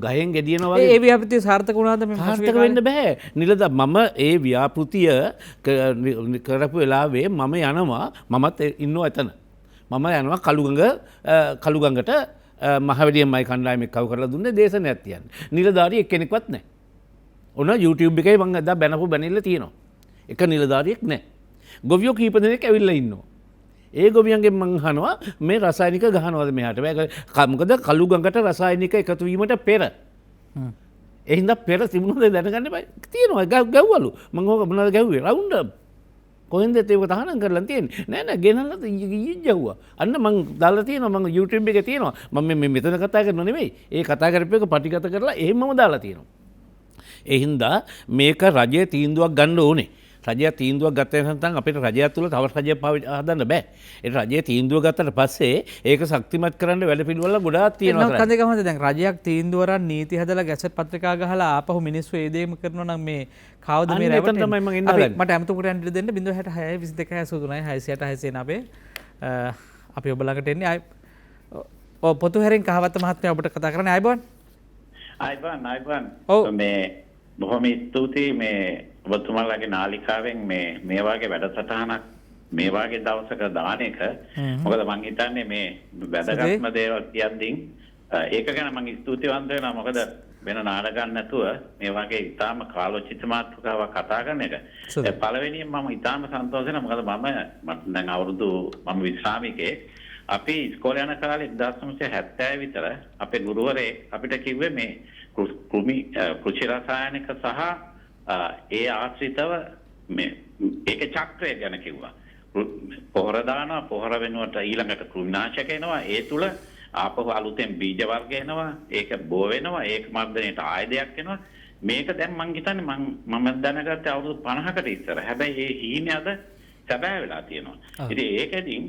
S1: ගහෙන් ගෙඩියනවා වගේ
S3: ඒ ව්‍යාපෘතිය සාර්ථක වුණාද මේ
S1: සාර්ථක වෙන්න බෑ. නිලද මම ඒ ව්‍යාපෘතිය කරපු වෙලාවේ මම යනවා මමත් ඉන්නවා එතන. මම යනවා කළුගඟට මහවැඩියම්මයි කණ්ඩායමක් කව කරලා දුන්නේ දේශනයක් තියන්නේ. නිලධාරී එක්කෙනෙක්වත් නැහැ. ඔන්න YouTube එකේ මම අද බැනපු බැනිල්ල තියෙනවා. එක නිලධාරියෙක් නැහැ. ගොවියෝ කීප දෙනෙක් ඇවිල්ලා ඉන්නවා. ඒ ගොවියන්ගෙන් මං අහනවා මේ රසායනික ගහනවද මෙහාට? මොකද කළුගඟට රසායනික එකතු වීමට පෙර. ඒ හින්දා පෙර තිබුණද දැනගන්න බෑ. තියෙනවා ගැව්වලු. මං ඕක මොනවද ගැව්වේ? Round up. කොහෙන්ද ඒක තහනම් කරලා තියෙන්නේ? නෑ ගෙනල්ලා ඊයේ ගැව්වා. අන්න මං දාලා තියෙනවා මං YouTube එකේ තියෙනවා. මම මේ මෙතන කතා කරනව නෙවෙයි. ඒ කතා කරපු එක පටිගත කරලා එහෙමම දාලා තියෙනවා. ඒ හින්දා මේක රජයේ තීන්දුවක් ගන්න ඕනේ. රජය තීන්දුවක් ගත්තේ නැත්නම් අපිට රජය තුළ තව රජයක් හදන්න බෑ. ඒ රජයේ තීන්දුව ගත්තට පස්සේ ඒක ශක්තිමත් කරන්න වැඩපිළිවෙල ගොඩාක් තියෙනවා.
S3: ඒක කන්දේ ගමද දැන් රජයක් තීන්දුව අරන් නීති හදලා ගැසට් පත්‍රිකා ගහලා ආපහු මිනිස්සු ඒ දේම කරනවා නම් මේ කවුද මේ රැවටෙන්නේ?
S1: තමයි මම එන්න හදන්නේ.
S3: මට අමතකට යන්න දෙන්න 066 22 63 669 අපි ඔබ ළඟට එන්නේ. ඔව් පොතු හැරෙන් කහවත්ත මහත්මයා ඔබට කතා කරන්නේ ආයිබෝන්.
S8: ආයිබෝන්. මේ බොහොම ස්තුතියි මේ ඔබතුමාලගේ නාලිකාවෙන් මේ වගේ වැඩසටහනක් මේ වගේ දවසක දාන එක. මොකද මං හිතන්නේ මේ වැදගත්ම දේවල් කියද්දී ඒක ගැන මං ස්තුතිවන්ත වෙනවා. මොකද වෙන නාඩගම් නැතුව මේ වගේ ඉතාම කාලෝචිත මාතෘකාවක් කතා කරන එක. පළවෙනියෙන් මම ඉතාම සන්තෝෂ වෙනවා. මොකද මම දැන් අවුරුදු මම විශ්‍රාමිකයෙක්. අපි ඉස්කෝලේ යන කාලේ 1970 විතර අපේ ගුරුවරයෙක් අපිට කිව්වේ මේ කෘෂි රසායනික සහ ඒ ආශ්‍රිතව මේ ඒක චක්‍රය ගැන කිව්වා. පොහොර දානවා, පොහොර වෙනුවට ඊළඟට කෘමිනාශක එනවා, ඒ තුල ආපහු අලුතෙන් බීජ වර්ග එනවා, ඒක බෝ වෙනවා, ඒක මර්ධනයට ආය දෙයක් එනවා. මේක දැන් මං හිතන්නේ මම දැනගත්තේ අවුරුදු 50කට ඉස්සර. හැබැයි ඒ හීනේ අද සැබෑ වෙලා තියෙනවා. ඉතින් ඒකෙදින්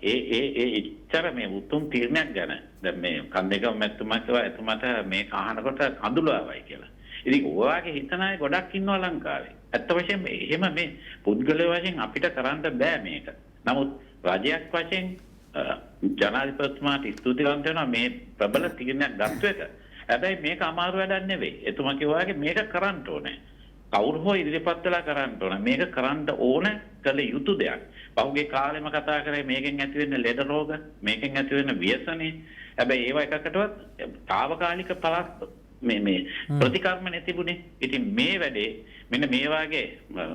S8: ඒ ඉච්ඡර මේ උතුම් තීරණයක් ගැන දැන් මේ කන්දේකම එතුමාට මේක අහනකොට කඳුළුවවයි කියලා. ඉතින් ඔයාගේ හිතන අය ගොඩක් ඉන්නවා ලංකාවේ. ඇත්ත වශයෙන්ම එහෙම මේ පුද්ගල වශයෙන් අපිට කරන්න බෑ මේක. නමුත් රජයක් වශයෙන් ජනාධිපතිතුමාට ස්තුතිවන්ත වෙනවා මේ ප්‍රබල තීරණයක් ගත්ත එක. හැබැයි මේක අමාරු වැඩක් නෙවෙයි. එතුමා කිව්වාගේ මේක කරන්න ඕනේ. කවුරු හෝ ඉදිරිපත් වෙලා කරන්න ඕනේ. මේක කරන්න ඕන කළ යුතු දෙයක්. පහුගිය කාලෙම කතා කරේ මේකෙන් ඇති වෙන ලෙඩ රෝග, මේකෙන් ඇති වෙන ව්‍යසනේ. හැබැයි ඒව එකකටවත් తాවකාලික මේ ප්‍රතිකර්ම නැතිබුණේ. ඉතින් මේ වැඩේ මෙන්න මේ වාගේ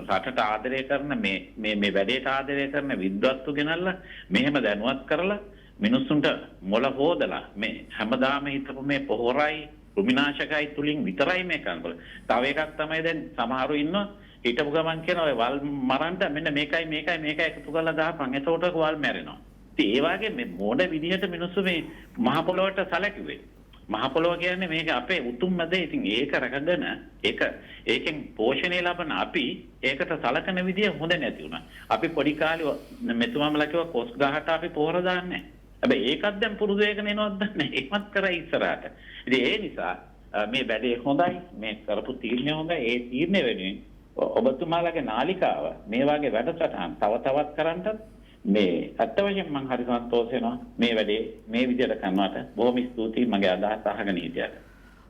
S8: රටට ආදරය කරන මේ වැඩේට ආදරය කරන විද්වත්තු ගෙනල්ලා මෙහෙම දැනුවත් කරලා මිනිස්සුන්ට මොළ හොදලා මේ හැමදාම හිතපු මේ පොහොරයි කෘමිනාශකයි තුලින් විතරයි මේ කරන්නේ. තව එකක් තමයි දැන් සමහරු ඉන්නවා හිටපු ගමන් කියන ඔය වල් මරන්න මෙන්න මේකයි එකතු කරලා දාපන්. එතකොට වල් මැරෙනවා. ඉතින් ඒ වගේ මේ මොඩ විදිහට මිනිස්සු මේ මහ පොළොවට සැලකුවේ. මහ පොළොව කියන්නේ මේක අපේ උතුම්ම දේ. ඉතින් ඒක රැකගෙන ඒකෙන් පෝෂණය ලබන අපි ඒකට සලකන විදිය හොඳ නැති වුණා. අපි පොඩි කාලේ මෙතුමාමලා කිව්වා කොස් ගහට අපි පොහොර දාන්නේ. හැබැයි ඒකත් දැන් පුරුදු වෙගෙන එනවද නැහැ. ඒකත් කරා ඉස්සරහට. ඉතින් ඒ නිසා මේ වැඩේ හොඳයි. මේ කරපු තීරණය හොඳයි. ඒ තීරණය වෙනුවෙන් ඔබතුමාලගේ නාලිකාව මේ වගේ වැඩසටහන් තව තවත් කරන්නත්
S9: මේ අත්ත වශයෙන් මම හරි සන්තෝෂ වෙනවා මේ වැඩේ මේ විදිහට කරනවට. බොහොම ස්තුතියි මගේ අදහස් අහගෙන හිටියට.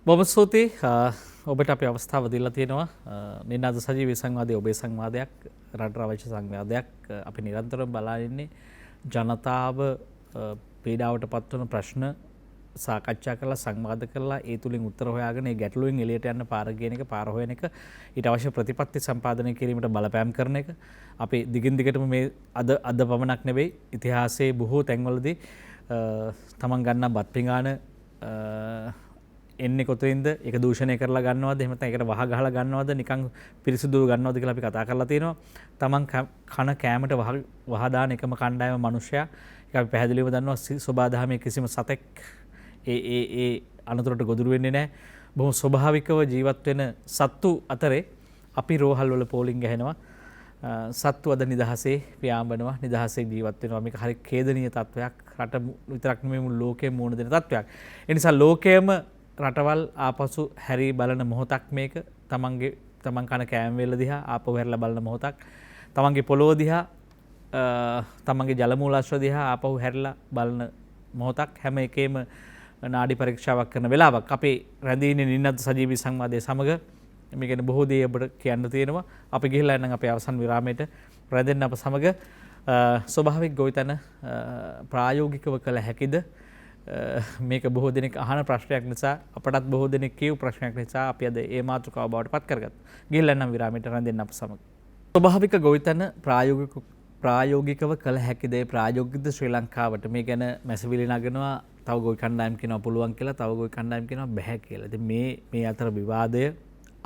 S3: බොහොම ස්තුතියි. ඔබට අපි අවස්ථාව දීලා තියෙනවා. නිනාද සජීවී සංවාදයේ ඔබේ සංවාදයක් රට අවශ්‍ය සංවාදයක් අපි නිරන්තරව බලා ඉන්නේ. ජනතාව පීඩාවට පත්වන ප්‍රශ්න සාකච්ඡා කරලා සංවාද කරලා ඒ තුලින් උත්තර හොයාගෙන ඒ ගැටලුවෙන් එළියට යන්න පාර කියන එක පාර හොයන එක ඊට අවශ්‍ය ප්‍රතිපත්ති සම්පාදනය කිරීමට බලපෑම් කරන එක අපි දිගින් දිගටම මේ අද පමණක් නෙවෙයි ඉතිහාසයේ බොහෝ තැන්වලදී තමන් ගන්නා බත් පිඟාන එන්නේ කොතනින්ද ඒක දූෂණය කරලා ගන්නවද එහෙම නැත්නම් ඒකට වහ ගහලා ගන්නවද නිකන් පිරිසිදු ගන්නවද කියලා අපි කතා කරලා තියෙනවා. තමන් කන කෑමට වහ දාන එකම කණ්ඩායම මිනිස්සයා ඒක අපි පැහැදිලිව දන්නවා සෝබාදහමේ කිසිම සතෙක් ඒ අනතුරට ගොදුරු වෙන්නේ නැහැ. බොහොම ස්වභාවිකව ජීවත් වෙන සත්තු අතරේ අපි රෝහල් වල පෝලිං ගහනවා. සත්තු අද නිදහසේ පියාඹනවා නිදහසේ ජීවත් වෙනවා. මේක හරි ඛේදනීය තත්වයක්. රට විතරක් නෙමෙයි මුළු ලෝකෙම මුහුණ දෙන තත්වයක්. ඒ නිසා ලෝකයේම රටවල් ආපසු හැරී බලන මොහොතක් මේක. තමන් කන කෑම වේල දිහා ආපහු හැරලා බලන මොහොතක්. තමන්ගේ පොළොව දිහා තමන්ගේ ජල මූලාශ්‍ර දිහා ආපහු හැරලා බලන මොහොතක්. හැම එකේම නාඩි පරීක්ෂාවක් කරන වෙලාවක්. අපි රැඳී ඉන්නේ නින්නත් සජීවී සංවාදයේ සමග. මේ ගැන බොහෝ දේ ඔබට කියන්න තියෙනවා. අපි ගිහිල්ලා එන්නම් අපේ අවසන් විරාමයට රැඳෙන්න අප සමග. ස්වභාවික ගොවිතැන ප්‍රායෝගිකව කළ හැකිද? මේක බොහෝ දෙනෙක් අහන ප්‍රශ්නයක් නිසා අපටත් බොහෝ දෙනෙක් කියව ප්‍රශ්නයක් නිසා අපි අද ඒ මාතෘකාව බවට පත් කරගත්තා. ගිහිල්ලා එන්නම් විරාමයට රැඳෙන්න අප සමග. ස්වභාවික ගොවිතැන ප්‍රායෝගිකව කළ හැකිද? ප්‍රායෝගිකද ශ්‍රී ලංකාවට? මේ ගැන මැසවිලි නගනවා. තව ගොවි කණ්ඩායම් කියනවා පුළුවන් කියලා, තව ගොවි කණ්ඩායම් කියනවා බැහැ කියලා. ඉතින් මේ අතර විවාදය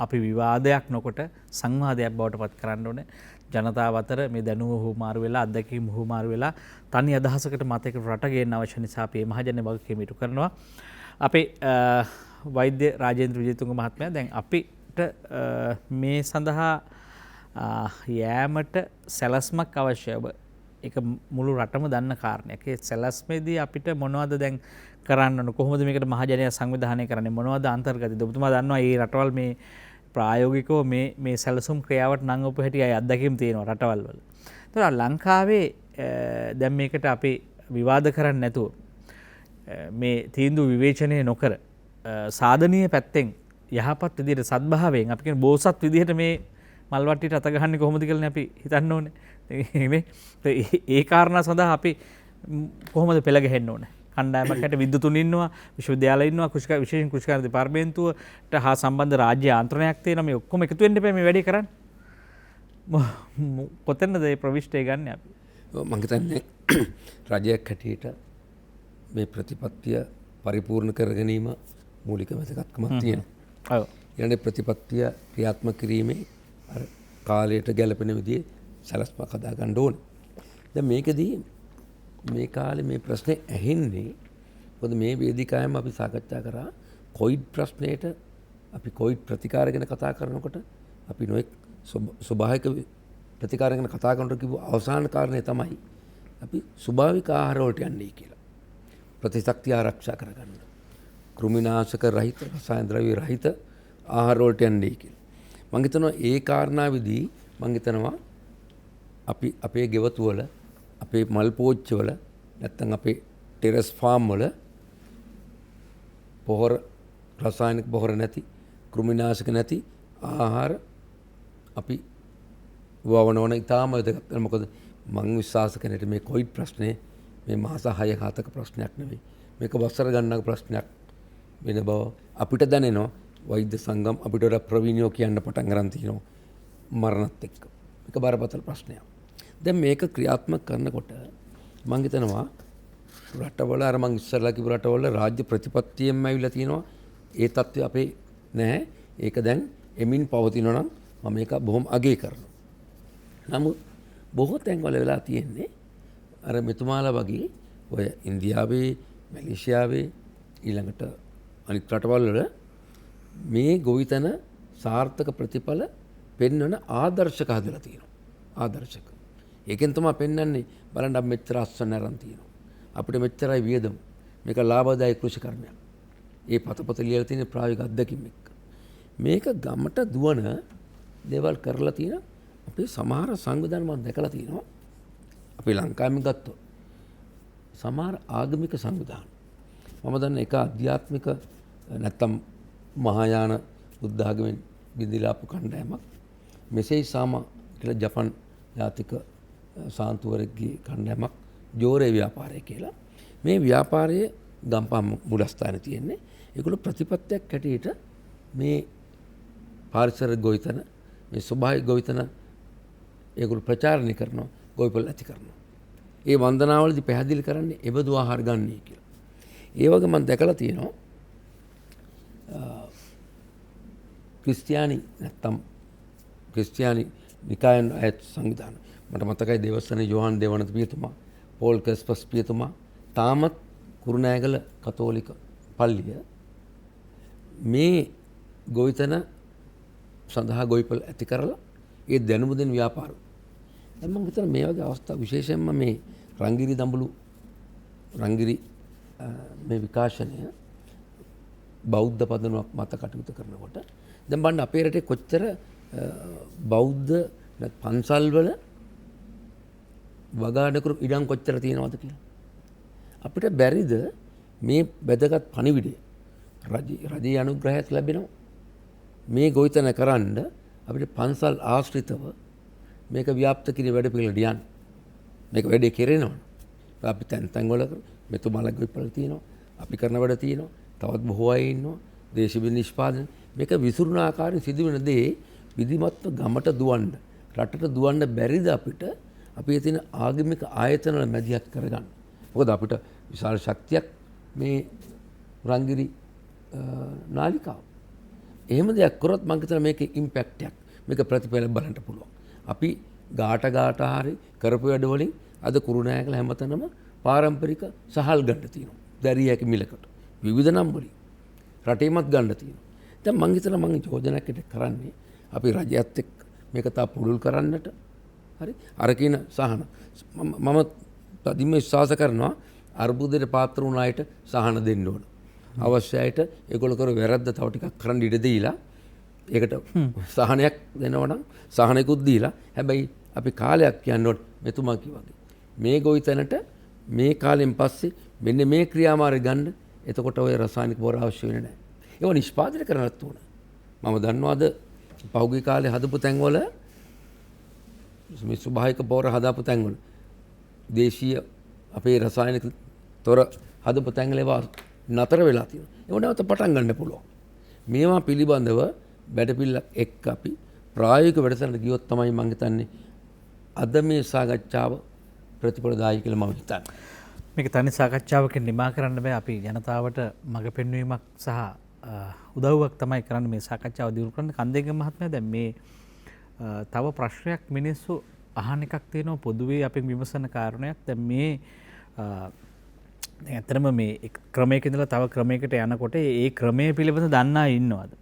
S3: අපි විවාදයක් නොකොට සංවාදයක් බවට පත් කරන්න ඕනේ. ජනතාව අතර මේ දැනුම හුමාරු වෙලා අත්දැකීම් හුමාරු වෙලා තනි අදහසකට මතයකට රට ගේන්න අවශ්‍ය නිසා අපි මේ මහජන වගකීම ඉටු කරනවා. අපේ වෛද්‍ය රාජේන්ද්‍ර විජේතුංග මහත්මයා දැන් අපිට මේ සඳහා යෑමට සැලැස්මක් අවශ්‍යයි. ඔබ ඒක මුළු රටම දන්න කාරණයක්. ඒ සැලැස්මේදී අපිට මොනවද දැන් කරන්න ඕන? කොහොමද මේකට මහජනයා සංවිධානය කරන්නේ? මොනවද අන්තර්ගතද? ඔබතුමා දන්නවා මේ රටවල් මේ ප්‍රායෝගිකව මේ සැලසුම් ක්‍රියාවට නංවපු හැටි අය අත්දැකීම් තියෙනවා රටවල් වල. ඒතකොට ලංකාවේ දැන් මේකට අපි විවාද කරන්නේ නැතුව මේ තීන්දුව විවේචනය නොකර සාධනීය පැත්තෙන් යහපත් විදිහට සත්භාවයෙන් අපි කියන බෝසත් විදිහට මේ මල් වට්ටියට අත ගහන්නේ කොහොමද කියලා අපි හිතන්න ඕනේ. ඒ කාරණා සඳහා අපි කොහොමද පෙළ ගැහෙන්න ඕනේ? කණ්ඩායමක් හැට විද්‍යුතුන් ඉන්නවා, විශ්වවිද්‍යාල ඉන්නවා, විශේෂයෙන් කෘෂිකාර්ය දෙපාර්තමේන්තුවට හා සම්බන්ධ රාජ්‍ය ආන්ත්‍රණයක් තියෙනවා. මේ ඔක්කොම එකතු වෙන්න එපා මේ වැඩේ කරන්න. කොතැනද මේ ප්‍රවිෂ්ටය ගන්න අපි?
S2: මම හිතන්නේ රජයක් හැටියට මේ ප්‍රතිපත්තිය පරිපූර්ණ කර ගැනීම මූලික වැදගත්කමක් තියෙනවා. ඔව්. ඊළඟ ප්‍රතිපත්තිය ක්‍රියාත්මක කිරීමේ අර කාලයට ගැලපෙන විදිහේ සලස්මක් හදා ගන්න ඕනේ. දැන් මේකදී මේ කාලේ මේ ප්‍රශ්නේ ඇහෙන්නේ මොකද මේ වේදිකාවෙම අපි සාකච්ඡා කරා කොවිඩ් ප්‍රශ්නයට අපි කොවිඩ් ප්‍රතිකාර ගැන කතා කරනකොට අපි නොඑක් ස්වභාවික ප්‍රතිකාර ගැන කතා කරනකොට කිව්ව අවසාන කාරණේ තමයි අපි ස්වභාවික ආහාර වලට යන්නේ කියලා. ප්‍රතිශක්තිය ආරක්ෂා කරගන්න. කෘමිනාශක රහිත, රසායන ද්‍රව්‍ය රහිත ආහාර වලට යන්නේ කියලා. මම හිතනවා ඒ කාරණාවේදී මම හිතනවා අපි අපේ ගෙවතු වල අපේ මල් පෝච්චි වල නැත්නම් අපේ ටෙරස් ෆාම් වල පොහොර රසායනික පොහොර නැති කෘමිනාශක නැති ආහාර අපි වවනවන ඉතාම වැදගත්. මොකද මම විශ්වාස කරන්නේ මේ කොවිඩ් ප්‍රශ්නේ මේ මාස 6-7ක ප්‍රශ්නයක් නෙවෙයි. මේක වසර ගණනක ප්‍රශ්නයක් වෙන බව අපිට දැනෙනවා. වෛද්‍ය සංගම් අපිට වඩා ප්‍රවීණයෝ කියන්න පටන් ගන්න තියෙනවා මරණත් එක්ක. මේක බරපතල ප්‍රශ්නයක්. දැන් මේක ක්‍රියාත්මක කරනකොට මම හිතනවා රටවල අර මම ඉස්සරලා කිව්ව රටවල රාජ්‍ය ප්‍රතිපත්තියෙන්ම ඇවිල්ලා තියෙනවා. ඒ தත්ත්වය අපේ නැහැ. ඒක දැන් එමින් පවතිනවා නම් මම මේක බොහොම අගය කරනවා. නමුත් බොහෝ තැන්වල වෙලා තියෙන්නේ අර මෙතුමාලා වගේ ඔය ඉන්දියාවේ, මැලේසියාවේ ඊළඟට අනිත් රටවල් වල මේ ගොවිතැන සාර්ථක ප්‍රතිඵල පෙන්වන ආදර්ශක හදලා තියෙනවා. ආදර්ශක. ඒකෙන් තමයි පෙන්වන්නේ බලන්න අපි මෙච්චර අස්වැන්න අරන් තියෙනවා. අපිට මෙච්චරයි වියදම. මේක ලාභදායක කෘෂි කර්මයක්. ඒ පතපත ලියලා තියෙන ප්‍රායෝගික අත්දැකීම් එක්ක. මේක ගමට දුවන දේවල් කරලා තියෙන අපේ සමහර සංවිධාන මම දැකලා තියෙනවා. අපි ලංකාවෙන් ගත්තොත් සමහර ආගමික සංවිධාන මම දන්න එක අධ්‍යාත්මික නැත්තම් මහායාන බුද්ධ ආගමෙන් බිඳිලාපු කණ්ඩායමක් මෙසේ සාම කියලා ජපන් ජාතික සාන්තුවරගේ කණ්ඩායමක් ජෝරේ ව්‍යාපාරය කියලා මේ ව්‍යාපාරයේ ගම්පහ මුලස්ථානේ තියෙන්නේ ඒගොල්ලෝ ප්‍රතිපත්තියක් හැටියට මේ පාරිසරික ගොවිතැන මේ ස්වභාවික ගොවිතැන ඒගොල්ලෝ ප්‍රචාරණය කරනවා ගොවිපළ ඇති කරනවා. ඒ වන්දනාවලදී පැහැදිලි කරන්නේ එබඳු ආහාර ගන්නයි කියලා. ඒ වගේ මම දැකලා තියෙනවා ක්‍රිස්තියානි නැත්තම් ක්‍රිස්තියානි නිකායන් අයත් සංවිධාන මට මතකයි දේවස්ථානයේ යෝහන් දේවනත පියතුමා පෝල් කස්පස් පියතුමා තාමත් කුරුණෑගල කතෝලික පල්ලිය මේ ගොවිතැන සඳහා ගොවිපළ ඇති කරලා ඒ දැනුම දෙන ව්‍යාපාර. දැන් මම හිතන මේ වගේ අවස්ථා විශේෂයෙන්ම මේ රංගිරි දඹුලු රංගිරි මේ විකාශනය බෞද්ධ පදනමක් මත කටයුතු කරනකොට දැන් බලන්න අපේ රටේ කොච්චර බෞද්ධ පන්සල් වල වගාඩකරු ඉඩම් කොච්චර තියෙනවද කියලා. අපිට බැරිද මේ වැදගත් පණිවිඩය රජයේ අනුග්‍රහයක් ලැබෙනවා. මේ ගොවිතැන කරන්න අපිට පන්සල් ආශ්‍රිතව මේක ව්‍යාප්ත කිරීම වැඩ පිළිවෙලට යන්න. මේක වැඩේ කෙරෙනවා. අපි තැන් වල මෙතුමාලා ගොවිපළ තියෙනවා. අපි කරන වැඩ තියෙනවා. තවත් බොහෝ අය ඉන්නවා. දේශීය නිෂ්පාදන මේක විසුරුන ආකාරයෙන් සිදුවෙන දේ විධිමත්ව ගමට දුවන්න රටට දුවන්න බැරිද අපිට අපි තියෙන ආගමික ආයතන වල මැදිහත් කරගන්න. මොකද අපිට විශාල ශක්තියක් මේ රංගිරි නාලිකාව. එහෙම දෙයක් කරොත් මම හිතනවා මේකේ ඉම්පැක්ට් එකක් මේක ප්‍රතිඵල බලන්න පුළුවන්. අපි ගාට හරි කරපු වැඩ වලින් අද කුරුණෑගල හැමතැනම පාරම්පරික සහල් ගන්න තියෙනවා. දැරියක මිලකට විවිධ නම් වලින් රටේමත් ගන්න තියෙනවා. දැන් මම හිතනවා මම යෝජනාවක් කරන්නේ අපි රජයත් එක්ක මේක තා පුරුල් කරන්නට හරි අර කියන සහන මම තදින්ම විශ්වාස කරනවා අර්බුදයට පාත්‍ර වුණ අයට සහන දෙන්න ඕන. අවශ්‍ය අයට ඒගොල්ලෝ කර වැරද්ද තව ටිකක් කරන්න ඉඩ දීලා ඒකට සහනයක් දෙනවා නම් සහනයකුත් දීලා හැබැයි අපි කාලයක් කියන්න ඕන මෙතුමා කිව්වාගේ මේ ගොවිතැනට මේ කාලෙන් පස්සේ මෙන්න මේ ක්‍රියාමාර්ගය ගන්න එතකොට ඔය රසායනික පොර අවශ්‍ය වෙන්නේ නැහැ. ඒවා නිෂ්පාදනය කරන්නත් ඕන. මම දන්නවාද පහුගිය කාලේ හදපු තැන්වල මේ ස්වභාවික පොර හදාපු තැන්වල දේශීය අපේ රසායනික තොර හදපු තැන්වල ඒවා නතර වෙලා තියෙනවා. ඒවා නැවත පටන් ගන්න පුළුවන්. මේවා පිළිබඳව වැඩපිළිවෙලක් එක්ක අපි ප්‍රායෝගික වැඩසටහනට ගියොත් තමයි මම හිතන්නේ අද මේ සාකච්ඡාව ප්‍රතිඵලදායී කියලා මම හිතන්නේ.
S3: මේක තනි සාකච්ඡාවකින් නිමා කරන්න බෑ. අපි ජනතාවට මඟ පෙන්වීමක් සහ උදව්වක් තමයි කරන්න මේ සාකච්ඡාව දියුණු කරන්න. කන්දේගම මහත්මයා දැන් මේ තව ප්‍රශ්නයක් මිනිස්සු අහන එකක් තියෙනවා පොදුවේ අපි විමසන කාරණයක්. දැන් මේ ඇත්තටම මේ ක්‍රමයක ඉඳලා තව ක්‍රමයකට යනකොට ඒ ක්‍රමය පිළිබඳ දන්නා ඉන්නවද?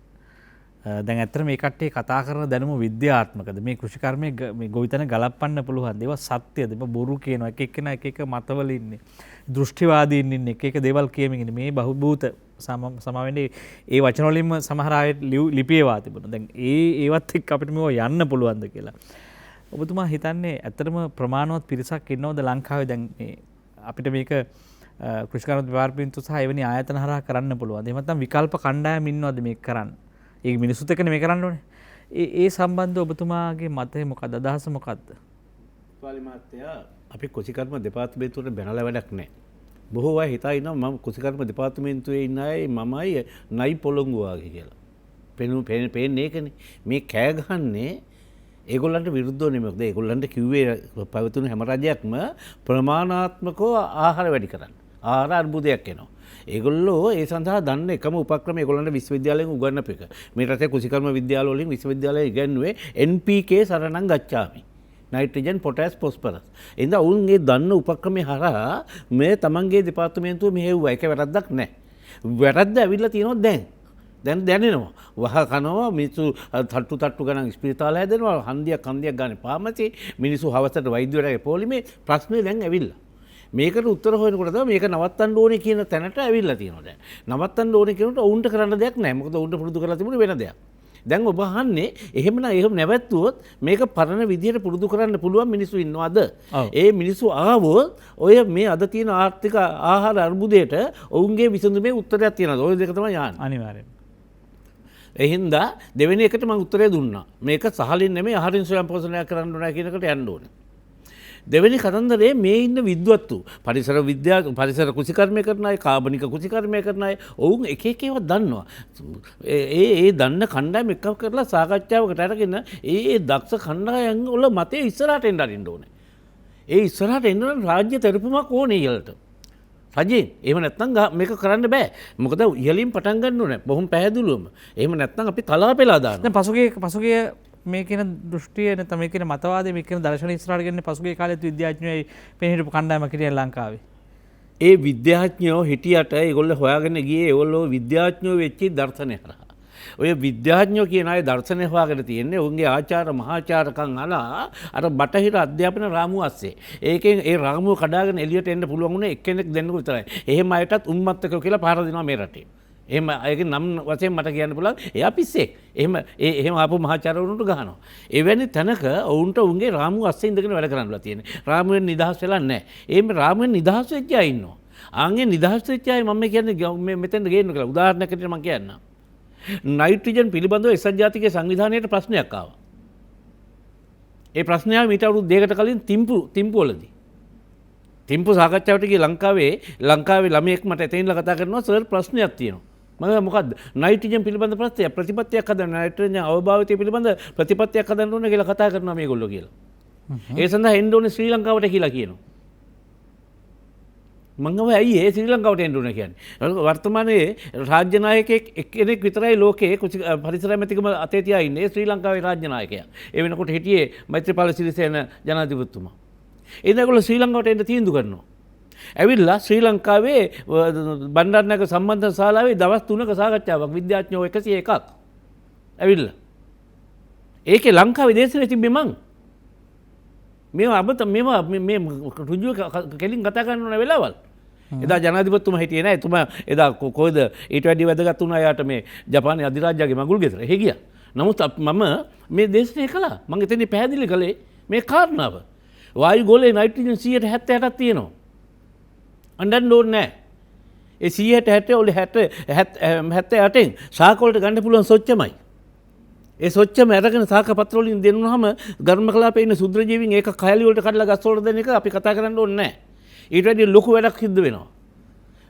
S3: දැන් ඇත්තට මේ කට්ටිය කතා කරන දැනුම විද්‍යාත්මකද? මේ කෘෂිකර්මයේ මේ ගොවිතැන ගලපන්න පුළුවන්ද? ඒවා සත්‍යද? මේ බොරු කියනවා. එක එක්කෙනා එක එක මතවල ඉන්නේ. දෘෂ්ටිවාදීන් ඉන්නේ. එක එක දේවල් කියමින් ඉන්නේ. මේ බහුබූත සමාවෙන්නේ ඒ වචන වලින්ම සමහර අය ලිපියවා තිබුණා. දැන් ඒවත් එක්ක අපිට මේව යන්න පුළුවන්ද කියලා. ඔබතුමා හිතන්නේ ඇත්තටම ප්‍රමාණවත් පිරිසක් ඉන්නවද ලංකාවේ දැන් මේ අපිට මේක කෘෂිකර්ම දෙපාර්තමේන්තුව සහ එවැනි ආයතන හරහා කරන්න පුළුවන්. එහෙම නැත්නම් විකල්ප කණ්ඩායම් ඉන්නවද මේක කරන්න? ඒ මිනිස්සුත් එක්කනේ මේ කරන්න ඕනේ. ඒ සම්බන්ධව ඔබතුමාගේ මතය මොකක්ද? අදහස මොකක්ද?
S1: පාලි මහත්තයා අපි කෘෂිකර්ම දෙපාර්තමේන්තුවට බැනලා වැඩක් නැහැ. බොහෝ අය හිතා ඉන්නවා මම කෘෂිකර්ම දෙපාර්තමේන්තුවේ ඉන්න අය මමයි නයි පොළොංගු වගේ කියලා. පේන්නේ ඒකනේ. මේ කෑ ගහන්නේ ඒගොල්ලන්ට විරුද්ධව නෙමෙයි. මොකද ඒගොල්ලන්ට කිව්වේ පැවතුණු හැම රජයක්ම ප්‍රමාණාත්මකව ආහාර වැඩි කරන්න. ආහාර අර්බුදයක් එනවා. ඒගොල්ලෝ ඒ සඳහා දන්න එකම උපක්‍රම ඒගොල්ලන්ට විශ්වවිද්‍යාලයෙන් උගන්වපු එක. මේ රටේ කෘෂිකර්ම විද්‍යාල වලින් විශ්වවිද්‍යාලය ඉගෙනුවේ NPK සරණං ගච්ඡාමි. Nitrogen පොටෑස් phosphorus. එඳ උන් ඒ දන්න උපක්‍රමයේ හරහා මේ තමන්ගේ දෙපාර්තමේන්තුව මෙහෙව්වා. ඒක වැරද්දක් නැහැ. වැරද්ද ඇවිල්ලා තියෙනවා දැන් දැනෙනවා. වහ කනවා මිනිස්සු තට්ටු ගණන් ස්පිරිතාල හැදෙනවා. හන්දියක් ගන්න පාමති මිනිස්සු හවසට වෛද්‍යවරයාගේ පොලිමේ ප්‍රශ්නේ දැන් ඇවිල්ලා. මේකට උත්තර හොයනකොට තමයි මේක නවත්තන්න ඕනේ කියන තැනට ඇවිල්ලා තියෙනවා දැන්. නවත්තන්න ඕනේ කියනකොට උන්ට කරන්න දෙයක් නැහැ. මොකද උන්ට පුරුදු කරලා තිබුණේ වෙන දෙයක්. දැන් ඔබ අහන්නේ එහෙමනම් එහෙම නැවැත්තුවොත් මේක පරණ විදියට පුරුදු කරන්න පුළුවන් මිනිස්සු ඉන්නවද? ඒ මිනිස්සු ආවොත් ඔය මේ අද තියෙන ආර්ථික ආහාර අර්බුදයට ඔවුන්ගේ විසඳුමේ උත්තරයක් තියෙනවා. ඔය දෙක තමයි යන්නේ.
S3: අනිවාර්යයෙන්.
S1: එහින්දා දෙවෙනි එකට මම උත්තරය දුන්නා. මේක සහලින් නෙමෙයි ආහාරින් ස්වයං පෝෂණය කරන්න ඕන කියන එකට යන්න ඕනේ. දෙවෙනි කතන්දරේ මේ ඉන්න විද්වත්තු පරිසර කෘෂිකර්මය කරන අය, කාබනික කෘෂිකර්මය කරන අය ඔවුන් එක එක ඒවා දන්නවා. ඒ දන්න කණ්ඩායම එකක් කරලා සාකච්ඡාවකට අරගෙන ඒ දක්ෂ කණ්ඩායම් වල මතය ඉස්සරහට එන්න අරින්න ඕනේ. ඒ ඉස්සරහට එන්න නම් රාජ්‍ය තෙරපුමක් ඕනේ ඊළඟට. රජයෙන් එහෙම නැත්නම් මේක කරන්න බෑ. මොකද ඉහලින් පටන් ගන්න ඕනේ. බොහොම පැහැදිලිවම. එහෙම නැත්නම් අපි තලාපෙලා දානවා.
S3: දැන් පසුගිය මේ කියන දෘෂ්ටිය නැත්නම් මේ කියන මතවාදය මේ කියන දර්ශන ඉස්සරහට ගෙන්නේ පසුගිය කාලේ විද්‍යාඥයෝයි පෙනී හිටපු කණ්ඩායමක් හිටියා ලංකාවේ.
S1: ඒ විද්‍යාඥයෝ හිටියට ඒගොල්ලෝ හොයාගෙන ගියේ ඒගොල්ලෝ විද්‍යාඥයෝ වෙච්ච දර්ශනය හරහා. ඔය විද්‍යාඥයෝ කියන අය දර්ශනය හොයාගෙන තියෙන්නේ ඔවුන්ගේ ආචාර මහාචාරකම් අලා අර බටහිර අධ්‍යාපන රාමුව අස්සේ. ඒකෙන් ඒ රාමුව කඩාගෙන එළියට එන්න පුළුවන් උනේ එක්කෙනෙක් දෙන්නෙකු විතරයි. එහෙම අයටත් උම්මත්තකෝ කියලා පහර දෙනවා මේ රටේ. එහෙම අයගේ නම් වශයෙන් මට කියන්න පුළුවන් එයා පිස්සෙක්. එහෙම ආපු මහාචාර්යවරුන්ට ගහනවා. එවැනි තැනක ඔවුන්ට උන්ගේ රාමුව අස්සේ ඉඳගෙන වැඩ කරන්නලා තියෙන්නේ. රාමුවෙන් නිදහස් වෙලා නැහැ. එහෙම රාමුවෙන් නිදහස් වෙච්ච අය ඉන්නවා. ආන්ගේ නිදහස් වෙච්ච අය මම කියන්නේ මෙතෙන්ට ගේන්න කියලා. උදාහරණයකට මම කියන්නම්. නයිට්‍රජන් පිළිබඳව එක්සත් ජාතිකයේ සංවිධානයට ප්‍රශ්නයක් ආවා. ඒ ප්‍රශ්නය මීට අවුරුදු දෙකකට කලින් තිම්පුවලදී. තිම්පු සාකච්ඡාවට ගිය ලංකාවේ ළමයෙක් මට එතනින්ලා කතා කරනවා සර් ප්‍රශ්නයක් තියෙනවා. මම මොකද්ද? නයිට්‍රජන් පිළිබඳ ප්‍රතිපත්තියක් හදන්න නයිට්‍රජන් අවභාවිතය පිළිබඳ ප්‍රතිපත්තියක් හදන්න ඕනේ කියලා කතා කරනවා මේගොල්ලෝ කියලා. ඒ සඳහා එන්න ඕනේ ශ්‍රී ලංකාවට කියලා කියනවා. මංගම ඇයි ඒ ශ්‍රී ලංකාවට එන්න ඕනේ කියන්නේ? වර්තමානයේ රාජ්‍ය නායකයෙක් එක්කෙනෙක් විතරයි ලෝකයේ පරිසර ඇමතිකම අතේ තියා ඉන්නේ ශ්‍රී ලංකාවේ රාජ්‍ය naayකයා. ඒ වෙනකොට හිටියේ මෛත්‍රීපාල සිරිසේන ජනාධිපතිතුමා. ඒනගොල්ලෝ ශ්‍රී ලංකාවට එන්න තීන්දුව කරනවා. ඇවිල්ලා ශ්‍රී ලංකාවේ බණ්ඩාරනායක සම්බන්ධ ශාලාවේ දවස් 3ක සාකච්ඡාවක් විද්‍යාඥයෝ 101ක් ඇවිල්ලා. ඒකේ ලංකාවේ දේශනේ තිබ්බේ මං. මේවා මේ රුජුව කෙලින් කතා කරන ඕන වෙලාවල්. එදා ජනාධිපතිතුමා හිටියේ නෑ. එතුමා එදා කොහෙද ඊට වැඩි වැදගත් වුණා යාට මේ ජපානයේ අධිරාජ්‍යගේ මගුල් ගෙදර. එහෙ ගියා. නමුත් මම මේ දේශනේ කළා. මම එතන පැහැදිලි කළේ මේ කාරණාව. වායු ගෝලයේ නයිට්‍රජන් 170ක් තියෙනවා. අඬන්න ඕනේ නෑ. ඒ 170 වල 78න් ශාක වලට ගන්න පුළුවන් සොච්චමයි. ඒ සොච්චම අරගෙන ශාක පත්‍ර වලින් දෙන්නුනහම ගර්ම කලාපේ ඉන්න ශුද්‍ර ජීවීන් ඒක කයලි වලට කඩලා ගස් වලට දෙන එක අපි කතා කරන්න ඕනේ නෑ. ඊට වැඩි ලොකු වැඩක් සිද්ධ වෙනවා.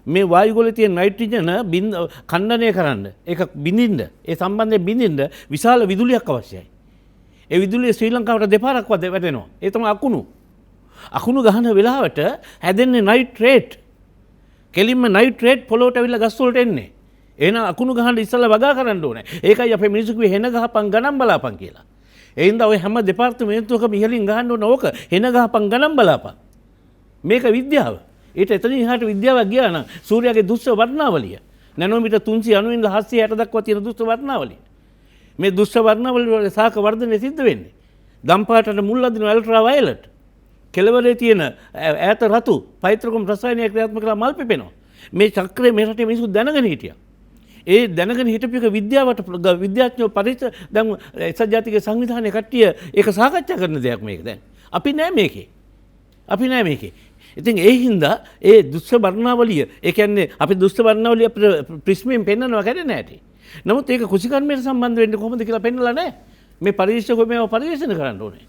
S1: මේ වායු ගෝලයේ තියෙන නයිට්‍රජන් ඛණ්ඩනය කරන්න ඒක බිඳින්න ඒ සම්බන්ධයෙන් බිඳින්න විශාල විදුලියක් අවශ්‍යයි. ඒ විදුලිය ශ්‍රී ලංකාවට දෙපාරක් වැටෙනවා. ඒ තමයි අකුණු ගහන වෙලාවට හැදෙන්නේ නයිට්‍රේට්. කෙලින්ම නයිට්‍රේට් පොළොවට ඇවිල්ලා ගස් වලට එන්නේ. එහෙනම් අකුණු ගහන්න ඉස්සලා වගා කරන්න ඕනේ. ඒකයි අපේ මිනිස්සු කිව්වේ හෙන ගහපන් ගණන් බලාපන් කියලා. ඒ හින්දා ඔය හැම දෙපාර්තමේන්තුවකම ඉහළින් ගහන්න ඕන ඕක හෙන ගහපන් ගණන් බලාපන්. මේක විද්‍යාව. ඊට එතනින් එහාට විද්‍යාවක් ගියා නම් සූර්යාගේ දුෂ්‍ර වර්ණාවලිය නැනෝමීටර් 390 ඉඳලා 760 දක්වා තියෙන දුෂ්‍ර වර්ණාවලිය. මේ දුෂ්‍ර වර්ණාවලිය වල සාක වර්ධනය සිද්ධ වෙන්නේ. ගම්පාටට මුල් අදින අල්ට්‍රා වයලට්. කෙළවරේ තියෙන ඈත රතු පෛත්‍රකම් රසායනික ක්‍රියාත්මක කරලා මල් පිපෙනවා. මේ චක්‍රය මේ රටේ මිනිස්සු දැනගෙන හිටියා. ඒ දැනගෙන හිටපු එක විද්‍යාවට විද්‍යාඥයෝ දැන් එක්සත් ජාතික සංවිධානයේ කට්ටිය ඒක සාකච්ඡා කරන දෙයක් මේක දැන්. අපි නෑ මේකේ. ඉතින් ඒ හින්දා ඒ දුෂ්‍ර වර්ණාවලිය ඒ කියන්නේ අපි දුෂ්‍ර වර්ණාවලිය අපිට ප්‍රිස්මයෙන් පෙන්වනවා කැඩෙන්නේ නැටි. නමුත් ඒක කුසිකර්මයට සම්බන්ධ වෙන්නේ කොහොමද කියලා පෙන්වලා නැහැ. මේ පරිශීලකෝ මේව පරිශීලනය කරන්න ඕනේ.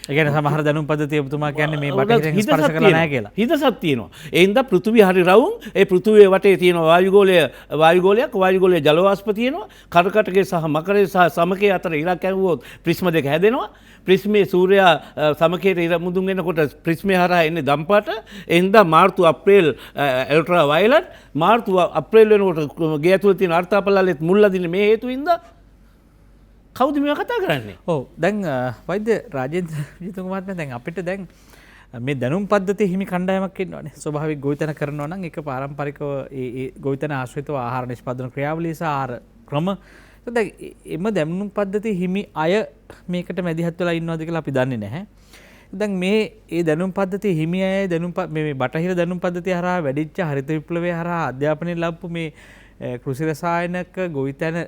S3: ඒ කියන්නේ සමහර දැනුම් පද්ධතිය ඔබතුමා කියන්නේ මේ බටහිරින් ස්පර්ශ කරලා නැහැ කියලා.
S1: හිතසක් තියෙනවා. ඒ හින්දා පෘථිවිය හරි රවුම් ඒ පෘථිවිය වටේ තියෙන වායු ගෝලයේ ජල වාෂ්ප තියෙනවා. කර්කටකයේ සහ මකරයේ සහ සමකයේ අතර ඉරක් ඇවුවොත් ප්‍රිස්ම දෙක හැදෙනවා. ප්‍රිස්මේ සූර්යයා සමකයට ඉර මුදුන් වෙනකොට ප්‍රිස්මේ හරහා එන්නේ දම්පාට. ඒ හින්දා මාර්තු අප්‍රේල් අල්ට්‍රා වයලට් මාර්තු අප්‍රේල් වෙනකොට ගේ ඇතුළේ තියෙන අර්ථාපල්ලලෙත් මුල් අදින්නේ මේ හේතු හින්දා කවුද මේවා කතා කරන්නේ?
S3: ඔව් දැන් වෛද්‍ය රාජේන්ද්‍ර විජිතුංග මහත්මයා දැන් අපිට දැන් මේ දැනුම් පද්ධතිය හිමි කණ්ඩායමක් ඉන්නවනේ. ස්වභාවික ගොවිතැන කරනවා නම් ඒක පාරම්පරිකව ඒ ගොවිතැන ආශ්‍රිතව ආහාර නිෂ්පාදන ක්‍රියාවලිය සහ ආහාර ක්‍රම. දැන් එම දැනුම් පද්ධතිය හිමි අය මේකට මැදිහත් වෙලා ඉන්නවද කියලා අපි දන්නේ නැහැ. දැන් මේ ඒ දැනුම් පද්ධතිය හිමි අය මේ බටහිර දැනුම් පද්ධතිය හරහා වැඩිච්ච හරිත විප්ලවය හරහා අධ්‍යාපනය ලැබපු මේ කෘෂි රසායනික ගොවිතැන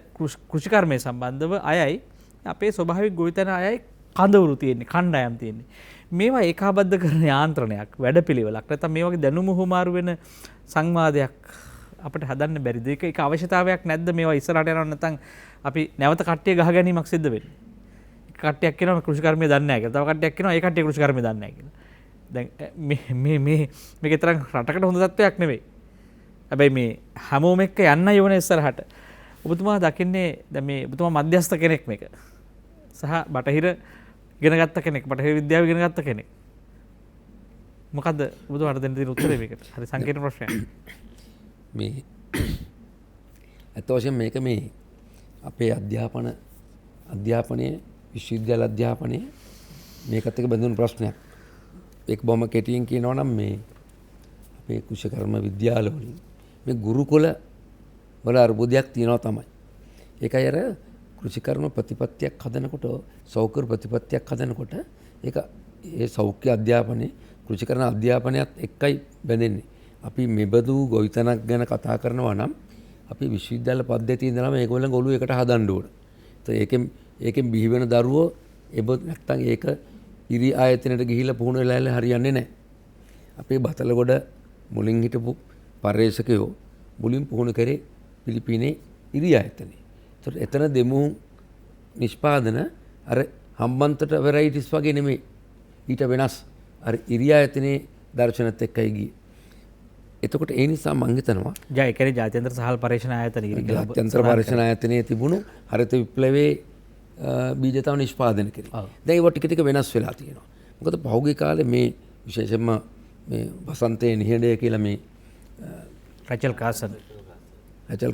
S3: කෘෂිකර්මය සම්බන්ධව අයයි අපේ ස්වභාවික ගොවිතැන අයයි කඳවුරු තියෙන්නේ, කණ්ඩායම් තියෙන්නේ. මේවා ඒකාබද්ධ කරන යාන්ත්‍රණයක්, වැඩපිළිවෙලක් නැත්නම් මේ වගේ දැනුම හුමාරු වෙන සංවාදයක් අපිට හදන්න බැරිද? ඒක අවශ්‍යතාවයක් නැද්ද මේවා ඉස්සරහට යනවා නැත්නම් අපි නැවත කට්ටිය ගහ ගැනීමක් සිද්ධ වෙන්නේ? එක කට්ටියක් කියනවා කෘෂිකර්මය දන්නේ නැහැ කියලා. තව කට්ටියක් කියනවා ඒ කට්ටිය කෘෂිකර්මය දන්නේ නැහැ කියලා. දැන් මේක තරම් රටකට හොඳ තත්ත්වයක් නෙවෙයි. හැබැයි මේ හැමෝම එක්ක යන්න ඕන ඉස්සරහට. ඔබතුමා දකින්නේ දැන් මේ ඔබතුමා මධ්‍යස්ථ කෙනෙක් මේක. සහ බටහිර ඉගෙන ගත්ත කෙනෙක්, බටහිර විද්‍යාව ඉගෙන ගත්ත කෙනෙක්. මොකද්ද ඔබතුමාට දෙන්න තියෙන උත්තරේ මේකට? හරි සංකීර්ණ ප්‍රශ්නයක්.
S2: මේ ඇත්ත වශයෙන් මේක මේ අපේ අධ්‍යාපනයේ විශ්වවිද්‍යාල අධ්‍යාපනයේ මේකත් එක්ක බැඳුණු ප්‍රශ්නයක්. ඒක බොහොම කෙටියෙන් කියනවා නම් මේ අපේ කුෂිකර්ම විද්‍යාලවලින් මේ ගුරුකුල වල අර්බුදයක් තියෙනවා තමයි. ඒකයි අර කෘෂිකර්ම ප්‍රතිපත්තියක් හදනකොට, සෞඛ්‍ය ප්‍රතිපත්තියක් හදනකොට ඒක ඒ සෞඛ්‍ය අධ්‍යාපනයේ කෘෂිකර්ම අධ්‍යාපනයත් එක්කයි බැඳෙන්නේ. අපි මෙබඳු ගොවිතැනක් ගැන කතා කරනවා නම් අපි විශ්වවිද්‍යාල පද්ධතියේ ඉඳලාම ඒගොල්ලන් ඔළුව එකට හදන්න ඕන. ඒකෙන් බිහි වෙන දරුවෝ නැත්තම් ඒක ඉරි ආයතනයට ගිහිල්ලා පුහුණු වෙලා හරියන්නේ නැහැ. අපේ බතලගොඩ මුලින් හිටපු පර්යේෂකයෝ මුලින් පුහුණු කරේ පිලිපීනේ ඉරි ආයතනේ. ඒතර එතන දෙමු නිෂ්පාදන අර හම්බන්තොට වෙරයිටිස් වගේ නෙමෙයි. ඊට වෙනස් අර ඉරි ආයතනේ දර්ශනත් එක්කයි ගියේ. එතකොට ඒ නිසා මම හිතනවා
S3: ඒ කියන්නේ ජාත්‍යන්තර සහල් පරීක්ෂණ ආයතනය
S2: ජාත්‍යන්තර පරීක්ෂණ ආයතනයේ තිබුණු හරිත විප්ලවයේ බීජ තව නිෂ්පාදනය කරේ. දැන් ඒවා ටික ටික වෙනස් වෙලා තියෙනවා. මොකද පහුගිය කාලේ මේ විශේෂයෙන්ම මේ වසන්තයේ නිහඬය කියලා මේ රචල්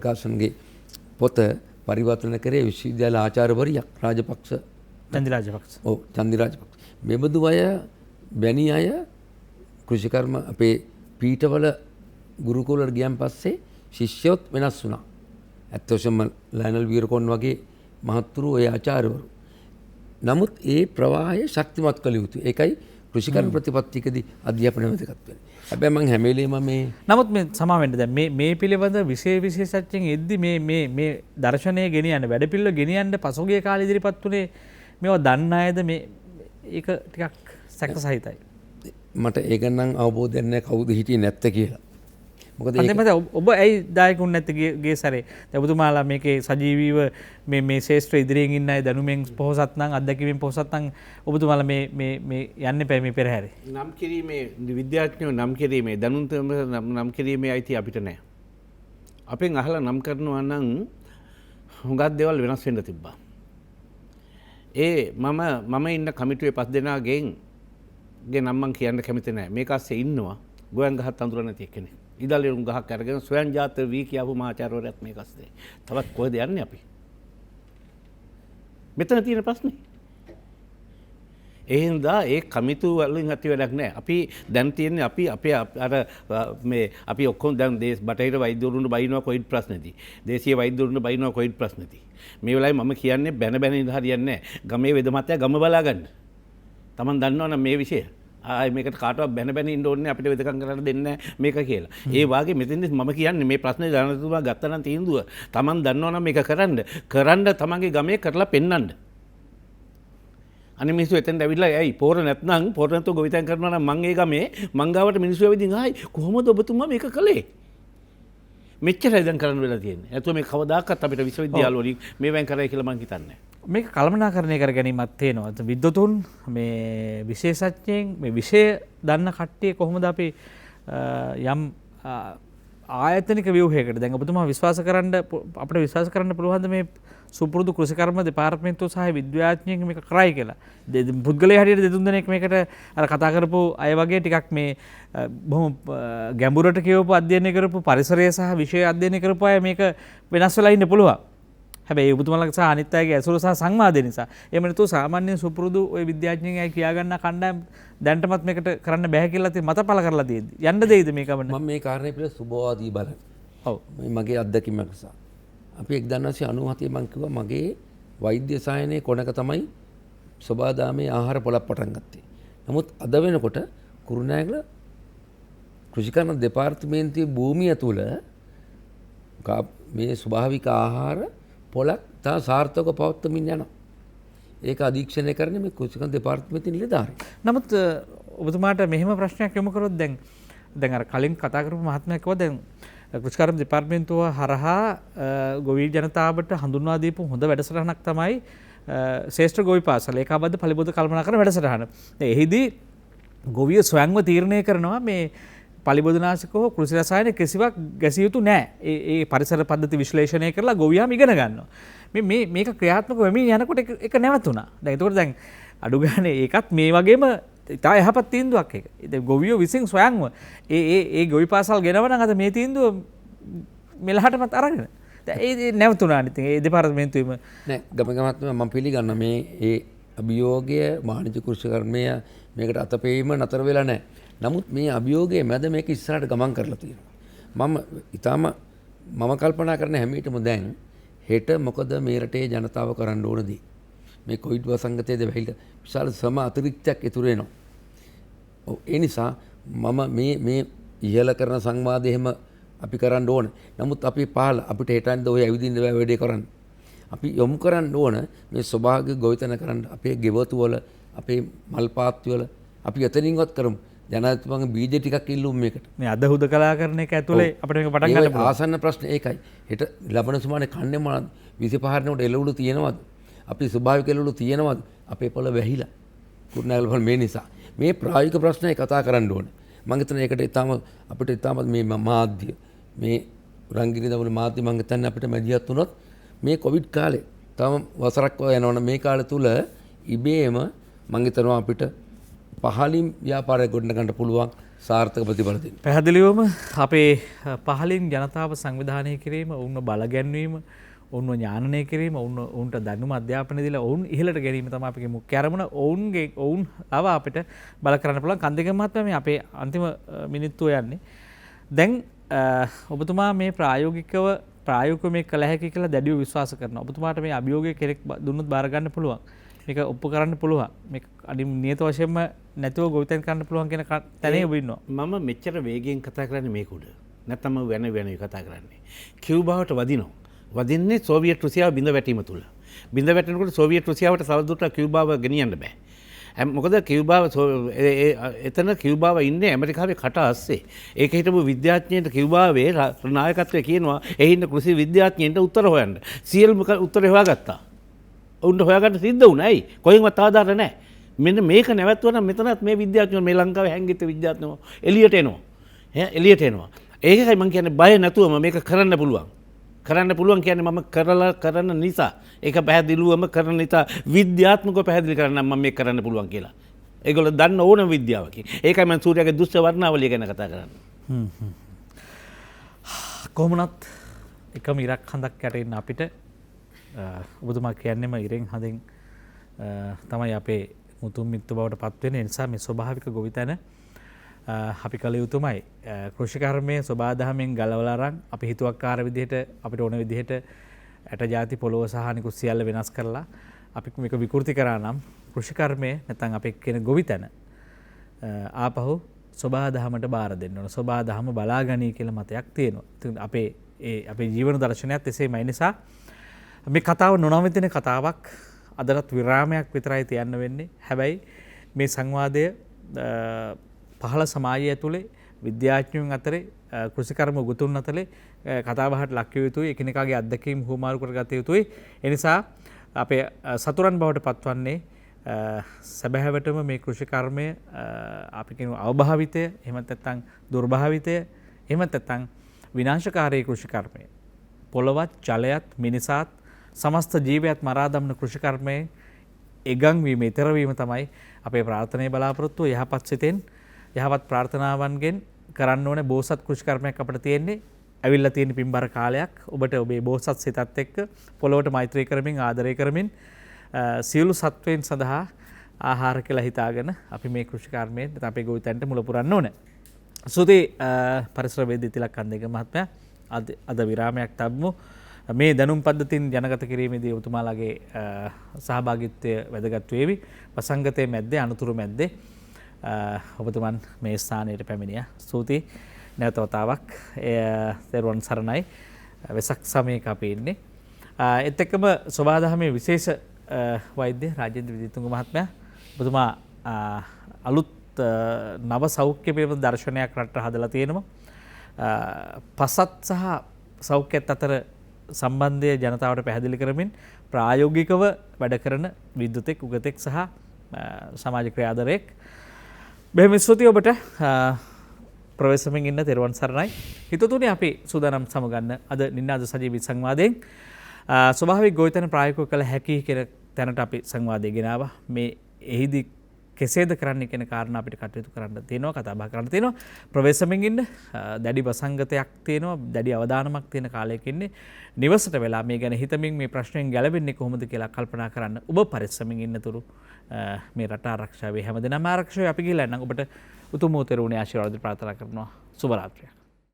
S2: කාසන්ගේ පොත පරිවර්තන කරේ විශ්වවිද්‍යාල ආචාර්යවරියක් රාජපක්ෂ
S3: චන්දි රාජපක්ෂ.
S2: ඔව් චන්දි රාජපක්ෂ. මෙබඳු අය බැනි අය කෘෂිකර්ම අපේ පීඨවල ගුරුකුලවල ගියන් පස්සේ ශිෂ්‍යයොත් වෙනස් වුණා. ඇත්තටම ලයනල් වීරකොන් වගේ මහත්තුරු ඔය ආචාර්යවරු. නමුත් ඒ ප්‍රවාහය ශක්තිමත් කළ යුතුයි. ඒකයි කෘෂිකර්ම ප්‍රතිපත්තිකදී අධ්‍යාපනය වැදගත් වෙන්නේ. හැබැයි මම හැම වෙලේම මේ
S3: නමුත් මේ සමා වෙන්න දැන් මේ පිළිබඳ විශේෂඥයින් එද්දි මේ දර්ශනය ගෙනියන්න වැඩපිළිවෙල ගෙනියන්න පසුගිය කාලේ ඉදිරිපත් උනේ මේවා දන්න අයද මේ ඒක ටිකක් සැක සහිතයි.
S2: මට ඒක නම් අවබෝධයක් නැහැ කවුද හිටියේ නැත්te කියලා. මොකද
S3: ඔබ ඇයි දායකුන් නැත්තේ ගේ සැරේ? දැන් ඔබතුමාලා මේකේ සජීවීව මේ ශේෂ්ත්‍ර ඉදිරියෙන් ඉන්න අය දැනුමෙන් පොහොසත් නම් අත්දැකීමෙන් පොහොසත් නම් ඔබතුමාලා මේ යන්නේ පැය මේ පෙරහැරේ.
S1: නම් කිරීමේ විද්‍යාඥයෝ නම් කිරීමේ දැනුම් නම් කිරීමේ අයිතිය අපිට නැහැ. අපෙන් අහලා නම් කරනවා නම් හුඟක් දේවල් වෙනස් වෙන්න තිබ්බා. මම ඉන්න කමිටුවේ 5 දෙනාගෙන් නම් මං කියන්න කැමති නැහැ. මේක ASCII ඉන්නවා ගෝයන් ගහක් අඳුර නැති කෙනෙක්. ඉදලෙරුම් ගහක් අරගෙන ස්වයං ජාත වී කියපු මාචාර්යවරයාත් මේක ASCII. තවත් කොහෙද යන්නේ අපි? මෙතන තියෙන ප්‍රශ්නේ. ඒ හින්දා ඒ කමිටු වලින් ඇති වැඩක් නැහැ. අපි දැන් තියෙන්නේ අපේ අර අපි ඔක්කොම දැන් බටහිර වෛද්‍යවරුන්ට බයිනවා කොයිඩ් ප්‍රශ්නේදී. දේශීය වෛද්‍යවරුන්ට බයිනවා කොයිඩ් ප්‍රශ්නේදී. මේ වෙලාවේ මම කියන්නේ බැන ඉඳ හරියන්නේ නැහැ. ගමේ වෙදමත්තයා ගම බලා ගන්න. Taman දන්නවනම් මේ විෂය මේකට කාටවත් බැන ඉන්න ඕනේ අපිට වෙදකම් කරන්න දෙන්නේ මේක කියලා. ඒ වාගේ මෙතෙන්දි මම කියන්නේ මේ ප්‍රශ්නේ ජනතුමා ගත්තා නම් තීන්දුව Taman දන්නවනම් මේක කරන්න තමන්ගේ ගමේ කරලා පෙන්නන්න. අනිත් මිනිස්සු එතෙන්ට ඇවිල්ලා ඇයි පොර නැත්නම් පොර නැතුව ගොවිතැන් කරනවා නම් මං ඒ ගමේ මං ගාවට මිනිස්සු ඇවිදින් ආයි කොහොමද ඔබතුමා මේක කළේ? මෙච්චරයි දැන් කරන්න වෙලා තියෙන්නේ. නැතුව මේ කවදාකවත් අපිට විශ්වවිද්‍යාල වලින් මේවෙන් කරයි කියලා මං හිතන්නේ.
S3: මේක කළමනාකරණය කර ගැනීමක් තියෙනවා. විද්වතුන් මේ විශේෂඥයින් මේ විෂය දන්න කට්ටිය කොහොමද අපි යම් ආයතනික ව්‍යුහයකට දැන් ඔබතුමා අපිට විශ්වාස කරන්න පුළුවන්ද මේ සුපුරුදු කෘෂිකර්ම දෙපාර්තමේන්තුව සහ විද්‍යාඥයින් මේක කරයි කියලා? පුද්ගලයා හැටියට දෙතුන් දෙනෙක් මේකට අර කතා කරපු අය වගේ ටිකක් මේ බොහොම ගැඹුරට කියවපු අධ්‍යයනය කරපු පරිසරය සහ විෂය අධ්‍යයනය කරපු අය මේක වෙනස් වෙලා ඉන්න පුළුවන්. හැබැයි ඔබතුමාලගේ සහ අනිත් අයගේ ඇසුර සහ සංවාදය නිසා. එහෙම නැතුව සාමාන්‍ය සුපුරුදු ওই විද්‍යාඥයන් අය කියා ගන්න කණ්ඩායම් දැන්ටමත් මේකට කරන්න බෑ කියලා මතපල කරලා තියෙද්දි. යන්න දෙයිද මේක වන්න?
S2: මම මේ කාරණේ පිළිබඳ සුබවාදී බලන. ඔව්. මගේ අත්දැකීම නිසා. අපි 1997 මම කිව්වා මගේ වෛද්‍ය සායනයේ කොනක තමයි සබාදාමේ ආහාර පොළක් පටන් ගත්තේ. නමුත් අද වෙනකොට කුරුණෑගල කෘෂිකර්ම දෙපාර්තමේන්තුවේ භූමිය තුල මේ ස්වභාවික ආහාර පොලක් තා සාර්ථක පවත්වමින් යනවා. ඒක අධීක්ෂණය කරන්නේ මේ කෘෂිකර්ම දෙපාර්තමේන්තුවේ නිලධාරීන්.
S3: නමුත් ඔබතුමාට මෙහෙම ප්‍රශ්නයක් යොමු කරොත් දැන් අර කලින් කතා කරපු මහත්මයා කිව්වා දැන් කෘෂිකර්ම දෙපාර්තමේන්තුව හරහා ගොවි ජනතාවට හඳුන්වා දීපු හොඳ වැඩසටහනක් තමයි ශ්‍රේෂ්ඨ ගොවි පාසල ඒකාබද්ධ පලිබෝධ කළමනාකරණ වැඩසටහන. එහිදී ගොවිය ස්වයංව තීරණය කරනවා මේ පලිබෝධනාශක හෝ කෘෂි රසායන කිසිවක් ගැසිය යුතු නෑ. ඒ පරිසර පද්ධති විශ්ලේෂණය කරලා ගොවියාම ඉගෙන ගන්නවා. මේක ක්‍රියාත්මක වෙමින් යනකොට එක නැවතුණා. දැන් ඒතකොට දැන් අඩු ගානේ ඒකත් මේ වගේම ඉතා යහපත් තීන්දුවක් එක. ඉතින් ගොවියෝ විසින් ස්වයංව ඒ ගොවි පාසල් ගෙනවනම් අද මේ තීන්දුව මෙලහටමත් අරගෙන. දැන් ඒ නැවතුණා. ඉතින් ඒ දෙපාර්තමේන්තුවේම
S2: නෑ ගමගමත්ම මම පිළිගන්නවා මේ ඒ අභියෝගය වාණිජ්‍ය කෘෂිකර්මය මේකට අතපෙවීම නතර වෙලා නැහැ. නමුත් මේ අභියෝගයේ මැද මේක ඉස්සරහට ගමන් කරලා තියෙනවා. මම කල්පනා කරන හැම විටම දැන් හෙට මොකද මේ රටේ ජනතාව කරන්න ඕන දේ. මේ කොවිඩ් වසංගතයේදී වෙහිලා විශාල සම අතිරික්තයක් ඉතුරු වෙනවා. ඒ නිසා මම මේ ඉහළ කරන සංවාදය එහෙම අපි කරන්න ඕන. නමුත් අපි පහළ අපිට හෙටන්ද ඔය ඇවිදින්න බෑ වැඩේ කරන්න. අපි යොමු කරන්න ඕන මේ ස්වභාවික ගොවිතැන කරන්න අපේ ගෙවතු වල අපේ මල් පාත්ති වල අපි එතනින්වත් කරමු. ජනාධිපතිතුමාගේ බීජ ටිකක් ඉල්ලුම් මේකට.
S3: මේ අද හුදකලා කරන එක ඇතුලේ අපිට මේක පටන් ගන්න පුළුවන්.
S2: ආසන්න ප්‍රශ්න ඒකයි. හෙට ලබන සුමානේ කන්නේ මොනවද? 25 නට එළවලු තියෙනවද? අපි ස්වභාවික එළවලු තියෙනවද? අපේ පොළ වැහිලා. කුරුණෑගල පොළ මේ නිසා. මේ ප්‍රායෝගික ප්‍රශ්නයි කතා කරන්න ඕනේ. මම හිතන්නේ ඒකට ඊටම අපිට ඊටම මේ මාධ්‍ය මේ රංගිනී දවුල මාධ්‍ය මම හිතන්නේ අපිට මැදිහත් වුණොත් මේ කොවිඩ් කාලේ තම වසරක් යනවනේ මේ කාලය තුල ඉබේම මම හිතනවා අපිට පහලින් ව්‍යාපාරයක් ගොඩනගන්න පුළුවන් සාර්ථක ප්‍රතිඵල දෙන්න.
S3: පැහැදිලිවම අපේ පහලින් ජනතාව සංවිධානය කිරීම, ඔවුන්ව බල ගැන්වීම, ඔවුන්ව ඥානනය කිරීම, ඔවුන්ට දැනුම අධ්‍යාපනය දීලා ඔවුන් ඉහළට ගැනීම තමයි අපේ මුඛ්‍ය අරමුණ. ඔවුන් අපිට බල කරන්න පුළුවන්. කන්දේක මහත්මයා මේ අපේ අන්තිම මිනිත්තුව යන්නේ. දැන් ඔබතුමා මේ ප්‍රායෝගිකව මේ කළ හැකි කියලා දැඩිව විශ්වාස කරනවා. ඔබතුමාට මේ අභියෝගය කෙනෙක් දුන්නොත් බාර ගන්න පුළුවන්. මේක ඔප්පු කරන්න පුළුවන්. මේක අඩි නියත වශයෙන්ම නැතුව ගොවිතැන් කරන්න පුළුවන් කියන තැනේ ඔබ ඉන්නවා.
S1: මම මෙච්චර වේගයෙන් කතා කරන්නේ මේක උඩ. නැත්නම් මම වෙන කතා කරන්නේ. කියුබාවට වදිනවා. වදින්නේ සෝවියට් රුසියාව බිඳ වැටීම තුල. බිඳ වැටෙනකොට සෝවියට් රුසියාවට තවදුරටත් කියුබාව ගෙනියන්න බෑ. මොකද කියුබාව එතන කියුබාව ඉන්නේ ඇමරිකාවේ කට අස්සේ. ඒක හිටපු විද්‍යාඥයන්ට කියුබාවේ නායකත්වය කියනවා ඒ හින්න කෘෂි විද්‍යාඥයන්ට උත්තර හොයන්න. සියලුම උත්තර හොයාගත්තා. උන්ට හොයාගන්න සිද්ධ වුණා. ඇයි? කොහෙන්වත් ආධාර නැහැ. මෙන්න මේක නැවතුණා මෙතනත් මේ විද්‍යාඥයෝ මේ ලංකාවේ හැංගිච්ච විද්‍යාඥයෝ එළියට එනවා. එළියට එනවා. ඒකයි මම කියන්නේ බය නැතුවම මේක කරන්න පුළුවන්. කරන්න පුළුවන් කියන්නේ මම කරන නිසා ඒක පැහැදිලිවම කරන නිසා විද්‍යාත්මකව පැහැදිලි කරන්න මම මේක කරන්න පුළුවන් කියලා. ඒගොල්ලෝ දන්න ඕනම විද්‍යාවකින්. ඒකයි මම සූර්යාගේ දුෂ්ට වර්ණාවලිය ගැන කතා කරන්නේ.
S3: කොහොමනත් එකම ඉරක් හඳක් යට ඉන්න අපිට ඔබතුමා කියන්නේම ඉරෙන් හඳින් තමයි අපේ මුතුන් මිත්තු බවට පත් වෙන නිසා මේ ස්වභාවික ගොවිතැන අපි කළ යුතුමයි. කෘෂිකර්මය සබාදහමෙන් ගලවලා අරන් අපි හිතුවක්කාර විදිහට අපිට ඕන විදිහට ඇට ಜಾති පොළොව සහ නිකුත් සියල්ල වෙනස් කරලා අපි මේක විකෘති කරා නම් කෘෂිකර්මය නැත්නම් අපේ කියන ගොවිතැන ආපහු සබාදහමට බාර දෙන්න ඕන. සබාදහම බලාගනී කියලා මතයක් තියෙනවා. ඉතින් අපේ ජීවන දර්ශනයත් එසේමයි. නිසා මේ කතාව නොනවතින කතාවක් අදටත් විරාමයක් විතරයි තියන්න වෙන්නේ. හැබැයි මේ සංවාදය පහළ සමාජය ඇතුලේ විද්‍යාඥයන් අතරේ කෘෂිකර්ම උගතුන් අතරේ කතාබහට ලක් යුතුයි. එකිනෙකාගේ අත්දැකීම් හුවමාරු කරගත යුතුයි. ඒ නිසා අපේ සතුරන් බවට පත්වන්නේ සැබෑවටම මේ කෘෂිකර්මය අපි කියන අවභාවිතය, එහෙමත් නැත්නම් දුර්භාවිතය, එහෙමත් නැත්නම් විනාශකාරී කෘෂිකර්මය. පොළවත්, ජලයත්, මිනිසාත් සමස්ත ජීවයත් මරා දමන කෘෂිකර්මයේ එගන් වීම, ඊතර වීම තමයි අපේ ප්‍රාර්ථනාවේ බලාපොරොත්තුව. යහපත් සිතෙන් යහපත් ප්‍රාර්ථනාවන්ගෙන් කරන්න ඕනේ බෝසත් කෘෂිකර්මයක් අපිට තියෙන්නේ. ඇවිල්ලා තියෙන පින්බර කාලයක්. ඔබට ඔබේ බෝසත් සිතත් එක්ක පොළොවට මෛත්‍රී කරමින් ආදරය කරමින් සියලු සත්වයන් සඳහා ආහාර කියලා හිතාගෙන අපි මේ කෘෂිකර්මයෙන් අපේ ගොවිතැනට මුල පුරන්න ඕනේ. සුදී පරිසරවේදී තිලක් කන්දේක මහත්මයා අද විරාමයක් තබමු. මේ දැනුම් පද්ධතින් ජනගත කිරීමේදී ඔබතුමාලාගේ සහභාගීත්වය වැදගත් වේවි. වසංගතයේ මැද්දේ අනුතුරු මැද්දේ ඔබතුමන් මේ ස්ථානයට පැමිණියා. ස්තුතියි නැවත වතාවක්. තෙරුවන් සරණයි. වෙසක් සමයක අපි ඉන්නේ. ඒත් එක්කම සෝබාදහමේ විශේෂ වෛද්‍ය රාජේන්ද්‍ර විජේතුංග මහත්මයා ඔබතුමා අලුත් නව සෞඛ්‍ය පිළිබඳ දර්ශනයක් රටට හදලා තියෙනවා. පසත් සහ සෞඛ්‍යත් අතර සම්බන්ධය ජනතාවට පැහැදිලි කරමින් ප්‍රායෝගිකව වැඩ කරන විද්‍යුතෙක් උගතෙක් සහ සමාජ ක්‍රියාදරයෙක්. බෙහෙම ස්තුතියි ඔබට. ප්‍රවේශමෙන් ඉන්න තෙරුවන් සරණයි. හිතතුනේ අපි සූදානම් සමගන්න අද නිනාද සජීවී සංවාදයෙන් ස්වභාවික ගොවිතැන ප්‍රායෝගිකව කළ හැකි කියන තැනට අපි සංවාදය ගෙනාවා. මේ එහිදී කෙසේද කරන්න කියන කාරණා අපිට කටයුතු කරන්න තියෙනවා, කතා බහ කරන්න තියෙනවා. ප්‍රවේශමෙන් ඉන්න දැඩි වසංගතයක් තියෙනවා, දැඩි අවධානමක් තියෙන කාලයක ඉන්නේ. නිවසට වෙලා මේ ගැන හිතමින් මේ ප්‍රශ්නයෙන් ගැලවෙන්නේ කොහොමද කියලා කල්පනා කරන්න ඔබ පරිස්සමින් ඉන්නතුරු මේ රට ආරක්ෂාවේ හැමදෙනාම ආරක්ෂාවේ අපි ගිහලා නම් ඔබට උතුම් උතරුණේ ආශිර්වාද ප්‍රාර්ථනා කරනවා. සුබ රාත්‍රියක්.